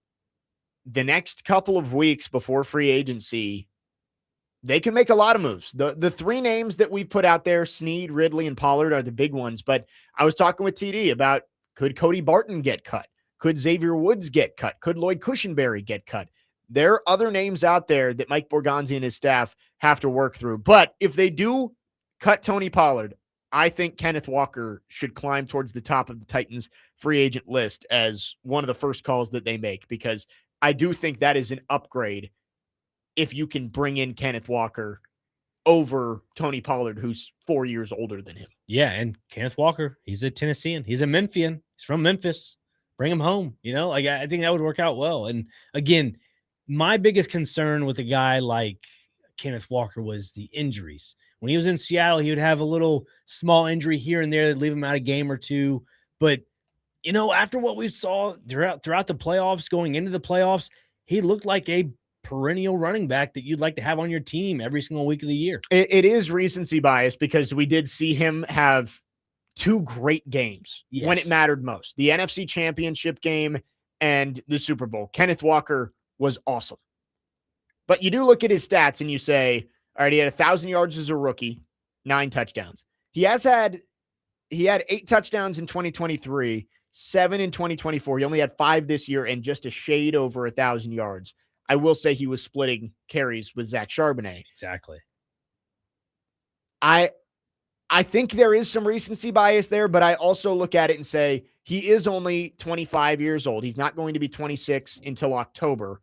A: The next couple of weeks before free agency, they can make a lot of moves. The three names that we've put out there, Snead, Ridley, and Pollard, are the big ones. But I was talking with TD about, could Cody Barton get cut? Could Xavier Woods get cut? Could Lloyd Cushenberry get cut? There are other names out there that Mike Borgonzi and his staff have to work through. But if they do cut Tony Pollard, I think Kenneth Walker should climb towards the top of the Titans free agent list as one of the first calls that they make, because I do think that is an upgrade if you can bring in Kenneth Walker over Tony Pollard, who's 4 years older than him.
B: Yeah, and Kenneth Walker, he's a Tennessean. He's a Memphian. He's from Memphis. Bring him home. I think that would work out well. And again, my biggest concern with a guy like Kenneth Walker was the injuries. When he was in Seattle, he would have a little small injury here and there that leave him out a game or two. But, after what we saw throughout the playoffs, going into the playoffs, he looked like a perennial running back that you'd like to have on your team every single week of the year.
A: It is recency bias because we did see him have two great games when it mattered most. The NFC Championship game and the Super Bowl. Kenneth Walker was awesome. But you do look at his stats and you say, all right, he had 1,000 yards as a rookie, 9 touchdowns. He had 8 touchdowns in 2023, 7 in 2024. He only had 5 this year and just a shade over 1,000 yards. I will say he was splitting carries with Zach Charbonnet.
B: Exactly.
A: I think there is some recency bias there, but I also look at it and say he is only 25 years old. He's not going to be 26 until October.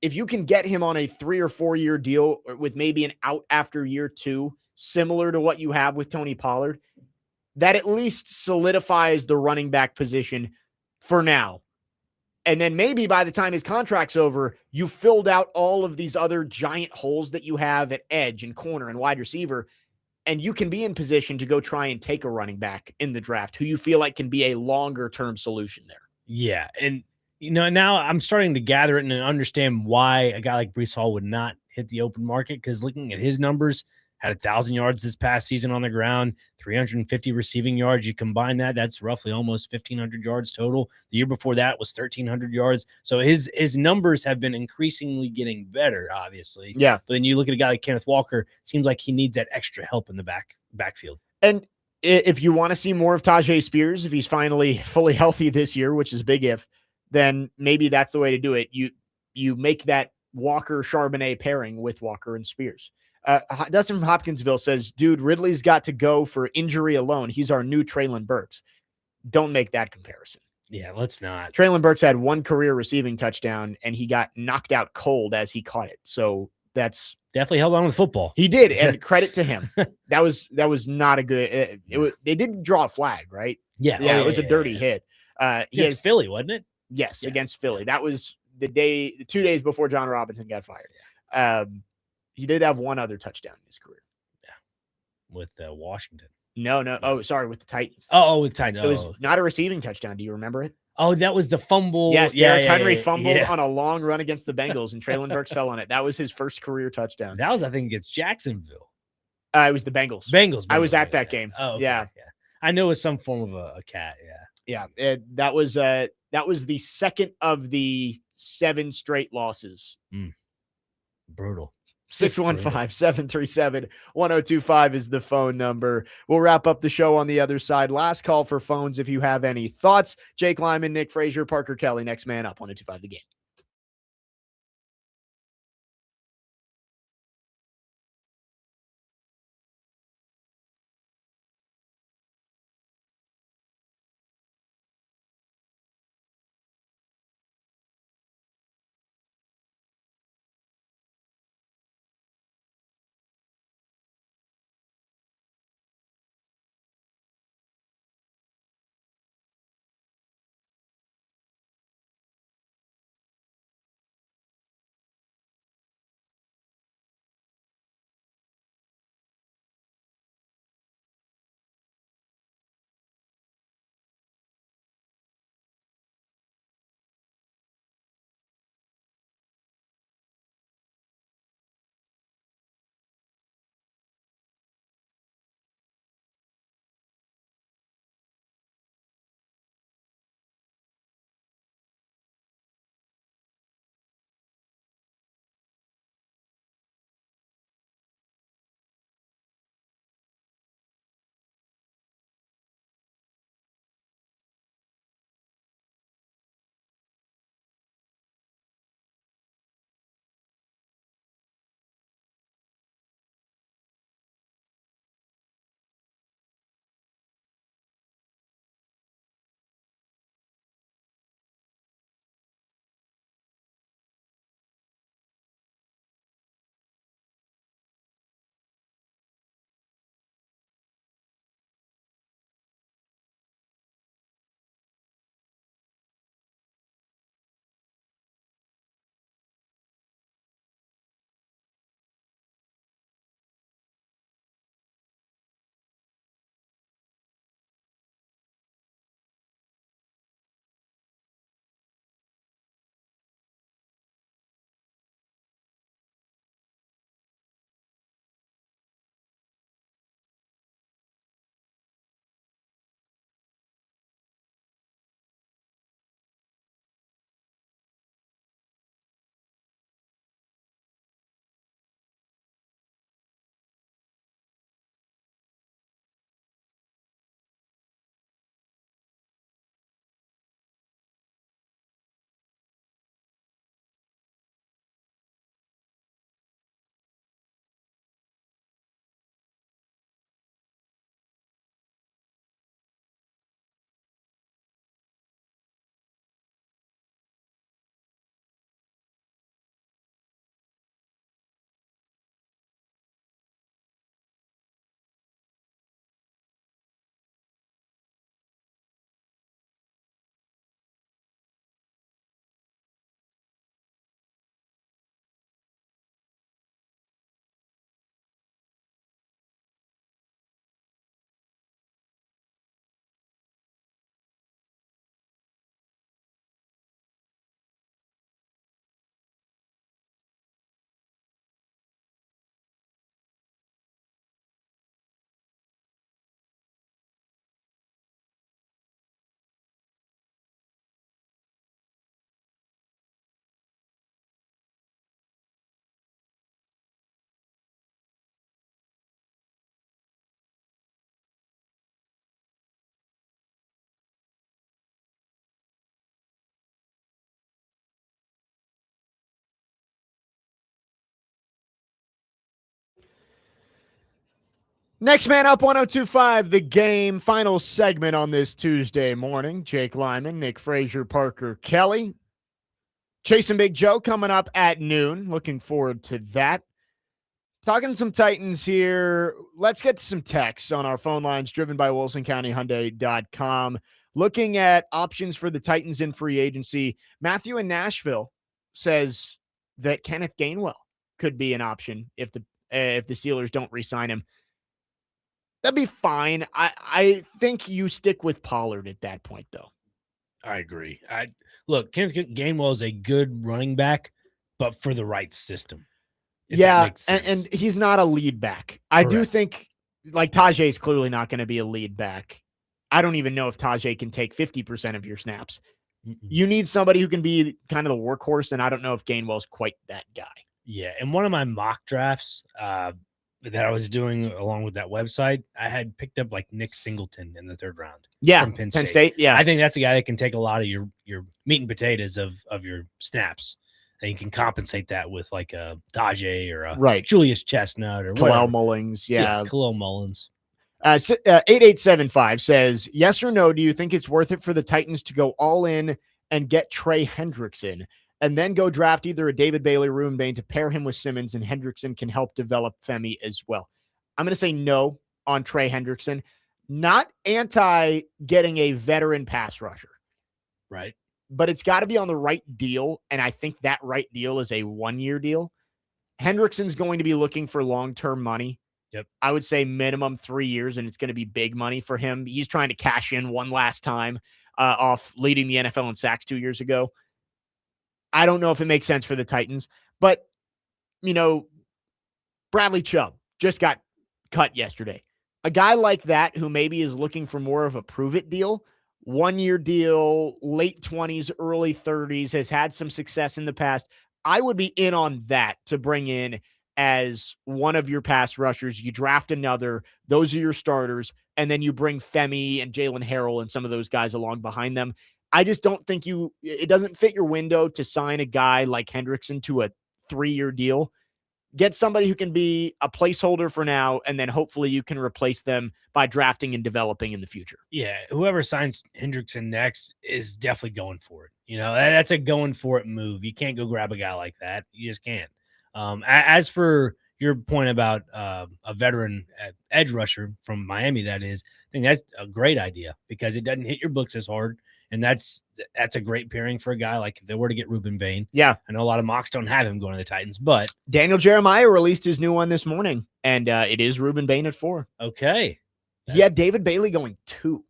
A: If you can get him on a 3 or 4 year deal with maybe an out after year 2, similar to what you have with Tony Pollard, that at least solidifies the running back position for now. And then maybe by the time his contract's over, you filled out all of these other giant holes that you have at edge and corner and wide receiver, and you can be in position to go try and take a running back in the draft who you feel like can be a longer term solution there.
B: Yeah. And now I'm starting to gather it and understand why a guy like Breece Hall would not hit the open market, because looking at his numbers, had 1,000 yards this past season on the ground, 350 receiving yards. You combine that, that's roughly almost 1,500 yards total. The year before that was 1,300 yards. So his numbers have been increasingly getting better, obviously.
A: Yeah.
B: But then you look at a guy like Kenneth Walker, seems like he needs that extra help in the backfield.
A: And if you want to see more of Tajay Spears, if he's finally fully healthy this year, which is a big if, then maybe that's the way to do it. You make that Walker Charbonnet pairing with Walker and Spears. Dustin from Hopkinsville says, dude, Ridley's got to go for injury alone. He's our new Treylon Burks. Don't make that comparison.
B: Yeah, let's not.
A: Treylon Burks had 1 career receiving touchdown, and he got knocked out cold as he caught it. So that's
B: Definitely held on with football.
A: He did, and credit to him. That was not a good. They did draw a flag, right?
B: Yeah,
A: it was a dirty hit. He has
B: Philly, wasn't it?
A: Yes, against Philly. That was the 2 days before John Robinson got fired. He did have one other touchdown in his career.
B: Yeah, with Washington.
A: No. Oh, sorry, with the Titans.
B: With Titans.
A: It was not a receiving touchdown. Do you remember it?
B: Oh, that was the fumble.
A: Yes, Derrick Henry fumbled on a long run against the Bengals, and Treylon Burks fell on it. That was his first career touchdown.
B: That was, I think, against Jacksonville.
A: It was the Bengals.
B: Bengals.
A: I was at that game.
B: Oh, okay,
A: yeah.
B: I know it was some form of a cat.
A: Yeah. That was the second of the 7 straight losses.
B: Brutal.
A: 615-737-1025 is the phone number. We'll wrap up the show on the other side. Last call for phones if you have any thoughts. Jake Lyman, Nick Frazier, Parker Kelly, next man up, 1025 The Game. Next man up, 1025 The Game. Final segment on this Tuesday morning. Jake Lyman, Nick Frazier, Parker Kelly. Chasing Big Joe coming up at noon. Looking forward to that. Talking some Titans here. Let's get to some texts on our phone lines driven by WilsonCountyHyundai.com. Looking at options for the Titans in free agency, Matthew in Nashville says that Kenneth Gainwell could be an option if the Steelers don't re-sign him. That'd be fine. I think you stick with Pollard at that point, though.
B: I agree. Look, Kenneth Gainwell is a good running back, but for the right system.
A: Yeah, and he's not a lead back. I do think, like, Tajay is clearly not going to be a lead back. I don't even know if Tajay can take 50% of your snaps. You need somebody who can be kind of the workhorse, and I don't know if Gainwell's quite that guy.
B: Yeah, in one of my mock drafts that I was doing along with that website, I had picked up like Nick Singleton in the 3rd round.
A: Yeah,
B: from Penn
A: State. Yeah,
B: I think that's a guy that can take a lot of your meat and potatoes of your snaps. And you can compensate that with like a Tajay or a Julius Chestnut or
A: Khalil Mullins. Yeah,
B: Khalil Mullins.
A: 8875 says, yes or no, do you think it's worth it for the Titans to go all in and get Trey Hendrickson and then go draft either a David Bailey or Ruben Bain to pair him with Simmons, and Hendrickson can help develop Femi as well? I'm going to say no on Trey Hendrickson. Not anti getting a veteran pass rusher.
B: Right.
A: But it's got to be on the right deal, and I think that right deal is a 1-year deal. Hendrickson's going to be looking for long-term money.
B: Yep.
A: I would say minimum 3 years, and it's going to be big money for him. He's trying to cash in one last time off leading the NFL in sacks 2 years ago. I don't know if it makes sense for the Titans, but, Bradley Chubb just got cut yesterday. A guy like that who maybe is looking for more of a prove-it deal, 1-year deal, late 20s, early 30s, has had some success in the past. I would be in on that to bring in as one of your pass rushers. You draft another, those are your starters, and then you bring Femi and Jalen Harrell and some of those guys along behind them. I just don't think it doesn't fit your window to sign a guy like Hendrickson to a 3-year deal. Get somebody who can be a placeholder for now, and then hopefully you can replace them by drafting and developing in the future.
B: Yeah, whoever signs Hendrickson next is definitely going for it. That's a going for it move. You can't go grab a guy like that. You just can't. As for your point about a veteran edge rusher from Miami, I think that's a great idea because it doesn't hit your books as hard. And that's a great pairing for a guy like if they were to get Ruben Bain.
A: Yeah.
B: I know a lot of mocks don't have him going to the Titans, but
A: Daniel Jeremiah released his new one this morning, and it is Ruben Bain at 4.
B: Okay.
A: He had David Bailey going 2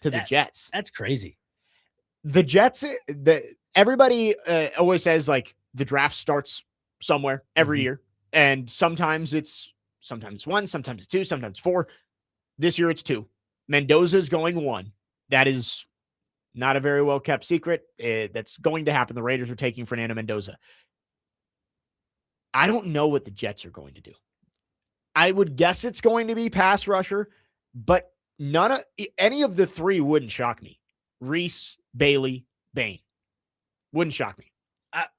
A: to the Jets.
B: That's crazy.
A: The Jets, everybody always says like the draft starts somewhere every year, and sometimes it's 1, sometimes it's 2, sometimes 4. This year it's 2. Mendoza's going 1. That is not a very well kept secret. That's going to happen. The Raiders are taking Fernando Mendoza. I don't know what the Jets are going to do. I would guess it's going to be pass rusher, but any of the 3 wouldn't shock me. Reese, Bailey, Bain. Wouldn't shock me.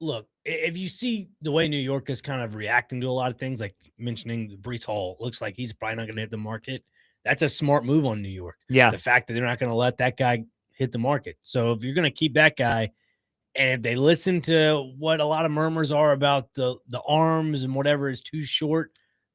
B: Look, if you see the way New York is kind of reacting to a lot of things, like mentioning Breece Hall, looks like he's probably not going to hit the market. That's a smart move on New York.
A: Yeah.
B: The fact that they're not going to let that guy hit the market. So if you're going to keep that guy, and if they listen to what a lot of murmurs are about the arms and whatever is too short,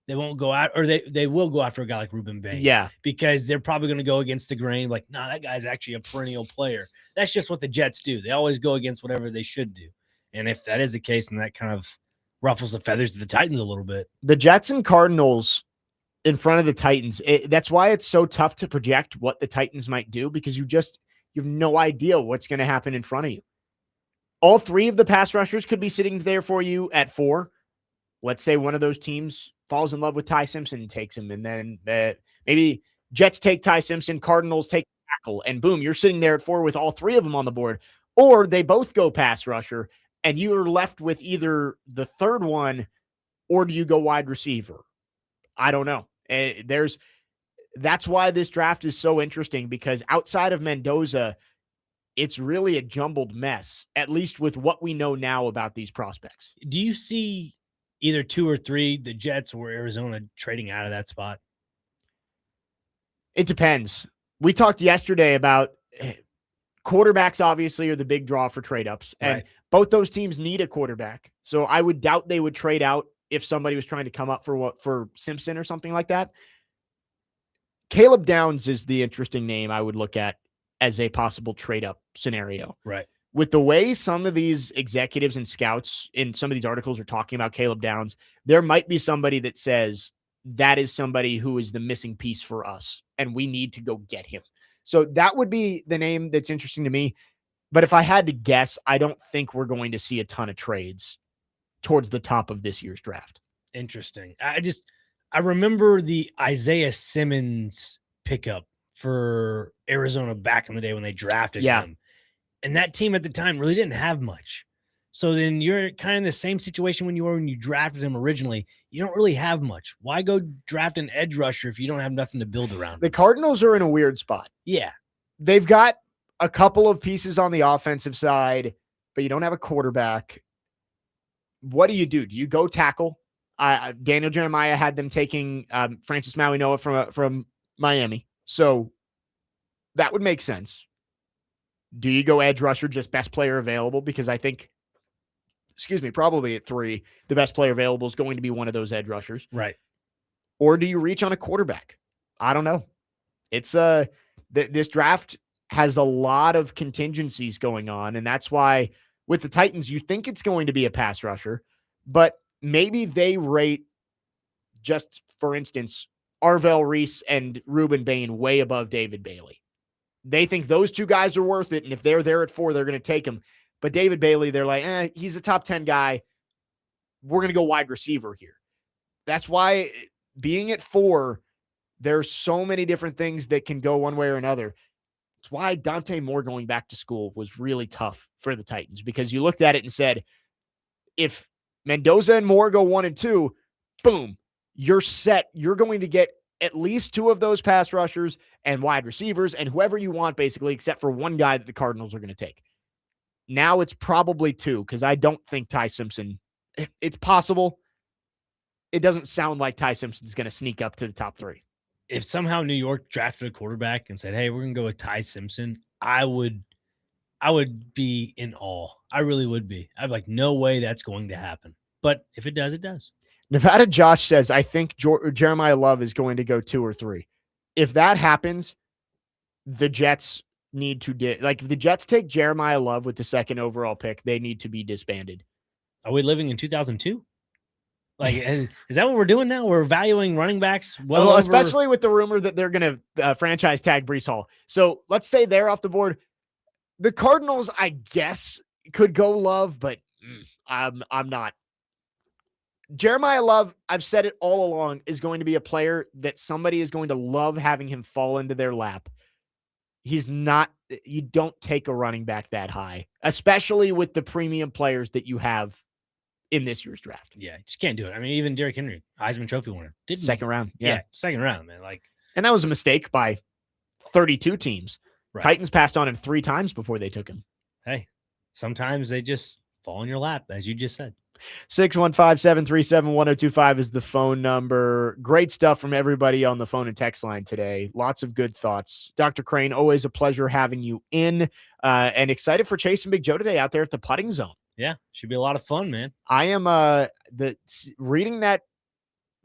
B: they won't go out, or they will go after a guy like Ruben Bain.
A: Yeah.
B: Because they're probably going to go against the grain. Like, nah, that guy's actually a perennial player. That's just what the Jets do. They always go against whatever they should do. And if that is the case, then that kind of ruffles the feathers to the Titans a little bit.
A: The Jets and Cardinals in front of the Titans. That's why it's so tough to project what the Titans might do, because you have no idea what's going to happen in front of you. All 3 of the pass rushers could be sitting there for you at 4. Let's say one of those teams falls in love with Ty Simpson and takes him, and then maybe Jets take Ty Simpson, Cardinals take tackle, and boom, you're sitting there at 4 with all 3 of them on the board. Or they both go pass rusher, and you are left with either the 3rd one, or do you go wide receiver? I don't know. That's why this draft is so interesting, because outside of Mendoza, it's really a jumbled mess, at least with what we know now about these prospects.
B: Do you see either 2 or 3, the Jets or Arizona, trading out of that spot?
A: It depends. We talked yesterday about quarterbacks obviously are the big draw for trade-ups, and both those teams need a quarterback. So I would doubt they would trade out if somebody was trying to come up for Simpson or something like that. Caleb Downs is the interesting name I would look at as a possible trade up scenario.
B: Right.
A: With the way some of these executives and scouts in some of these articles are talking about Caleb Downs, there might be somebody that says that is somebody who is the missing piece for us, and we need to go get him. So that would be the name that's interesting to me. But if I had to guess, I don't think we're going to see a ton of trades towards the top of this year's draft.
B: Interesting. I remember the Isaiah Simmons pickup for Arizona back in the day when they drafted him. And that team at the time really didn't have much. So then you're kind of in the same situation when you drafted him originally. You don't really have much. Why go draft an edge rusher if you don't have nothing to build around?
A: The Cardinals are in a weird spot.
B: Yeah.
A: They've got a couple of pieces on the offensive side, but you don't have a quarterback. What do? Do you go tackle? Daniel Jeremiah had them taking Francis Maui-Noah from Miami. So that would make sense. Do you go edge rusher, just best player available? Because I think, probably at 3, the best player available is going to be one of those edge rushers.
B: Right.
A: Or do you reach on a quarterback? I don't know. It's this draft has a lot of contingencies going on, and that's why with the Titans, you think it's going to be a pass rusher, but maybe they rate, just for instance, Arvell Reese and Reuben Bain way above David Bailey. They think those two guys are worth it, and if they're there at 4, they're going to take him. But David Bailey, they're like, he's a top 10 guy. We're going to go wide receiver here. That's why being at 4, there's so many different things that can go one way or another. It's why Dante Moore going back to school was really tough for the Titans, because you looked at it and said, if Mendoza and Moore go 1 and 2, boom, you're set. You're going to get at least 2 of those pass rushers and wide receivers and whoever you want, basically, except for one guy that the Cardinals are going to take. Now it's probably 2, because I don't think Ty Simpson, it's possible. It doesn't sound like Ty Simpson's going to sneak up to the top 3.
B: If somehow New York drafted a quarterback and said, hey, we're going to go with Ty Simpson, I would be in awe. I really would be. I'd be like, no way that's going to happen. But if it does, it does.
A: Nevada Josh says, I think Jeremiah Love is going to go 2 or 3. If that happens, the Jets need to if the Jets take Jeremiah Love with the 2nd overall pick, they need to be disbanded.
B: Are we living in 2002? Like, is that what we're doing now? We're valuing running backs well,
A: especially with the rumor that they're going to franchise tag Breece Hall. So let's say they're off the board. The Cardinals, I guess, could go Love, but I'm not. Jeremiah Love, I've said it all along, is going to be a player that somebody is going to love having him fall into their lap. He's not, you don't take a running back that high, especially with the premium players that you have in this year's draft.
B: Yeah, just can't do it. I mean, even Derrick Henry, Heisman Trophy winner, didn't
A: 2nd round.
B: Yeah, 2nd round, man.
A: And that was a mistake by 32 teams. Right. Titans passed on him 3 times before they took him.
B: Hey, sometimes they just fall in your lap, as you just said.
A: 615-737-1025 is the phone number. Great stuff from everybody on the phone and text line today. Lots of good thoughts. Dr. Crane, always a pleasure having you in, and excited for Chase and Big Joe today out there at the putting zone.
B: Yeah, should be a lot of fun, man.
A: I am reading that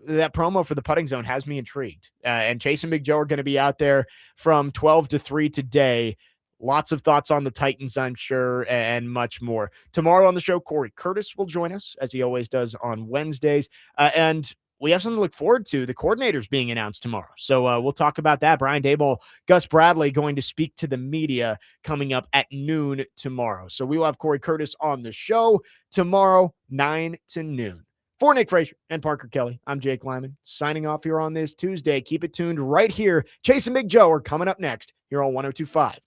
A: promo for the putting zone has me intrigued. And Chase and Big Joe are going to be out there from 12 to 3 today. Lots of thoughts on the Titans, I'm sure, and much more. Tomorrow on the show, Corey Curtis will join us, as he always does on Wednesdays. And we have something to look forward to. The coordinators being announced tomorrow. So we'll talk about that. Brian Daboll, Gus Bradley going to speak to the media coming up at noon tomorrow. So we will have Corey Curtis on the show tomorrow, 9 to noon. For Nick Frazier and Parker Kelly, I'm Jake Lyman, signing off here on this Tuesday. Keep it tuned right here. Chase and Big Joe are coming up next here on 102.5.